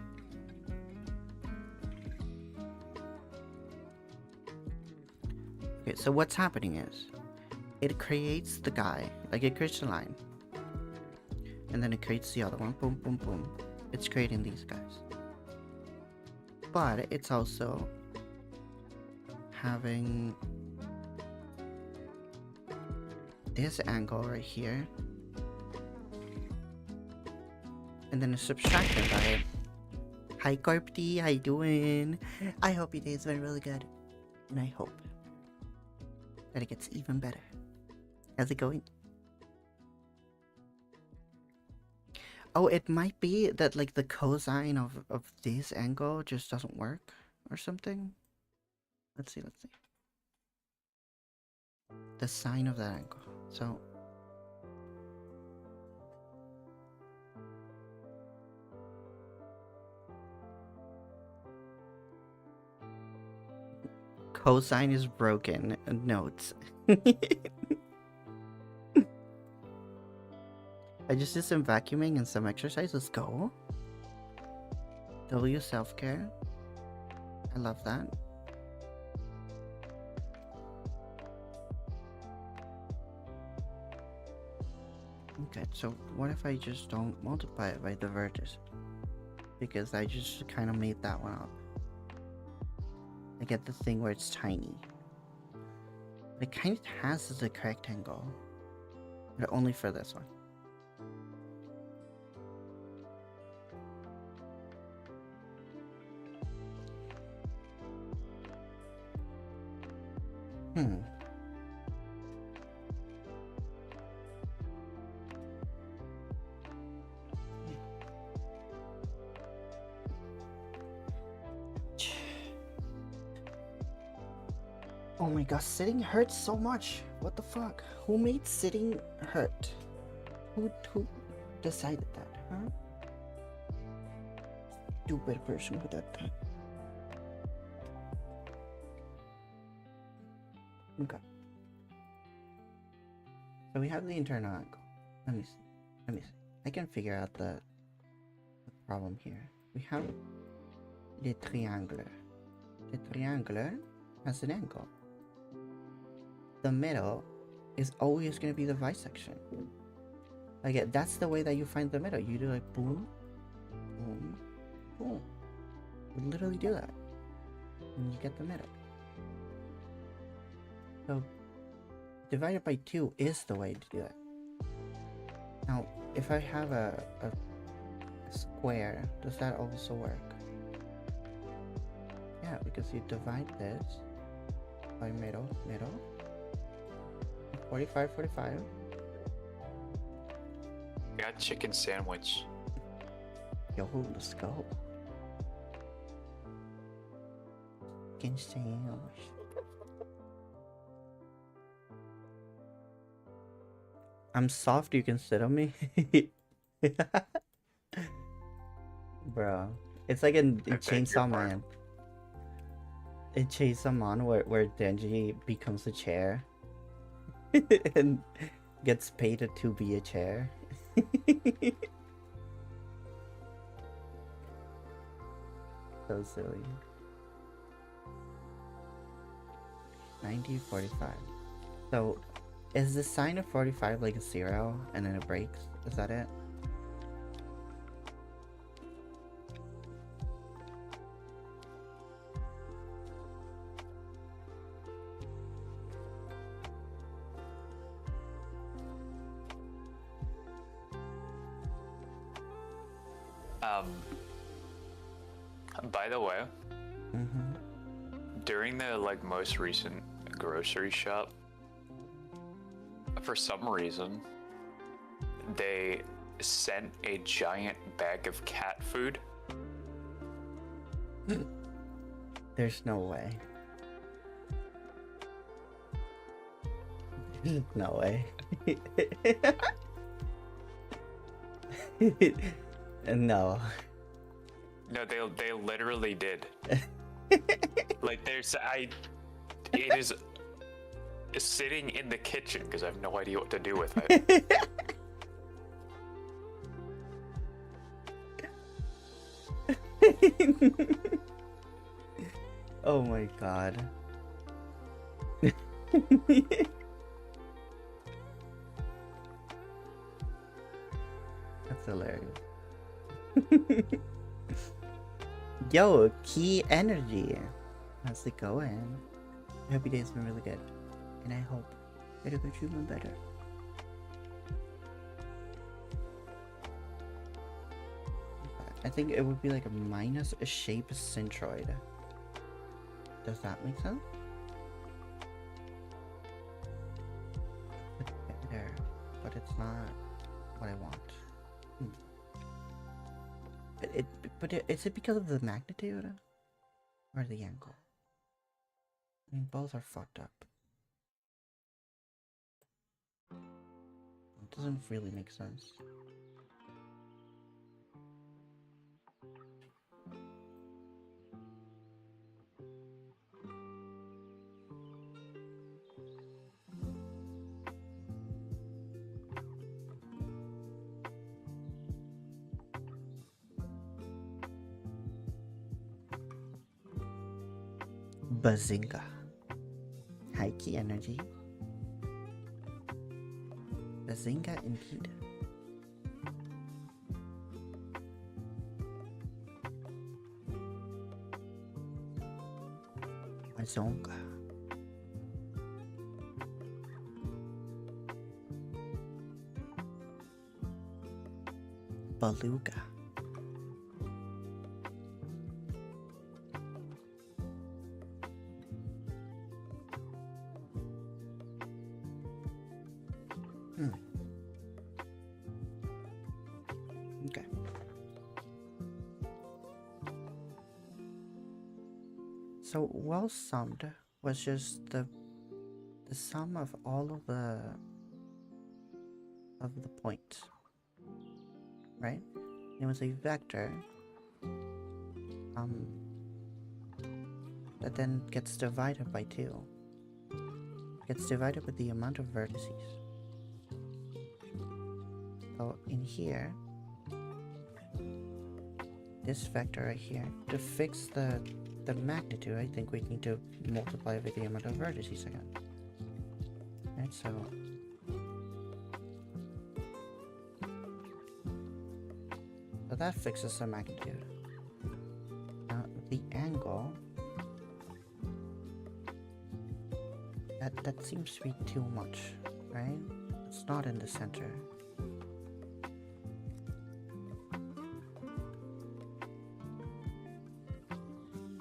Okay, so what's happening is it creates the guy, like it creates a line, and then it creates the other one. Boom, boom, boom. It's creating these guys, but it's also having this angle right here, and then it's subtracted by it. Hi Carpty, how you doing? I hope your day is really good, and I hope that it gets even better. How's it going? Oh, it might be that like the cosine of this angle just doesn't work or something. Let's see. The sine of that angle. So cosine is broken. Notes. I just did some vacuuming and some exercise. Let's go. W self-care. I love that. Okay, so what if I just don't multiply it by the vertex? Because I just kind of made that one up. I get the thing where it's tiny. But it kind of has the correct angle. But only for this one. Oh my god, sitting hurts so much. What the fuck? Who made sitting hurt? Who decided that, huh? Stupid person who did that. Okay. So we have the internal angle. Let me see. I can figure out the problem here. We have the triangle. The triangle has an angle. The middle is always going to be the bisection. Like, that's the way that you find the middle. You do like boom, boom, boom. You literally do that. And you get the middle. So, divided by 2 is the way to do it. Now, if I have a square, does that also work? Yeah, because you divide this by middle. 45. Got chicken sandwich. Yo, let's go. Chicken sandwich. I'm soft, you can sit on me? Bro, it's like in Chainsaw Man. In Chainsaw Man where Denji becomes a chair. And gets paid to be a chair. So silly. 90-45. So is the sign of 45 like a 0 and then it breaks? Is that it? By the way, during the most recent grocery shop. For some reason, they sent a giant bag of cat food. There's no way. There's no way. No. No, they literally did. Like it is sitting in the kitchen because I have no idea what to do with it. Oh my god. That's hilarious. Yo, key energy. How's it going? I hope your day's been really good. And I hope it'll get you even better. I think it would be like a minus a shape centroid. Does that make sense? There, but it's not what I want. Is it because of the magnitude or the angle? I mean, both are fucked up. It doesn't really make sense. Bazinga. High key energy. Bazinga indeed. Bazonga. Beluga. Okay. So well summed was just the sum of all of the points, right? It was a vector that then gets divided by 2. Gets divided with the amount of vertices. So in here, this vector right here, to fix the magnitude, I think we need to multiply with the amount of vertices again. Right, so that fixes the magnitude. Now the angle, that seems to be too much, right? It's not in the center.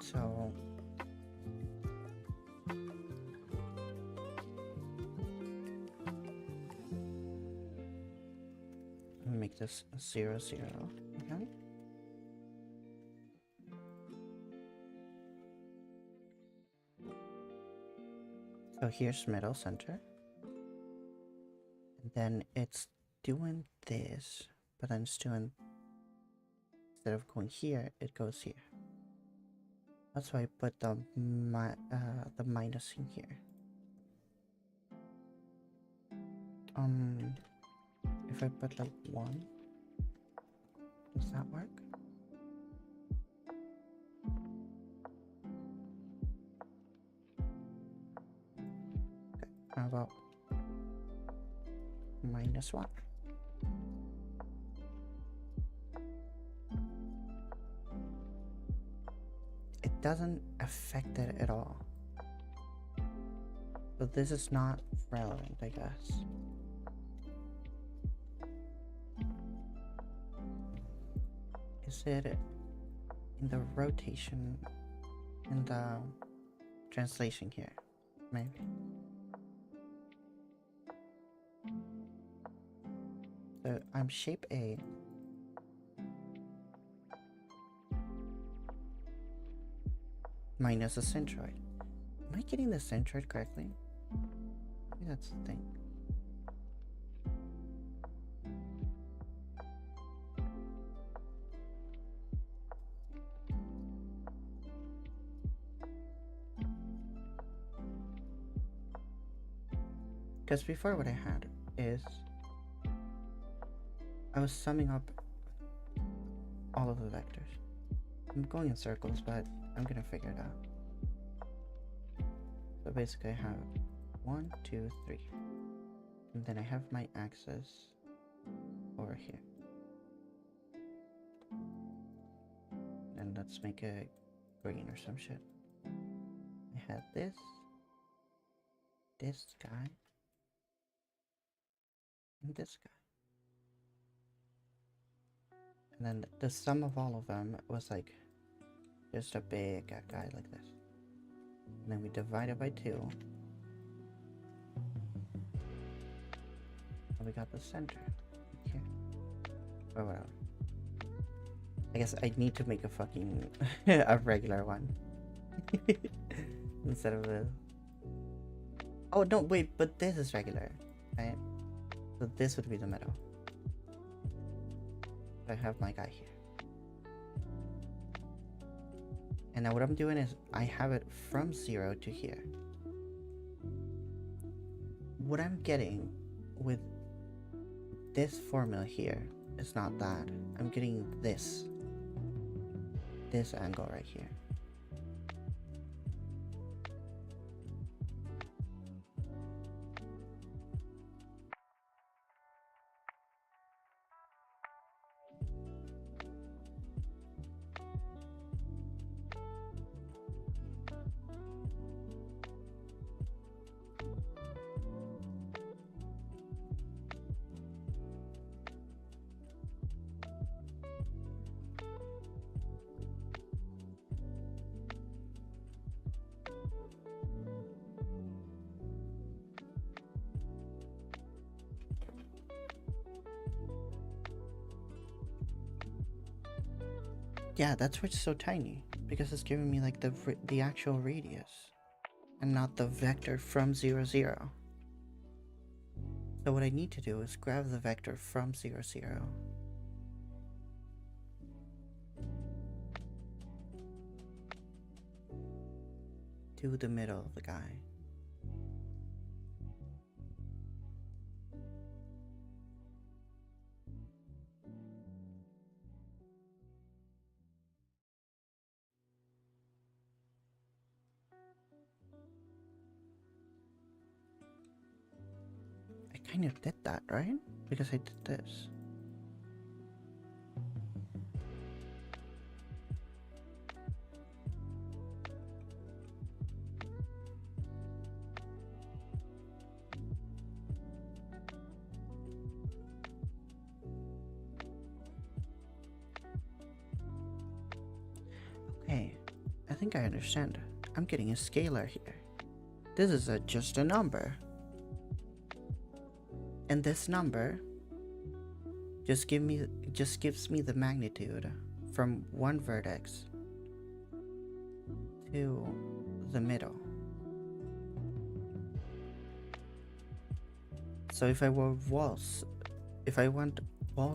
So make this 0, 0. Okay. So here's middle center. And then it's doing this, but then it's doing, instead of going here, it goes here. That's why I put the minus in here. If I put like 1, does that work? Okay, how about -1? It doesn't affect it at all. But this is not relevant, I guess. Is it in the rotation, in the translation here? Maybe. So I'm shape A. Minus a centroid. Am I getting the centroid correctly? Maybe that's the thing. Because before what I had is I was summing up all of the vectors. I'm going in circles, but I'm gonna figure it out. So basically I have 1, 2, 3. And then I have my axis over here. And let's make a green or some shit. I had this guy, and this guy. And then the sum of all of them was like just a big guy like this. And then we divide it by 2. And we got the center here. Or whatever. I guess I need to make a fucking a regular one. Instead of the... Oh no, wait, but this is regular, right? So this would be the middle. I have my guy here. And now what I'm doing is I have it from 0 to here. What I'm getting with this formula here is not that. I'm getting this angle right here. Yeah, that's why it's so tiny, because it's giving me like the actual radius and not the vector from 0, 0. So what I need to do is grab the vector from 0, 0. To the middle of the guy. I kind of did that, right? Because I did this. Okay, I think I understand. I'm getting a scalar here. This is just a number. And this number just gives me the magnitude from one vertex to the middle. So if I want wall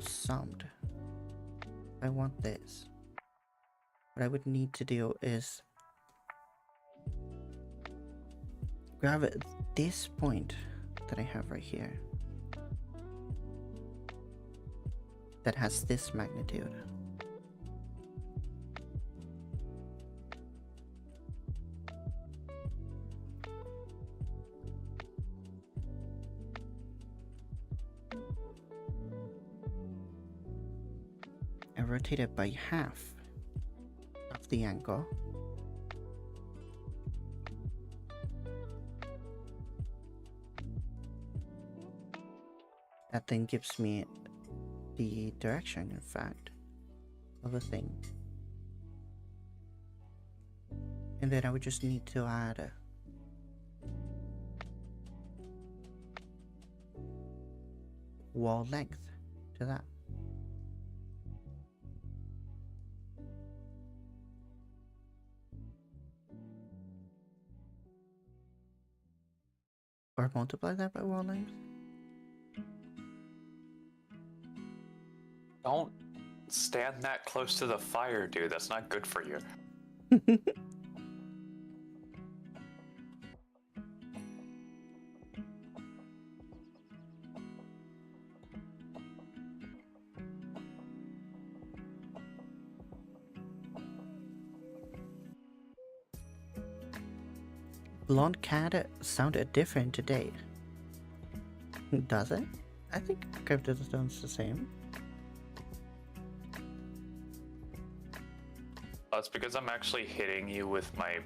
summed, I want this. What I would need to do is grab this point that I have right here that has this magnitude. And rotate it by half of the angle. That then gives me the direction, in fact, of a thing. And then I would just need to add wall length to that. Or multiply that by wall length. Don't stand that close to the fire, dude. That's not good for you. Blonde cat sounded different today. Does it? I think Cryptostone's the same. That's because I'm actually hitting you with my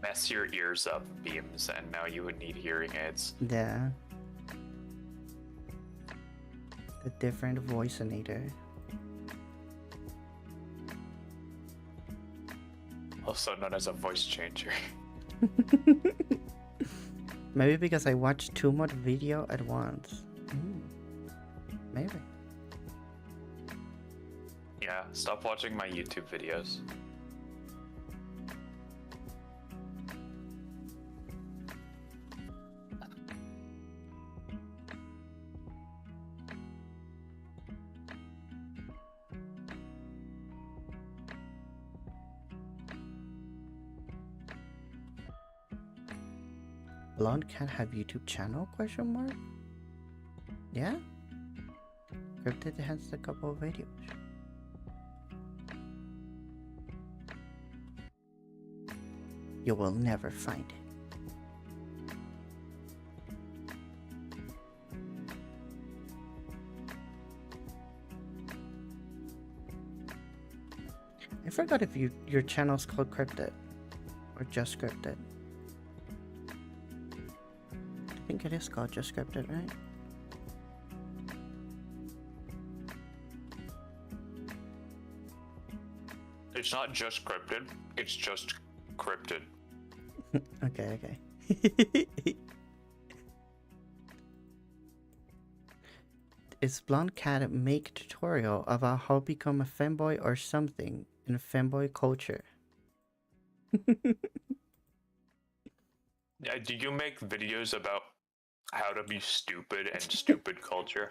mess your ears up beams, and now you would need hearing aids. Yeah. The different voiceinator. Also known as a voice changer. Maybe because I watch too much video at once. Maybe. Yeah, stop watching my YouTube videos. Blonde cat have YouTube channel? Question mark. Yeah. Cryptid has a couple of videos. You will never find it. I forgot if your channel's called Cryptid or just Cryptid. I think it is called just Cryptid, right? It's not just cryptid, it's just cryptid. Okay. Is Blonde Cat make tutorial about how become a femboy or something in femboy culture? Yeah, do you make videos about how to be stupid and stupid culture?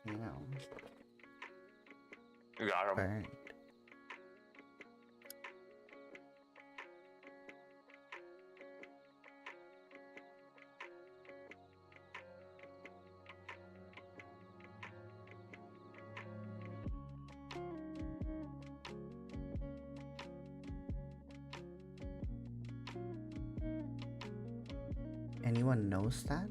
No. You got 'em. Burned. Anyone knows that?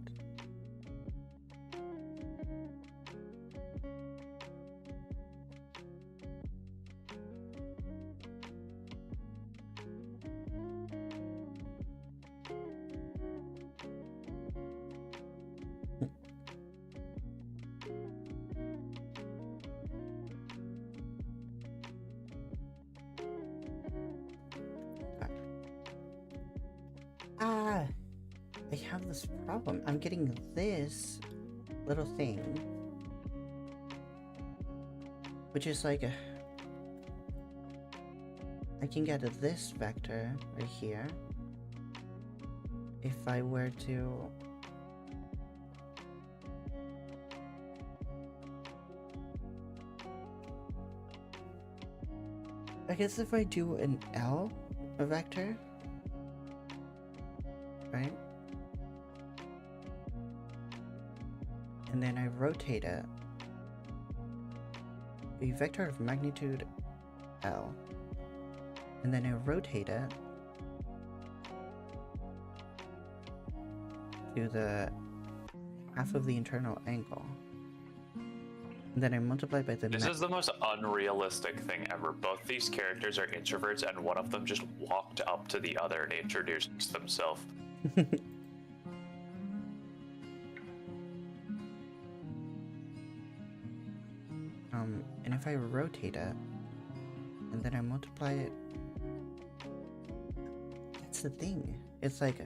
I have this problem. I'm getting this little thing, which is like I can get this vector right here if I were to I guess if I do an L vector, right? And then I rotate it, a vector of magnitude L, and then I rotate it to the half of the internal angle, and then I multiply by the This is the most unrealistic thing ever. Both these characters are introverts, and one of them just walked up to the other and introduced themselves. And if I rotate it, and then I multiply it, that's the thing. It's like,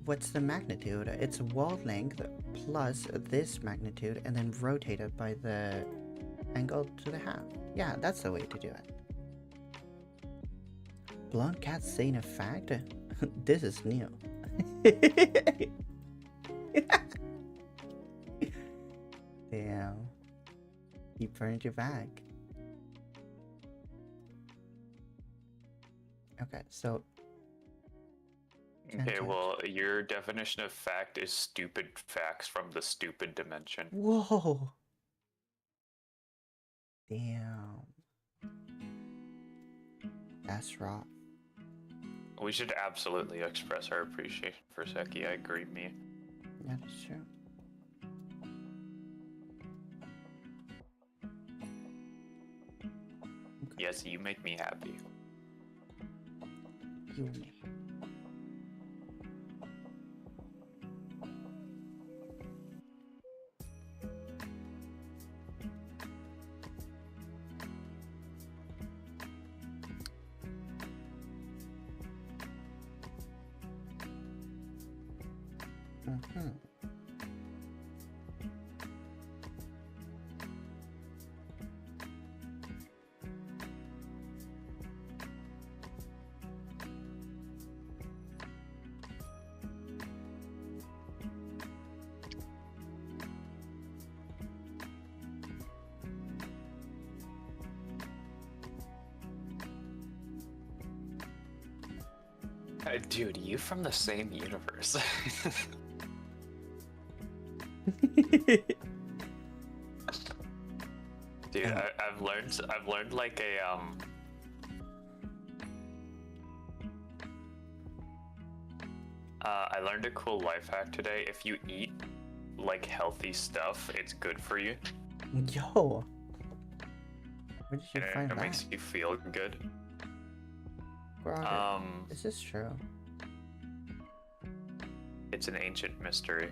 what's the magnitude? It's wall length plus this magnitude and then rotated by the angle to the half. Yeah, that's the way to do it. Blonde cat saying a fact? This is new. Damn. You burned your bag. Okay, so... Okay, well, your definition of fact is stupid facts from the stupid dimension. Whoa! Damn. That's raw. We should absolutely express our appreciation for Seki. I agree, me. That is true. Okay. Yes, you make me happy. You and me. Mm-hmm. Dude, you from the same universe. Dude, I've learned like a I learned a cool life hack today. If you eat like healthy stuff, it's good for you. Yo! Where did you And find it that? makes you feel good. Bro, is this true? It's an ancient mystery.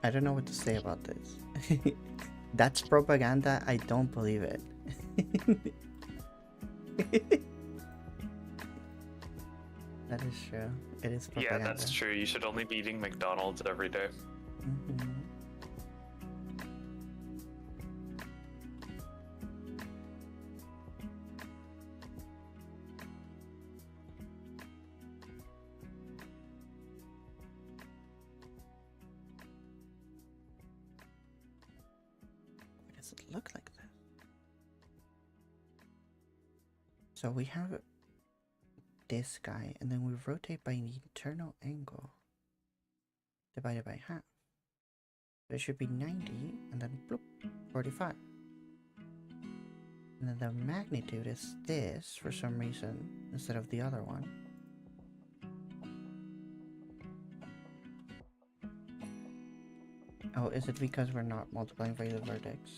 I don't know what to say about this. That's propaganda. I don't believe it. That is true. It is propaganda. Yeah, that's true. You should only be eating McDonald's every day. Mm-hmm. Why does it look like that? So we have this guy, and then we rotate by an internal angle divided by half. So it should be 90, and then bloop, 45. And then the magnitude is this for some reason instead of the other one. Oh, is it because we're not multiplying by the vertex?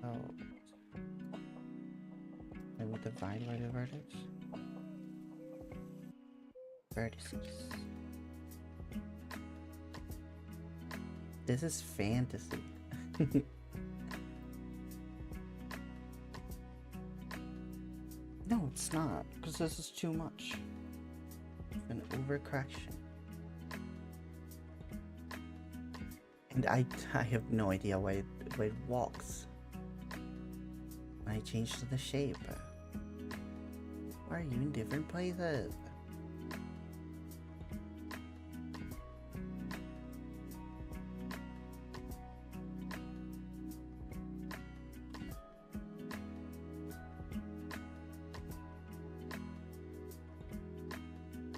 Oh. Then we divide by the vertex. Vertices. This is fantasy. No, it's not, because this is too much. An overcorrection. And I have no idea why it walks. When I change to the shape. Why are you in different places?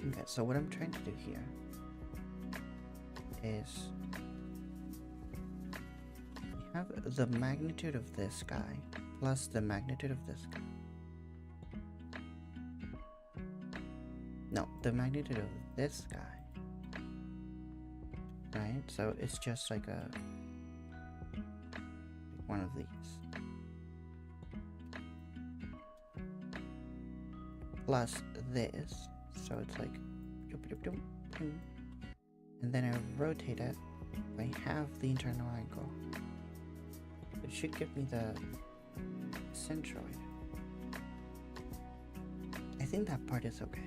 Okay, so what I'm trying to do here is we have the magnitude of this guy plus the magnitude of this guy. No, the magnitude of this guy. Right? So it's just like a one of these. Plus this. So it's like, and then I rotate it I have the internal angle. It should give me the centroid. I think that part is okay.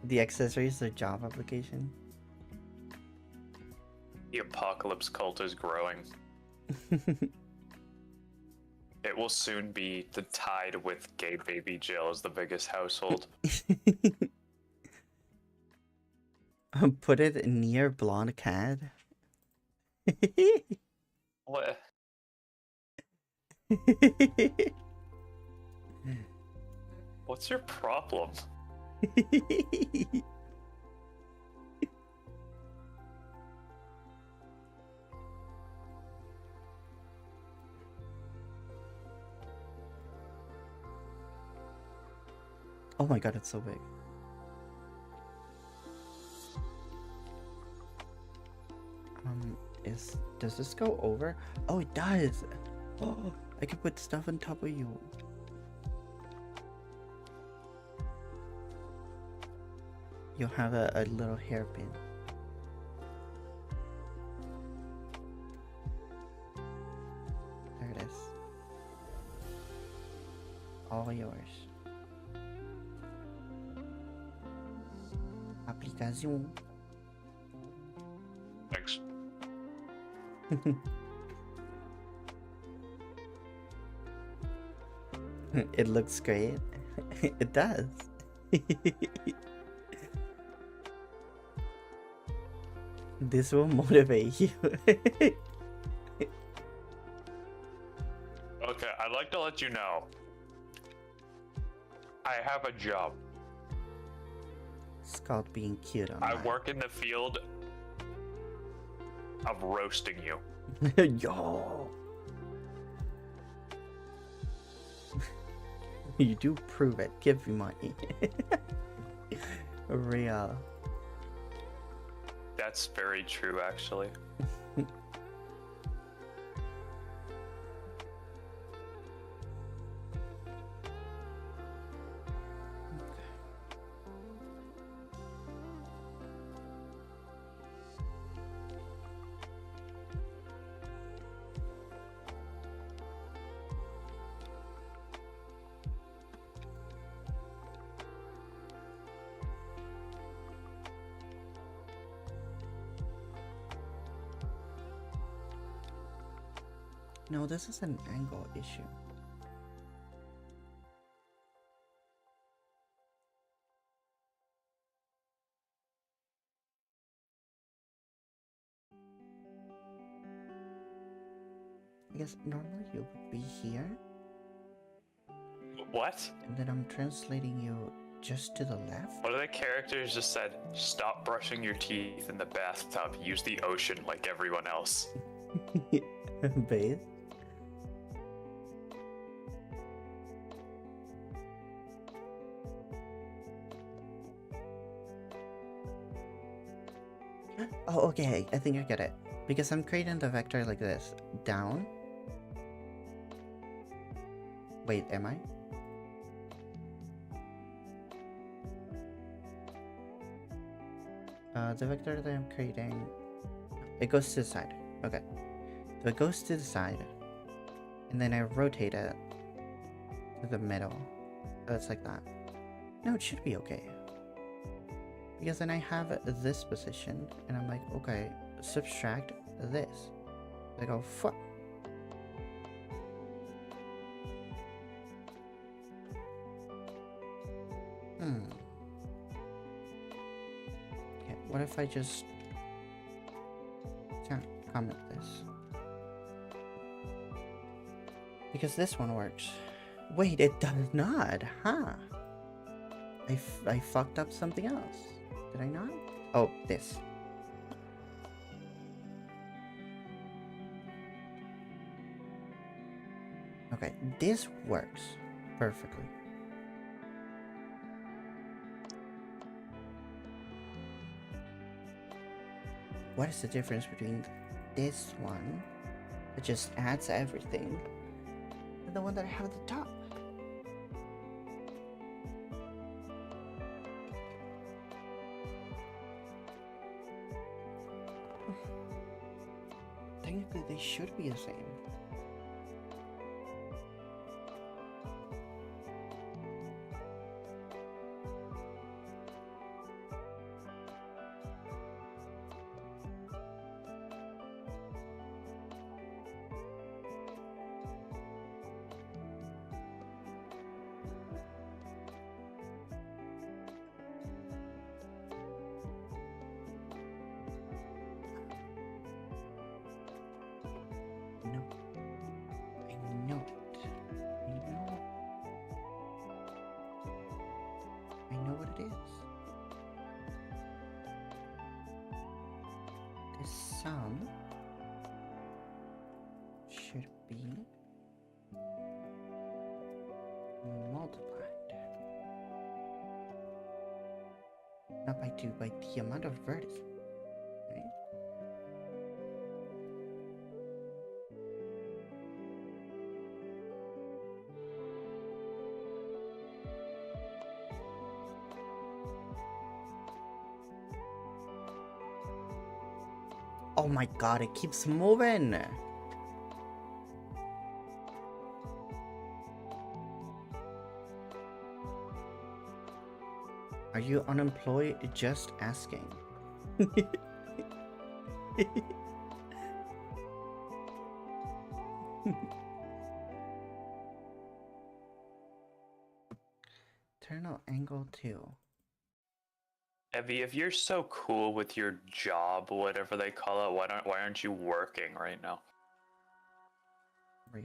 The accessories, the job application. The apocalypse cult is growing. It will soon be tied with gay baby jail as the biggest household. Put it near blonde cat. What? What's your problem? Oh my god, it's so big. Does this go over? Oh, it does. Oh, I can put stuff on top of you. You'll have a little hairpin. There it is. All yours. Application. Thanks. It looks great. It does. This will motivate you. Okay, I'd like to let you know. I have a job. It's called being cute on I work in the field of roasting you. Yo. You do prove it. Give me money. Real. That's very true, actually. No, this is an angle issue. I guess normally you would be here, What? and then I'm translating you just to the left. One of the characters just said, "Stop brushing your teeth in the bathtub. Use the ocean like everyone else." Base. Oh, okay, I think I get it. Because I'm creating the vector like this. Down. Wait, am I? The vector that I'm creating, it goes to the side. Okay. So it goes to the side. And then I rotate it to the middle. So it's like that. No, it should be okay. Because then I have this position, and I'm like, okay, subtract this. I go, fuck. Okay, what if I just comment this? Because this one works. Wait, it does not, huh? I fucked up something else. Did I not? Oh, this. Okay, this works perfectly. what is the difference between this one that just adds everything and the one that I have at the top? Technically, they should be the same. I know what it is. The sum should be multiplied. Not by 2, by the amount of vertices. Right? Oh my god, it keeps moving! Are you unemployed? Just asking. Internal angle 2. Evie, if you're so cool with your job, whatever they call it, why aren't you working right now? Real.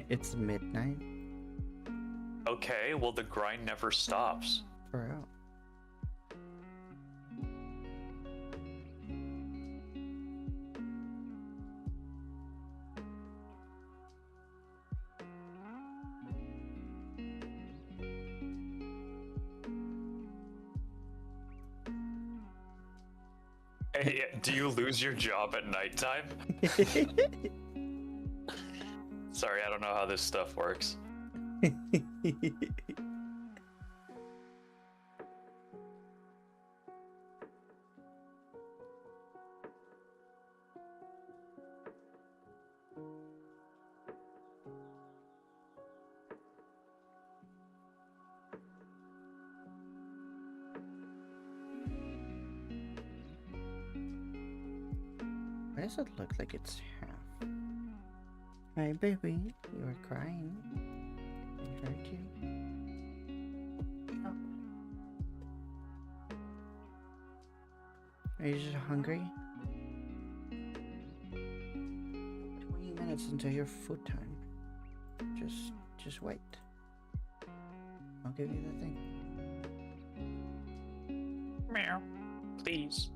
It's midnight. Okay, well the grind never stops. For real. Hey, do you lose your job at nighttime? Sorry, I don't know how this stuff works. Why does it look like it's half? Hey baby, you were crying. I heard you. Oh. Are you just hungry? 20 minutes until your food time. Just wait. I'll give you the thing. Meow. Please.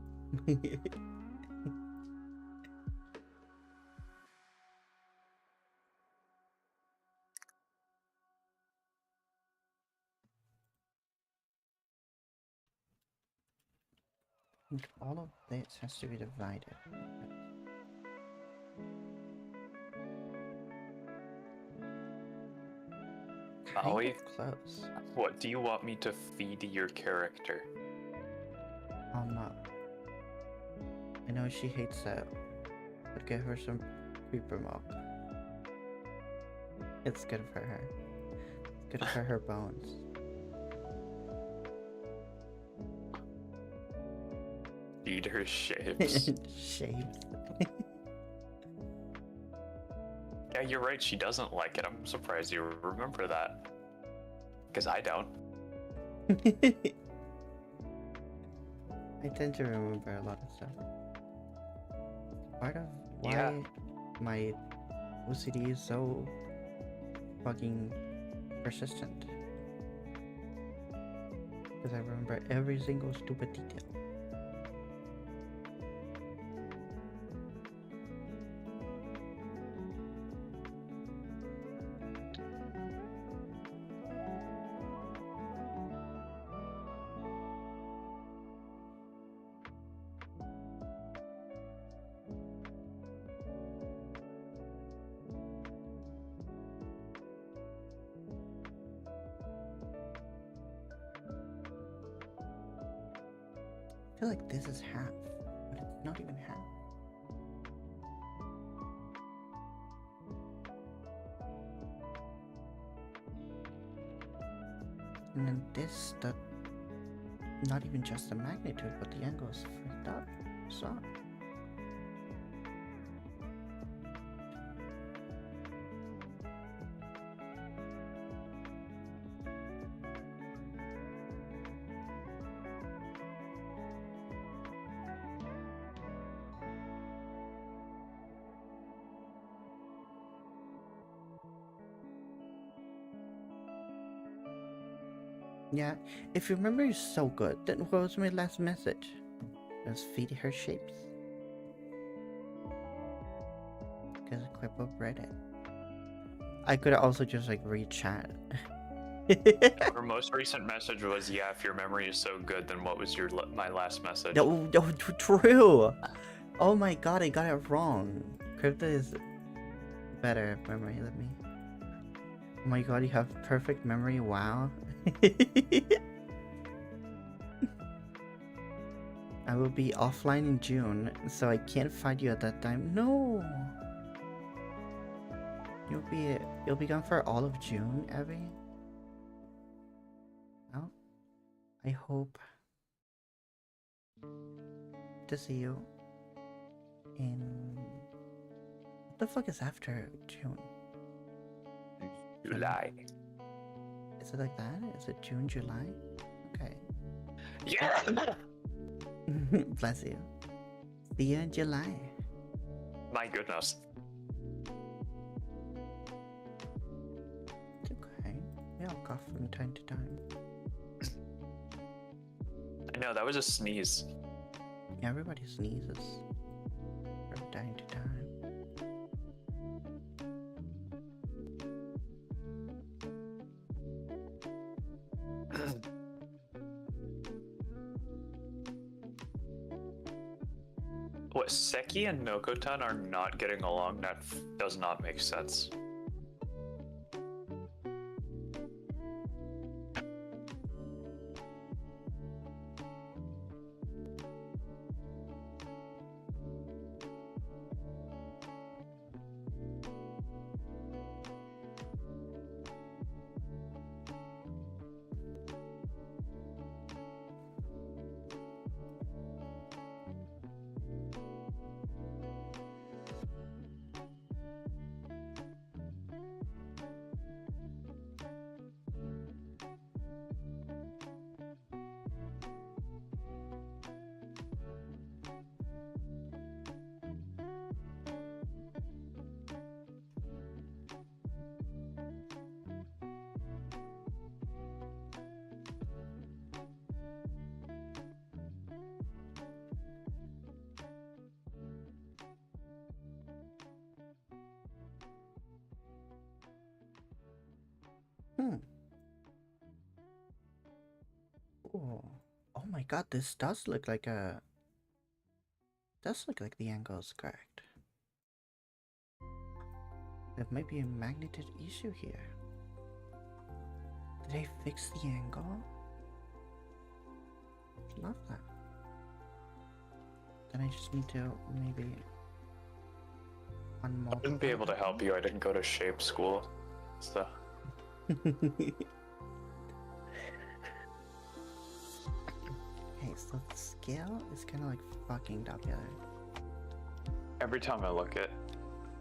And all of this has to be divided. Mawi, Close. what do you want me to feed your character? I'll not. I know she hates that, but give her some creeper milk. It's good for her. It's good for her bones. Feed her shapes. Shapes. Yeah, you're right, she doesn't like it. I'm surprised you remember that. Because I don't. I tend to remember a lot of stuff. Part of why Yeah. my OCD is so fucking persistent. Because I remember every single stupid detail. feel like this is half, but it's not even half. And then this, not even just the magnitude, but the angle is freaked up. So. Yeah, if your memory is so good, then what was my last message? Just feed her shapes. Because clip up Reddit. I could also just like read chat. Our most recent message was, yeah, if your memory is so good, then what was my last message? No, true. Oh my god, I got it wrong. Crypto is better at memory than me. Oh my god, you have perfect memory, wow. I will be offline in June, so I can't find you at that time. No! You'll be gone for all of June, Abby? Well, I hope to see you in... What the fuck is after June? July. Is it like that? Is it June, July? Okay. Yeah! Bless you. See you in July. My goodness. It's okay. We all cough from time to time. I know, that was a sneeze. Yeah, everybody sneezes from time to time. What, Seki and Nokotan are not getting along? That does not make sense. Oh, oh my god, this does look like a... Does look like the angle is correct. There might be a magnitude issue here. Did I fix the angle? Love that. Then I just need to maybe I wouldn't be able to help you. I didn't go to shape school. So. Okay, so the scale is kind of like fucking popular. Every time I look at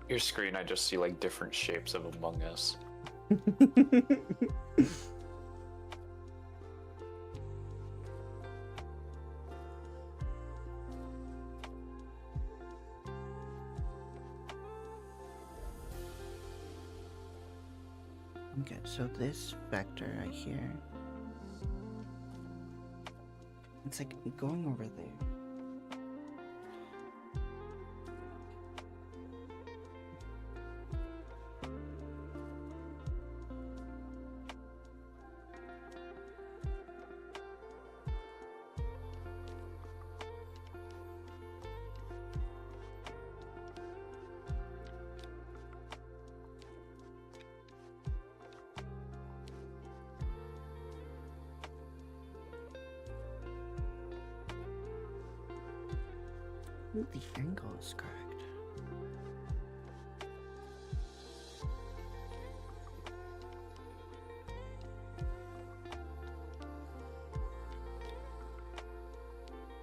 your screen, I just see like different shapes of Among Us. Okay, so this vector right here, it's like going over there. Ooh, the angle is correct.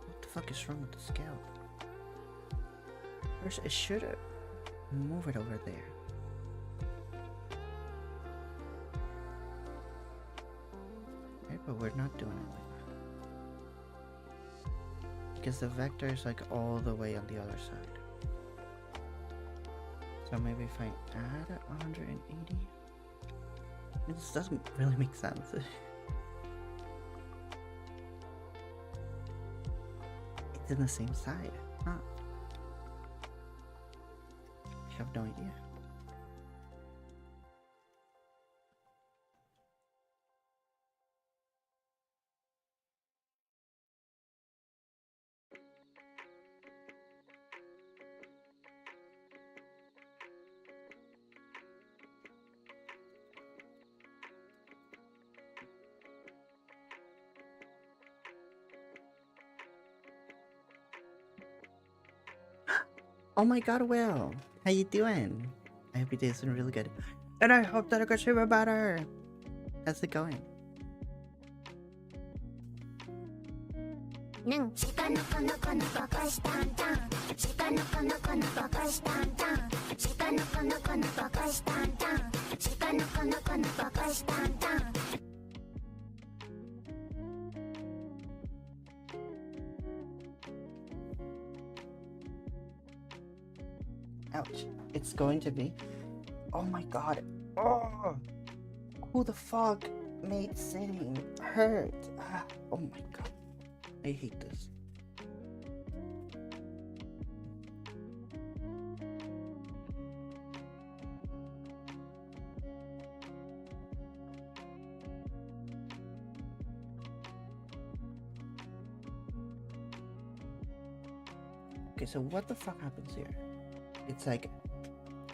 What the fuck is wrong with the scale? First, it should move it over there. Okay, but we're not doing it like that. Because the vector is like all the way on the other side. So maybe if I add 180? This doesn't really make sense. It's in the same side. Huh. I have no idea. Oh my god, Will! How you doing? I hope your day's been really good. And I hope that I got you better! How's it going? Ouch. It's going to be. Oh my god. Oh! Who the fuck made singing hurt? Ah, oh my god. I hate this. Okay, so what the fuck happens here? It's like,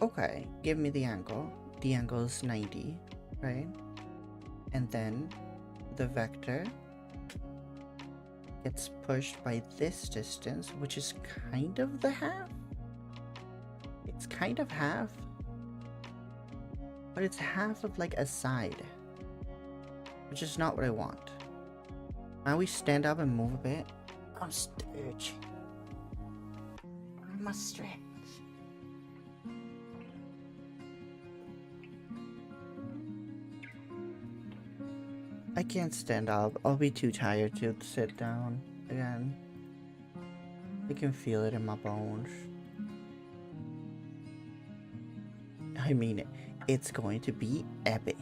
okay, give me the angle. The angle is 90, right? And then the vector gets pushed by this distance, which is kind of the half. It's kind of half, but it's half of like a side, which is not what I want. Now we stand up and move a bit. I'm stretching. I'm a stretch. I can't stand up. I'll be too tired to sit down again. I can feel it in my bones. I mean, it's going to be epic.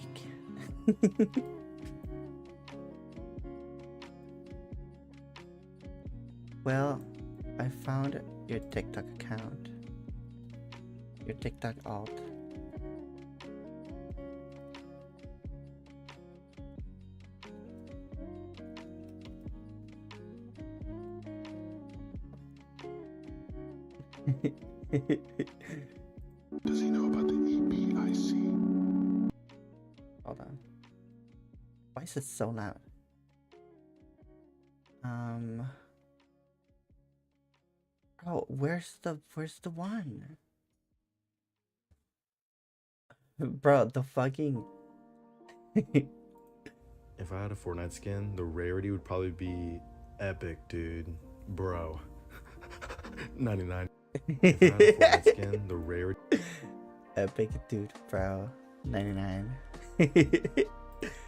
Well, I found your TikTok account. Your TikTok alt. Does he know about the EBIC? Hold on. Why is it so loud? Oh, where's the one? Bro, the fucking If I had a Fortnite skin, the rarity would probably be epic, dude. Bro. 99. If I had a Fortnite skin, the rarity. epic dude, bro. 99.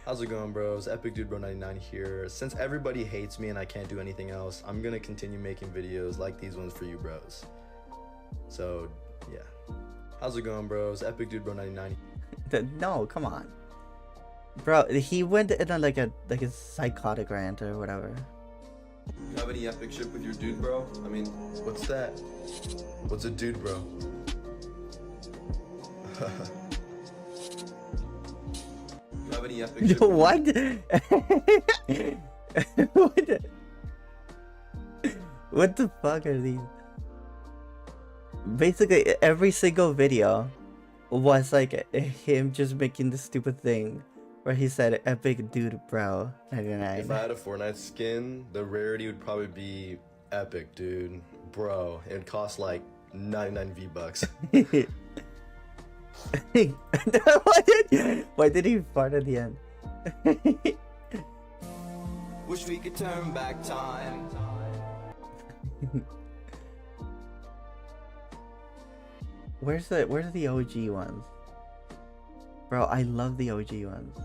How's it going, bros? Epic Dude Bro 99 here. Since everybody hates me and I can't do anything else, I'm gonna continue making videos like these ones for you bros. So, yeah. How's it going, bros? Epic Dude Bro 99. No, come on. Bro, he went in a, like a psychotic rant or whatever. You have any epic shit with your dude, bro? I mean, what's that? What's a dude, bro? You have any epic shit? What? What the fuck are these? Basically, every single video was like him just making the stupid thing where he said epic dude bro 99. If I had a Fortnite skin, the rarity would probably be epic, dude. Bro, it costs like 99 V-Bucks. Why did he fart at the end? Wish we could turn back time. Where's the OG ones? Bro, I love the OG ones.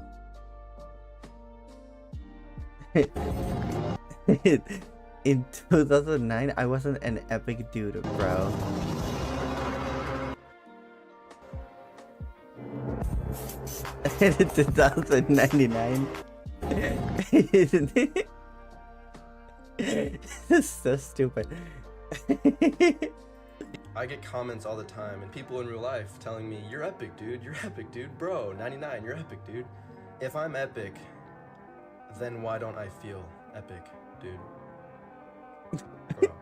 In 2009, I wasn't an epic dude, bro. In 2099. This is so stupid. I get comments all the time and people in real life telling me, you're epic, dude. You're epic, dude. Bro, 99, you're epic, dude. If I'm epic, then why don't I feel epic, dude? Bro.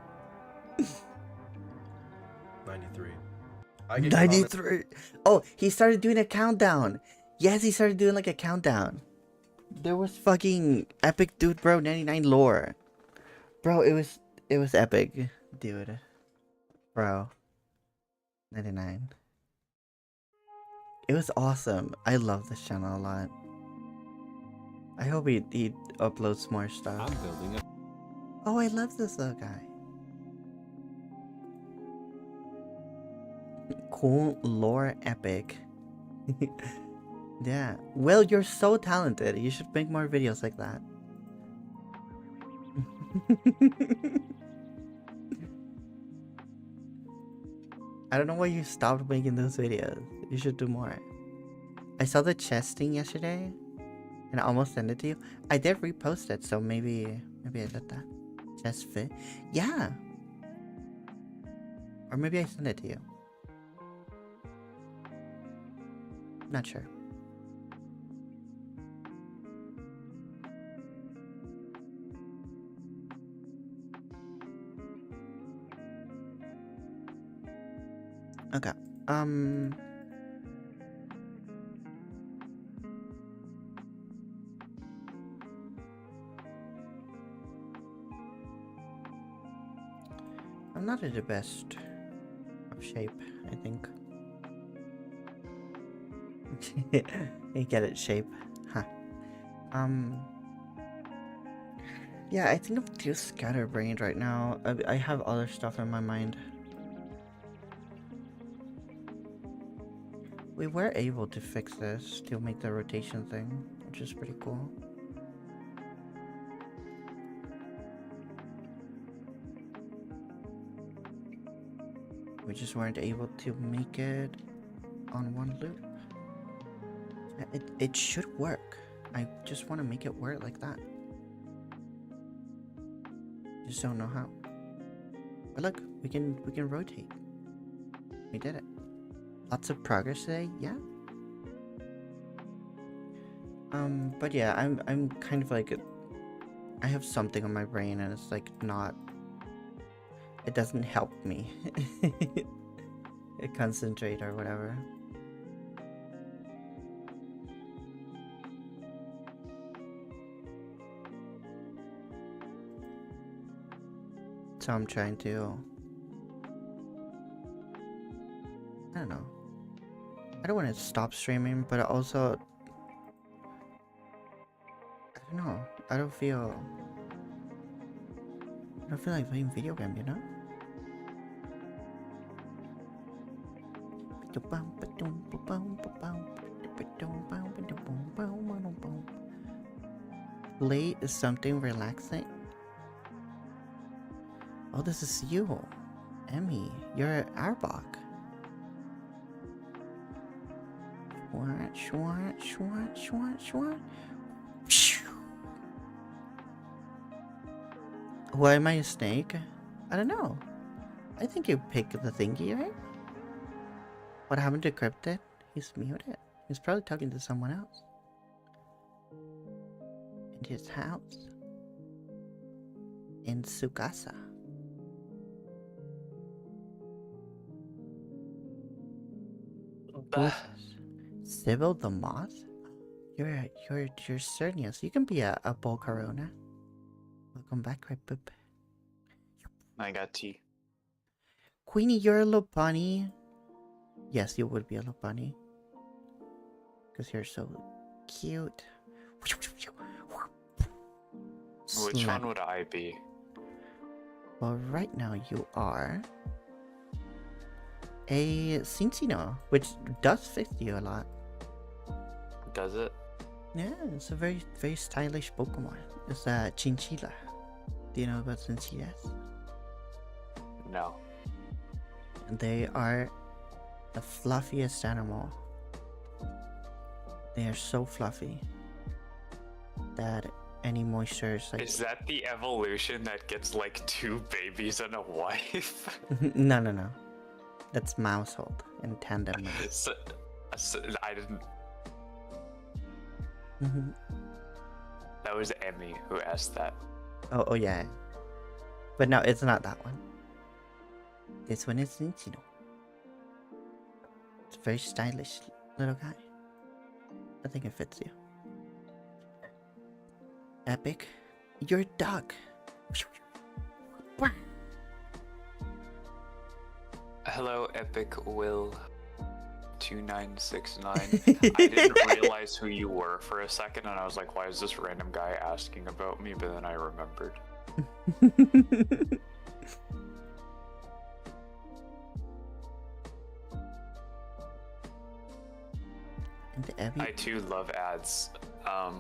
93. I get 93. Oh, he started doing a countdown. Yes, he started doing like a countdown. There was fucking epic dude, bro. 99 lore, bro. It was epic, dude, bro. 99. It was awesome. I love this channel a lot. I hope he uploads more stuff. I'm building a Oh, I love this little guy. Cool lore epic. Yeah. Will, you're so talented. You should make more videos like that. I don't know why you stopped making those videos. You should do more. I saw the chess thing yesterday and I almost sent it to you. I did repost it, so maybe I did that. Chess fit? Yeah. Or maybe I sent it to you. Not sure. Okay. I'm not in the best of shape, I think. You get it, shape. Huh. Yeah, I think I'm too scatterbrained right now. I have other stuff in my mind. We were able to fix this to make the rotation thing, which is pretty cool. We just weren't able to make it on one loop. It should work. I just want to make it work like that. Just don't know how. But look, we can rotate. We did it. Lots of progress today, yeah. But yeah, I'm kind of like I have something on my brain and it's like not. It doesn't help me. Concentrate or whatever. So I'm trying to. I don't know. I don't want to stop streaming, but also I don't know. I don't feel like playing video game, you know? Play is something relaxing. Oh, this is you, Emmy. You're an Arbok. Why am I a snake? I don't know. I think you pick the thingy, right? What happened to Cryptid? He's muted. He's probably talking to someone else. In his house. In Sugasa. Sybil the Moth? You're Cernius. You can be a Bolcarona. Welcome back, right, boop. I got tea. Queenie, you're a little bunny. Yes, you would be a little bunny. Because you're so cute. Which Slap. one would I be? Well, right now you are a Cincino, which does fit you a lot. Does it? Yeah, it's a very, very stylish Pokemon. It's a Chinchilla. Do you know about Chinchillas? No. They are the fluffiest animal. They are so fluffy that any moisture is like... Is that the evolution that gets like 2 babies and a wife? No, no, no. That's Mousehold and Tandem. so, I didn't. Mhm. That was Emmy who asked that. Oh, yeah. But no, it's not that one. This one is Nintendo. It's a very stylish little guy. I think it fits you. Epic, you're a duck. Hello, Epic Will 2969. I didn't realize who you were for a second, and I was like, why is this random guy asking about me? But then I remembered. And Abby, I too love ads. yeah,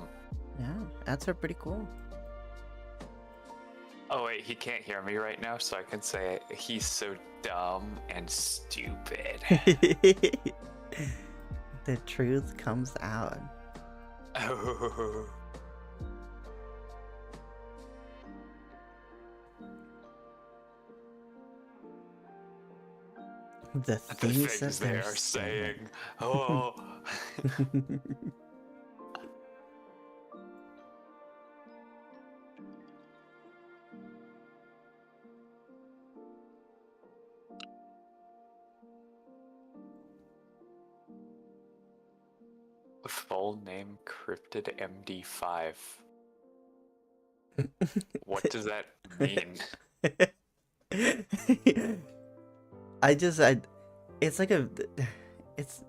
ads are pretty cool. Oh wait, he can't hear me right now, so I can say he's so dumb and stupid. The truth comes out. Oh. The The things that things they they're are saying. Oh. Full name Cryptid MD5. What does that mean? It's like it's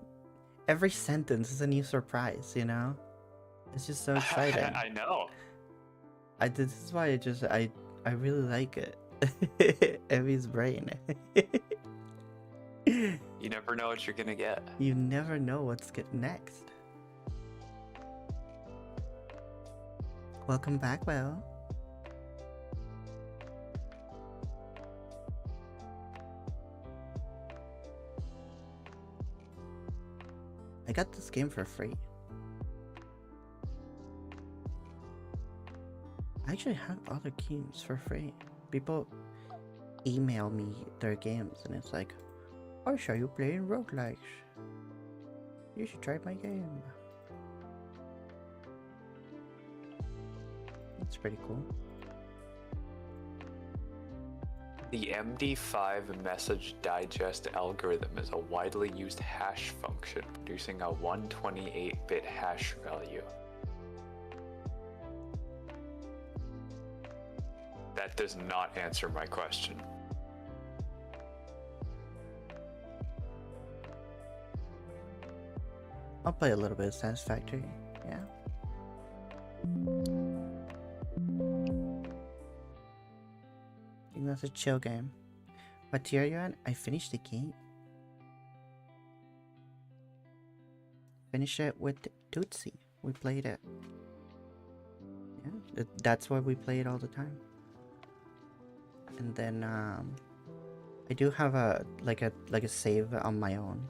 every sentence is a new surprise, you know? It's just so exciting. I know. This is why I really like it. Evie's brain. You never know what you're gonna get. You never know what's next. Welcome back, Will. I got this game for free. I actually have other games for free. People email me their games and it's like, I saw you playing roguelikes. You should try my game. That's pretty cool. The MD5 message digest algorithm is a widely used hash function producing a 128-bit hash value. That does not answer my question. I'll play a little bit of Satisfactory, yeah. I think that's a chill game. What tier are you on? I finished the game. Finish it with Tootsie. We played it. Yeah, that's why we play it all the time. And then I do have a save on my own,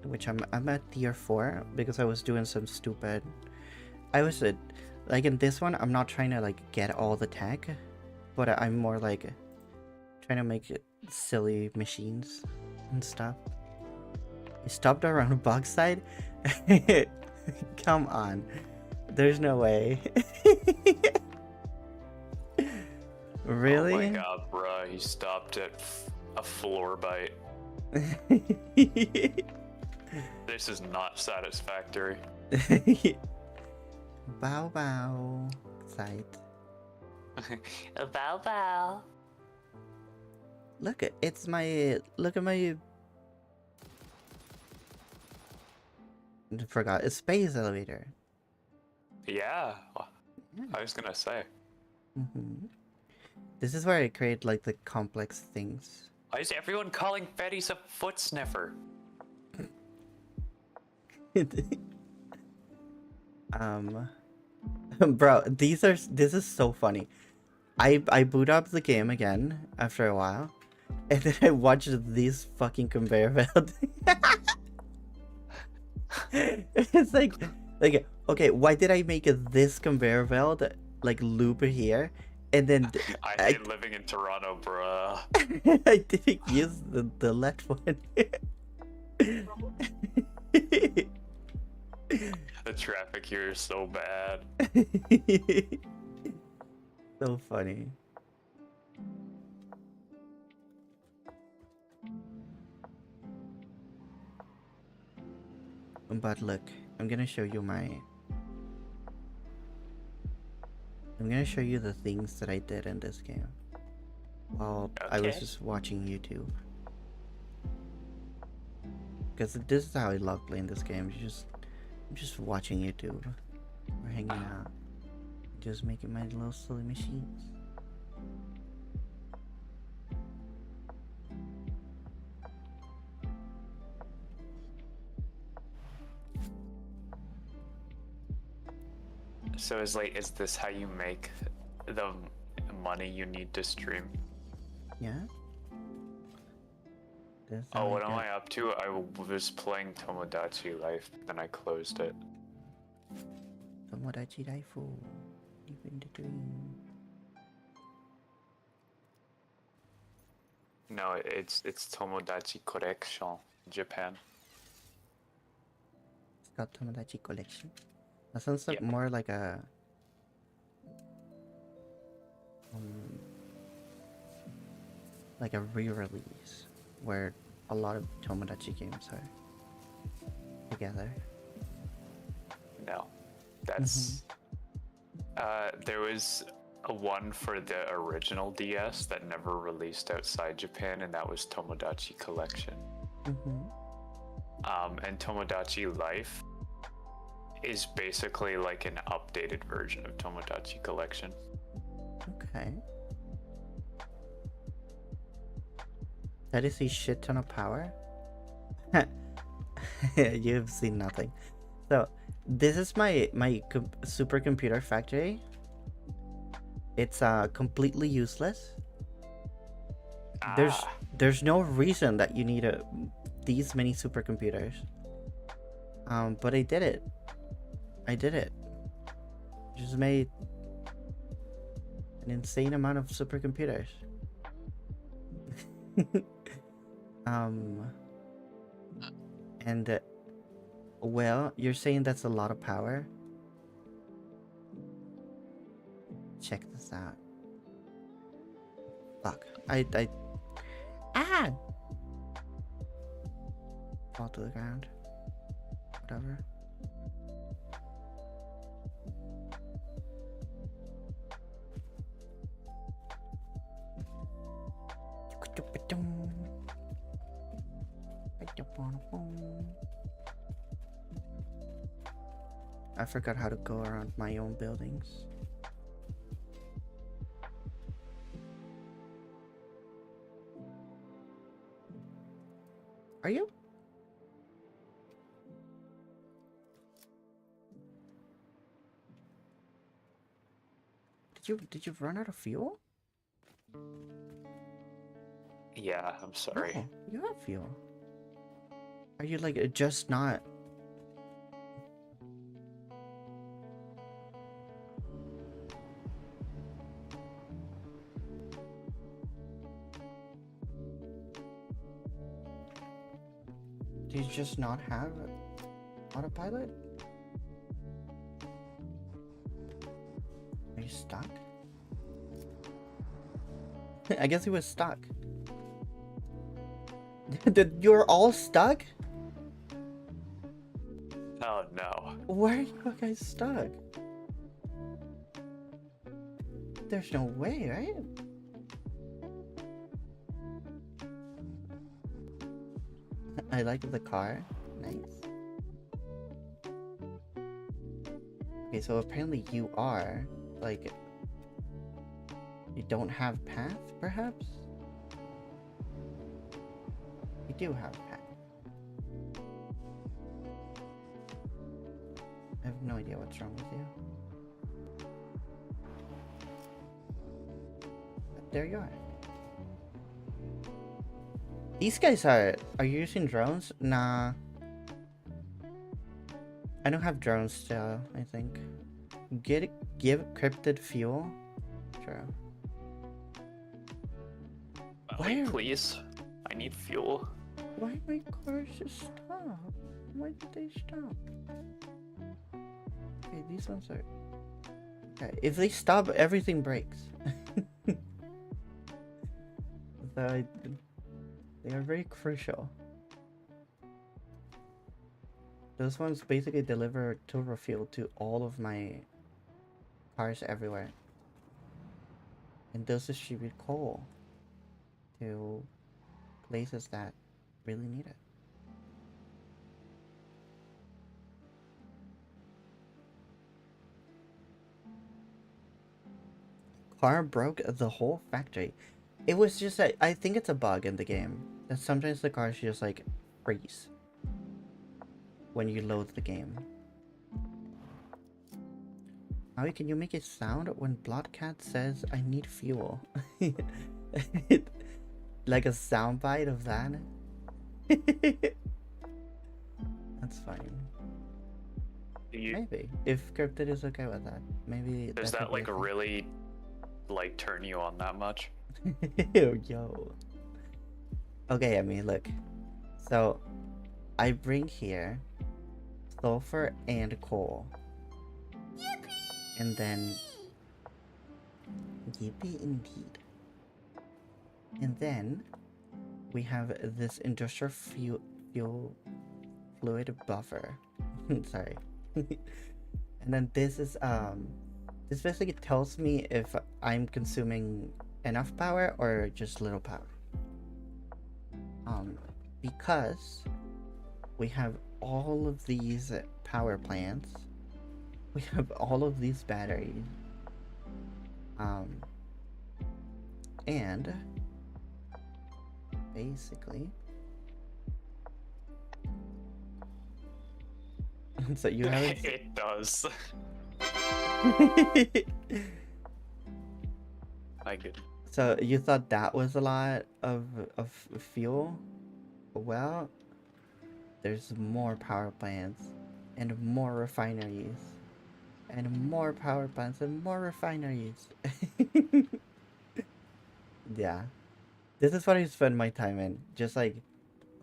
which I'm at tier 4 because I was doing some stupid. I was like in this one I'm not trying to like get all the tech, but I'm more like trying to make silly machines and stuff. You stopped around Bogside? Come on, there's no way. Really? Oh my god, bruh, he stopped at a floor bite. This is not satisfactory. Bow bow. Sight. Bow bow. Look, it's my. Look at my. I forgot. It's space elevator. Yeah, I was gonna say. This is where I create like the complex things. Why is everyone calling Betty's a foot sniffer? Bro, this is so funny. I boot up the game again after a while, and then I watch this fucking conveyor belt. It's like okay, why did I make this conveyor belt like loop here, and then I hate living in Toronto, bruh. I didn't use the left one. The traffic here is so bad. So funny. But look, I'm gonna show you the things that I did in this game while I was Okay. just watching YouTube. Because this is how I love playing this game. I'm just watching YouTube or hanging out, just making my little silly machines. So is this how you make the money you need to stream? Yeah. That's Oh, how what I am get- I up to? I was playing Tomodachi Life, then I closed it. Tomodachi Raifu. Living the dream. No, it's Tomodachi Collection, Japan. It's got Tomodachi Collection. That sounds like Yeah. more like a re-release where a lot of Tomodachi games are together. No, that's there was a one for the original DS that never released outside Japan, and that was Tomodachi Collection. And Tomodachi Life is basically like an updated version of Tomodachi Collection. Okay. That is a shit ton of power. You've seen nothing. So this is my supercomputer factory. It's completely useless. There's no reason that you need these many supercomputers. But I did it. Just made an insane amount of supercomputers. And well, you're saying that's a lot of power. Check this out. Fuck. I fall to the ground. Whatever. I forgot how to go around my own buildings. Are you? Did you run out of fuel? Yeah, I'm sorry. No, you have fuel. Are you like just not? Do you just not have autopilot? Are you stuck? I guess he was stuck. You're all stuck? Oh no. Where are you guys stuck? There's no way, right? I like the car. Nice. Okay, so apparently you are, like, you don't have path, perhaps? You do have path. I have no idea what's wrong with you. But there you are. These guys are you using drones? Nah. I don't have drones still, I think. Give cryptid fuel? Sure. Why are- Please. I need fuel. Why my cars just stop? Why did they stop? Okay, these ones are... Okay, if they stop, everything breaks. So they are very crucial. Those ones basically deliver turbo fuel to all of my cars everywhere. And those distribute coal to places that really need it. Car broke the whole factory. It was just I think it's a bug in the game that sometimes the cars just like freeze when you load the game. Mawi, can you make a sound when Bloodcat says I need fuel? Like a soundbite of that? That's fine. Maybe. If Cryptid is okay with that. Maybe Does could that be like a thing. really like turn you on that much? Yo. Okay, I mean, look. So, I bring here sulfur and coal. And then... Yippee indeed. And then, we have this industrial fuel fluid buffer. Sorry. And then this is, this basically tells me if I'm consuming enough power or just little power. Because we have all of these power plants, we have all of these batteries, and basically, so you haven't. It does. I could. So you thought that was a lot of fuel? Well, there's more power plants and more refineries and more power plants and more refineries. Yeah, this is what I spend my time in. Just like,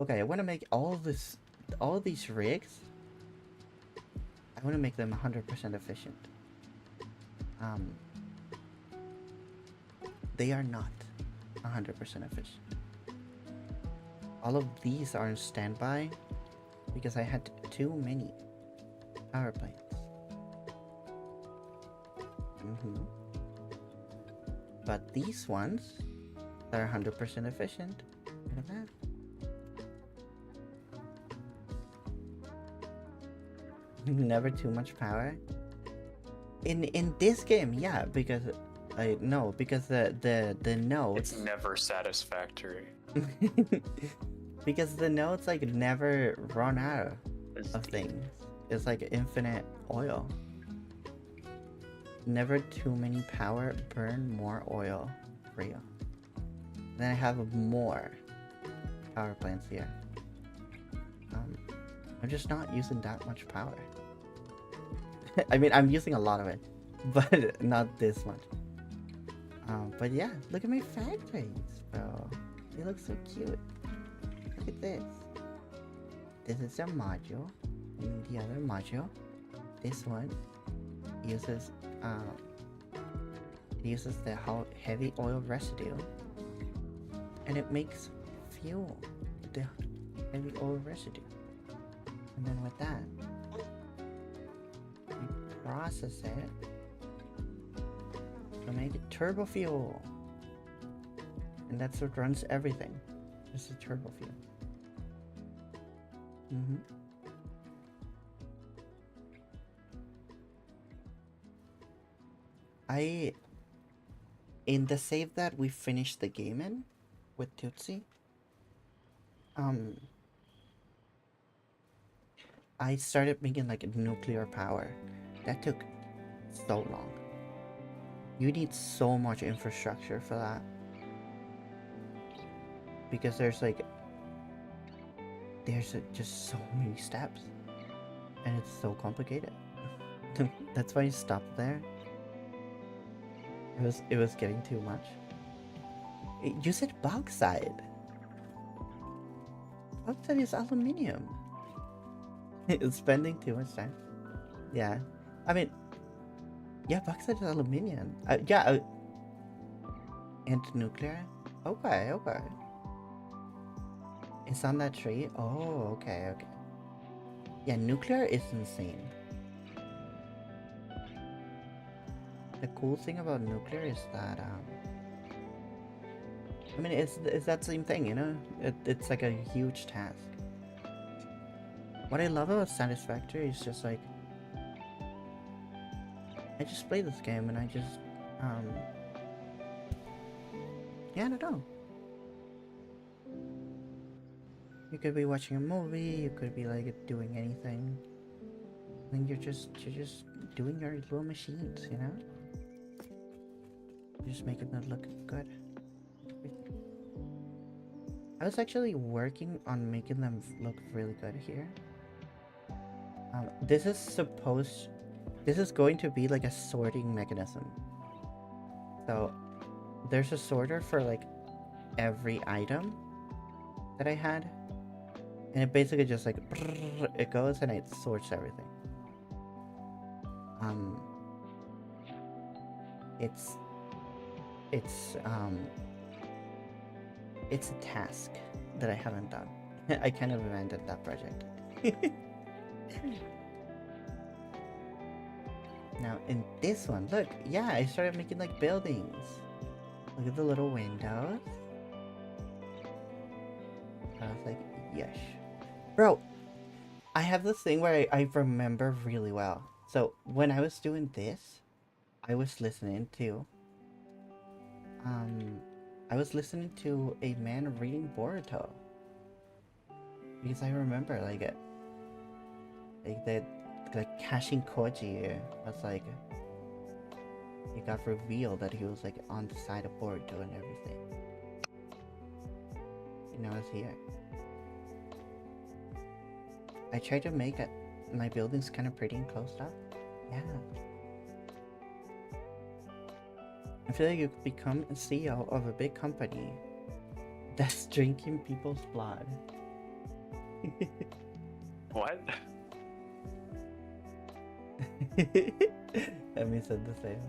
okay, I want to make all these rigs. I want to make them 100% efficient. They are not 100% efficient. All of these are in standby because I had too many power plants. But these ones are 100% efficient. Look at that. Never too much power. In this game, yeah, because because the nodes. It's never satisfactory. Because the nodes like never run out of things. It's like infinite oil. Never too many power, burn more oil for you. Then I have more power plants here. I'm just not using that much power. I mean, I'm using a lot of it, but not this much. But yeah, look at my factories, bro. They look so cute. Look at this. This is a module, and the other module. This one uses the heavy oil residue, and it makes fuel with the heavy oil residue. And then with that, we process it to make it turbo fuel. And that's what runs everything. This is turbo fuel. Mm-hmm. In the save that we finished the game in with Tootsie, I started making like nuclear power. That took so long. You need so much infrastructure for that. Because just so many steps. And it's so complicated. That's why I stopped there. It was getting too much. You said bauxite. Bauxite is aluminium. It's spending too much time. Yeah. I mean, yeah, bauxite is aluminium. Yeah. And nuclear? Okay, okay. It's on that tree? Oh, okay, okay. Yeah, nuclear is insane. The cool thing about nuclear is that, I mean, it's that same thing, you know? It's like a huge task. What I love about Satisfactory is just like, I just play this game and I just, yeah, I don't know. You could be watching a movie, you could be like doing anything. And you're just doing your little machines, you know? You're just making them look good. I was actually working on making them look really good here. This is going to be like a sorting mechanism. So there's a sorter for like every item that I had. And it basically just like, it goes and it sorts everything. It's a task that I haven't done. I kind of invented that project. Now in this one, look, yeah, I started making like buildings. Look at the little windows. I was like, yes. Bro, I have this thing where I remember really well. So when I was doing this, I was listening to a man reading Boruto. Because I remember like Kashin Koji was like, it got revealed that he was like on the side of Boruto and everything. And I was here. I tried to make my buildings kind of pretty and closed up. Yeah. I feel like you could become a CEO of a big company that's drinking people's blood. What? Emmy said the same.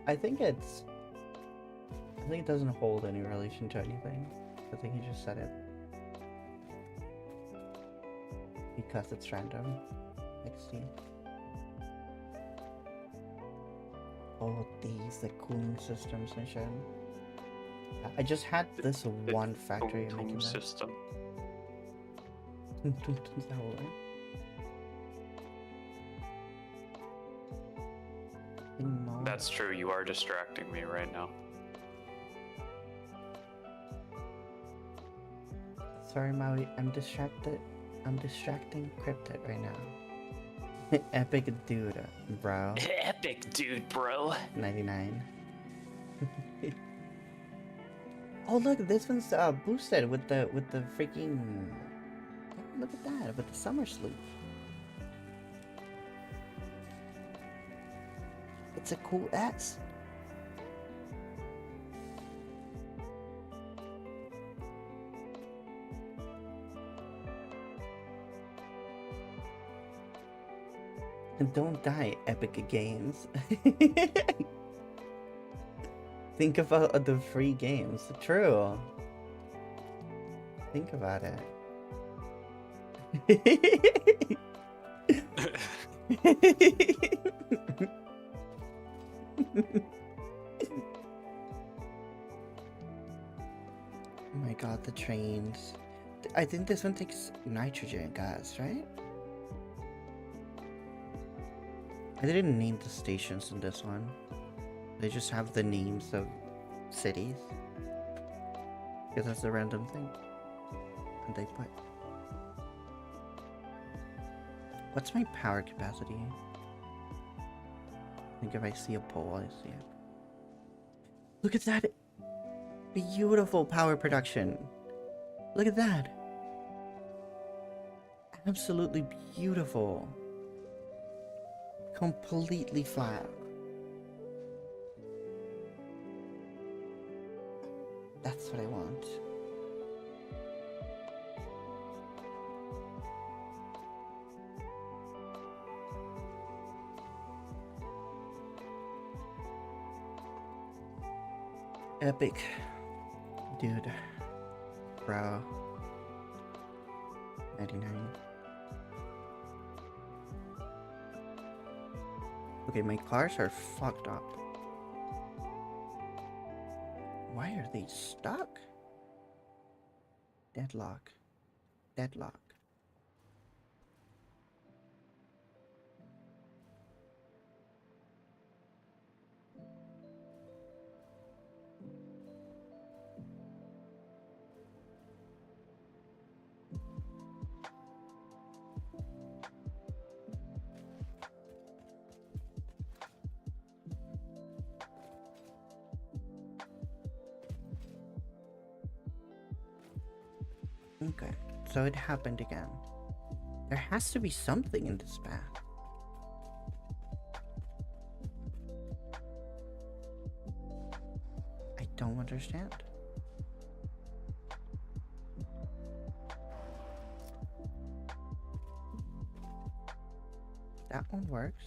I think it doesn't hold any relation to anything. I think he just said it because it's random. XD. Oh, the cooling systems and shit. I just had this one factory making that. System. That's true, you are distracting me right now. Sorry, Maui, I'm distracted. I'm distracting Cryptid right now. Epic dude, bro. Epic dude, bro. 99. Oh look, this one's boosted with the freaking. Oh, look at that, with the summer sloop. It's a cool S. And don't die, Epic Games. Think about the free games. True. Think about it. Oh my god, the trains. I think this one takes nitrogen gas, right? I didn't name the stations in this one. They just have the names of cities. Because that's a random thing. And they put. What's my power capacity? I think if I see a pole, I see it. Look at that beautiful power production. Look at that. Absolutely beautiful. Completely flat. That's what I want. Epic. Dude. Bro. 99. Okay, my cars are fucked up. Why are they stuck? Deadlock. Deadlock. Okay, so it happened again. There has to be something in this path. I don't understand. That one works.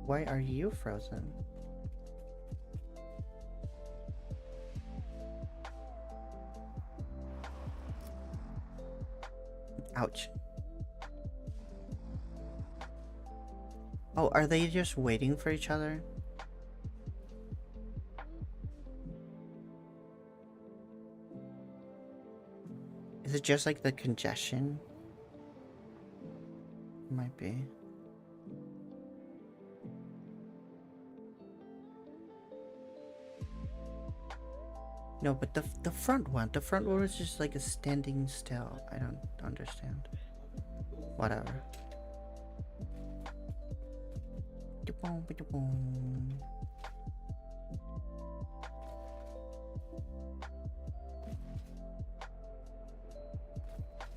Why are you frozen? Ouch. Oh, are they just waiting for each other? Is it just like the congestion? Might be. No, but the front one was just like a standing still. I don't understand. Whatever.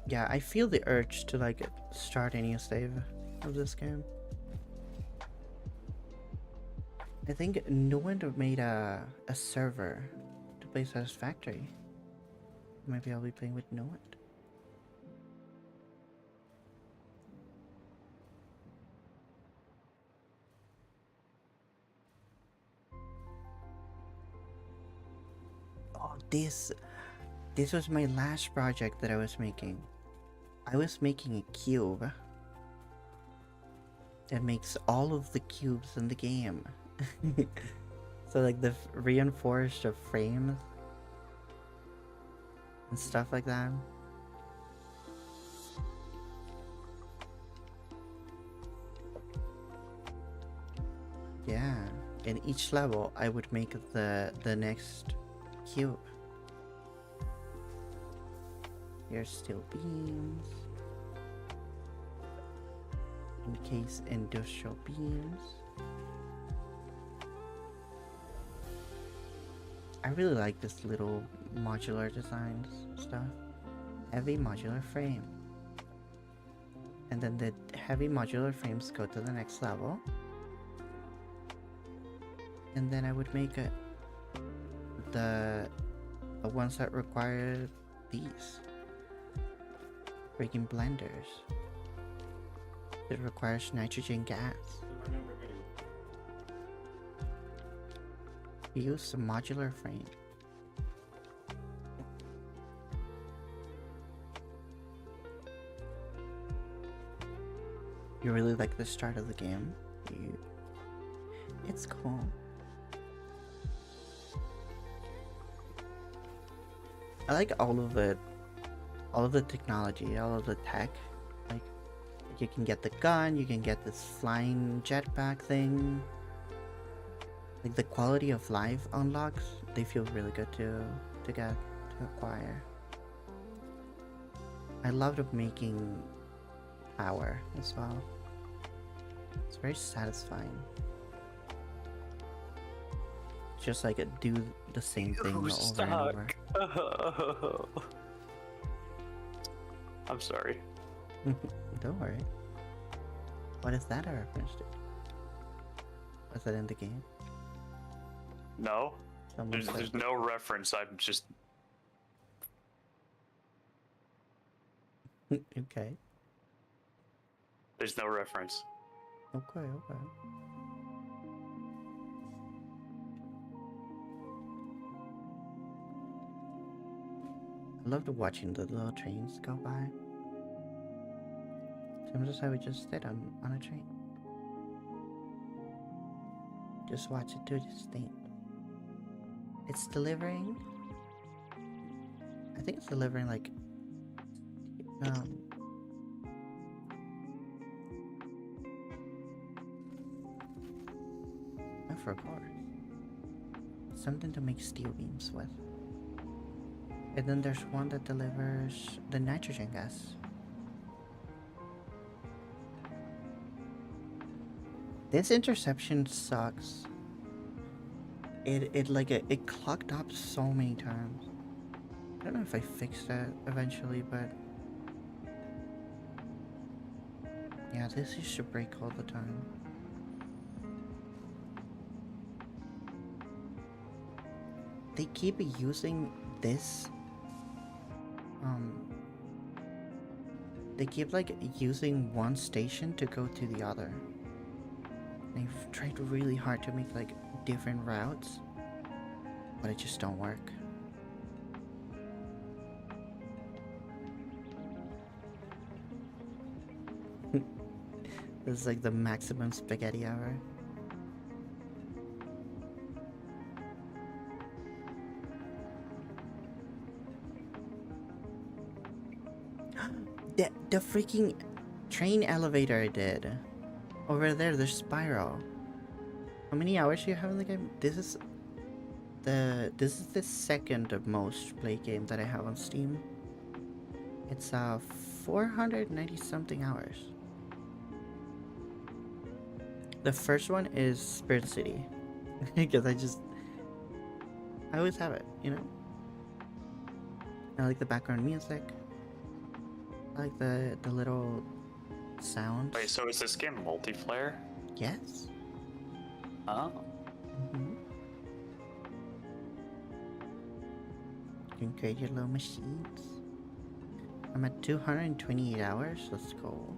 Yeah, I feel the urge to like start a new save of this game. I think no one made a server to play Satisfactory. Maybe I'll be playing with no one. Oh, this was my last project that I was making. I was making a cube that makes all of the cubes in the game. So like the reinforced frames and stuff like that. Yeah, in each level I would make the next cube. Here's steel beams. Encase industrial beams. I really like this little modular designs stuff. Heavy modular frame. And then the heavy modular frames go to the next level. And then I would make the ones that require these. Breaking blenders. It requires nitrogen gas. Use a modular frame. You really like the start of the game? It's cool. I like all of it, all of the technology, all of the tech. Like you can get the gun, you can get this flying jetpack thing. Like the quality of life unlocks, they feel really good to acquire. I loved making power as well. It's very satisfying. Just like do the same thing over and over. I'm sorry. Don't worry. What is that a reference to? Was that in the game? No, Someone said- there's no reference. I'm just Okay. there's no reference. Okay. I loved watching the little trains go by. Sometimes I would just sit on a train. Just watch it do its thing. It's delivering. I think it's delivering like I forgot. Something to make steel beams with. And then there's one that delivers the nitrogen gas. This interception sucks. It clogged up so many times. I don't know if I fixed that eventually, but yeah, this used to break all the time. They keep using this. They keep like using one station to go to the other. They've tried really hard to make like different routes, but it just don't work. This is like the maximum spaghetti hour. The freaking train elevator I did. Over there, there's Spiral. How many hours do you have in the game? This is the second most played game that I have on Steam. It's 490 something hours. The first one is Spirit City. Because I always have it, you know? I like the background music. I like the little sounds. Wait, so is this game multiplayer? Yes. Oh. Mhm. You can create your little machines. I'm at 228 hours. Let's go.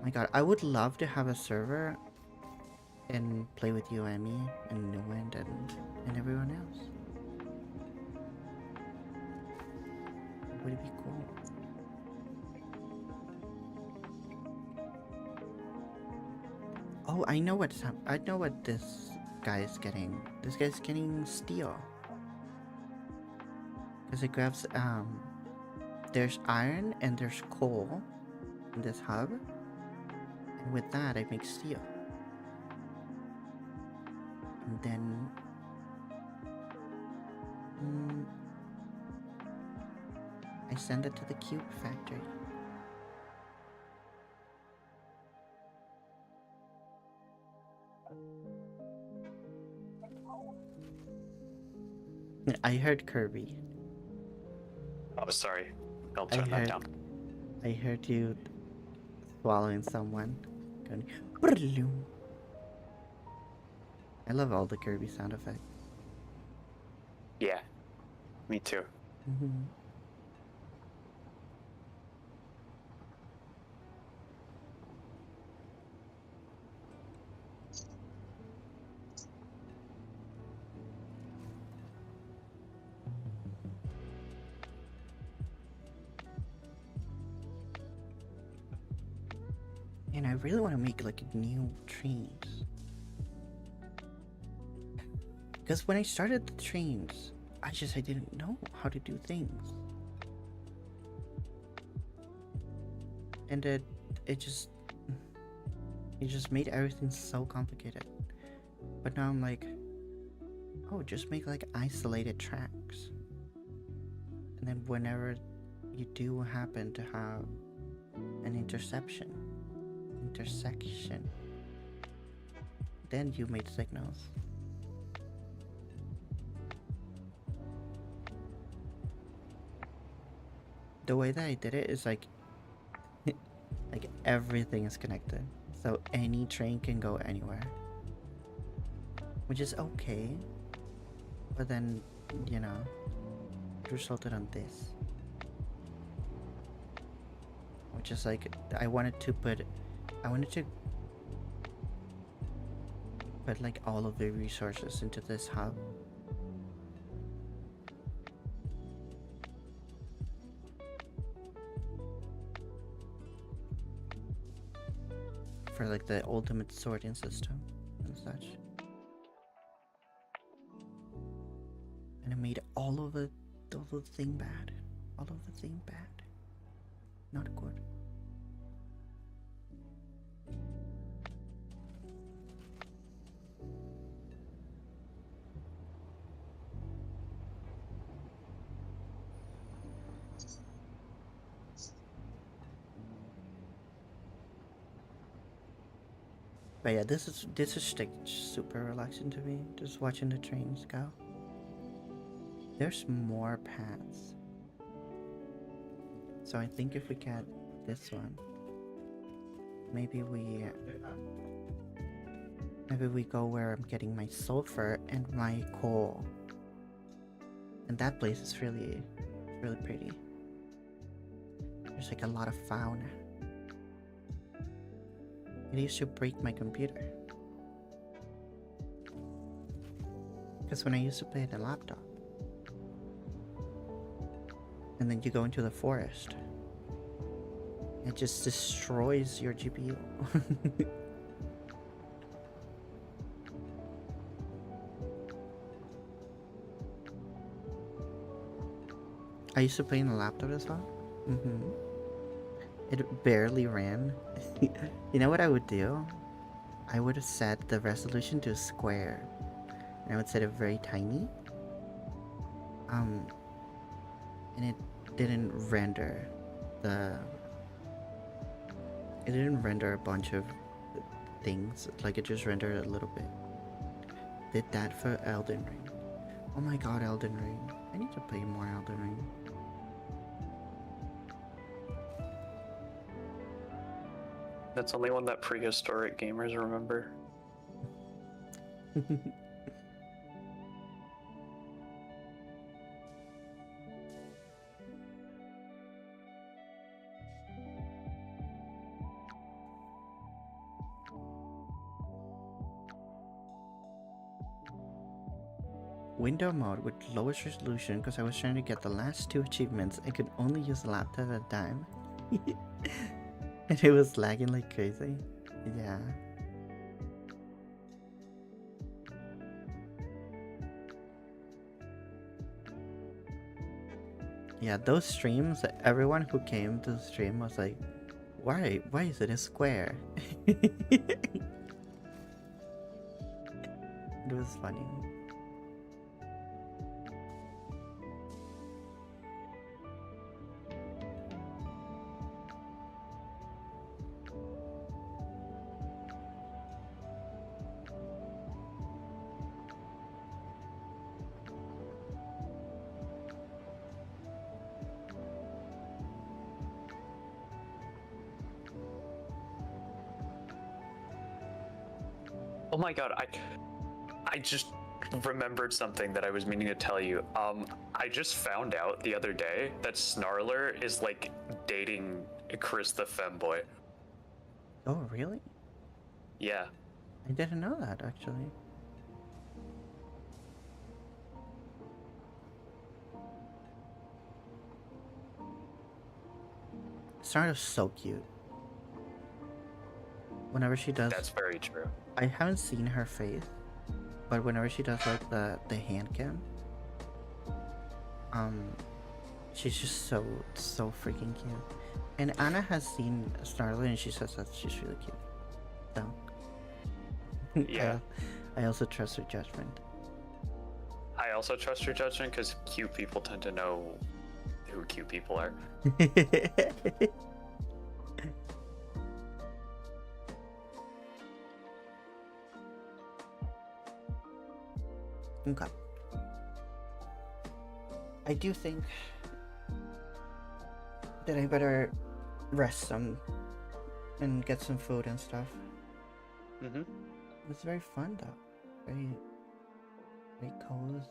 My god, I would love to have a server and play with you, Emmy, and Nuend, and everyone else. Would it be cool? Oh, I know what this guy is getting. This guy's getting steel. Because it grabs there's iron and there's coal in this hub. And with that I make steel. And then I send it to the cube factory. I heard Kirby. Oh, sorry. I'll turn that down. I heard you swallowing someone. Going, "Brrrloom." I love all the Kirby sound effects. Yeah, me too. Mm-hmm. And I really want to make like new trains. Because when I started the trains, I didn't know how to do things. And it just made everything so complicated. But now I'm like, oh, just make like isolated tracks. And then whenever you do happen to have an intersection, then you made signals. The way that I did it is like like everything is connected, so any train can go anywhere, which is okay, but then, you know, it resulted on this, which is like I wanted to put like all of the resources into this hub. For like the ultimate sorting system and such. And it made all of the thing bad. All of the thing bad. Not good. But yeah, this is like super relaxing to me, just watching the trains go. There's more paths. So I think if we get this one, maybe we go where I'm getting my sulfur and my coal. And that place is really pretty. There's like a lot of fauna. It used to break my computer. Because when I used to play on a laptop, and then you go into the forest, it just destroys your GPU. I used to play on a laptop as well. It barely ran. You know what I would do? I would have set the resolution to a square. And I would set it very tiny. And it didn't render a bunch of things. Like it just rendered a little bit. Did that for Elden Ring. Oh my god, Elden Ring. I need to play more Elden Ring. That's only one that prehistoric gamers remember. Window mode with lowest resolution because I was trying to get the last 2 achievements. I could only use the laptop at a time. And it was lagging like crazy. Yeah. Yeah, those streams, everyone who came to the stream was like, why is it a square? It was funny. Oh my god, I just remembered something that I was meaning to tell you. I just found out the other day that Snarler is like dating Chris the femboy. Oh, really? Yeah. I didn't know that, actually. Snarler's so cute. Whenever she does... That's very true. I haven't seen her face, but whenever she does like the hand cam, She's just so freaking cute. And Anna has seen Snarly and she says that she's really cute. So Yeah. I also trust her judgment. I also trust your judgment because cute people tend to know who cute people are. Okay. I do think that I better rest some and get some food and stuff. Mm-hmm. It's very fun though. Very cozy.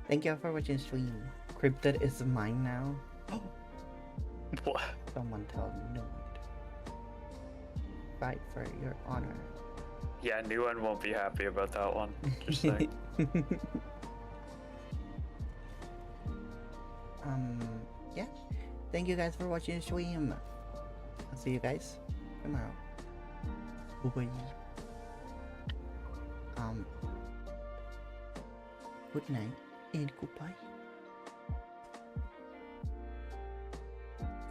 Thank you all for watching stream. Cryptid is mine now. What? Someone tell no one. Fight for your honor. Yeah, new one won't be happy about that one. Just saying. Yeah. Thank you guys for watching the stream. I'll see you guys tomorrow. Bye. Good night and goodbye.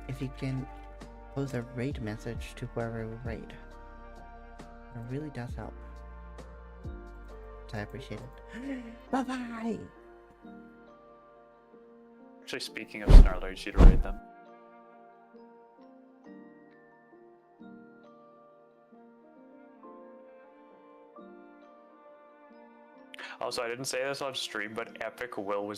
If you can post a raid message to whoever will raid, it really does help. So I appreciate it. Bye bye. Actually, speaking of Snarler, you should raid them. Also, I didn't say this on stream, but Epic Will was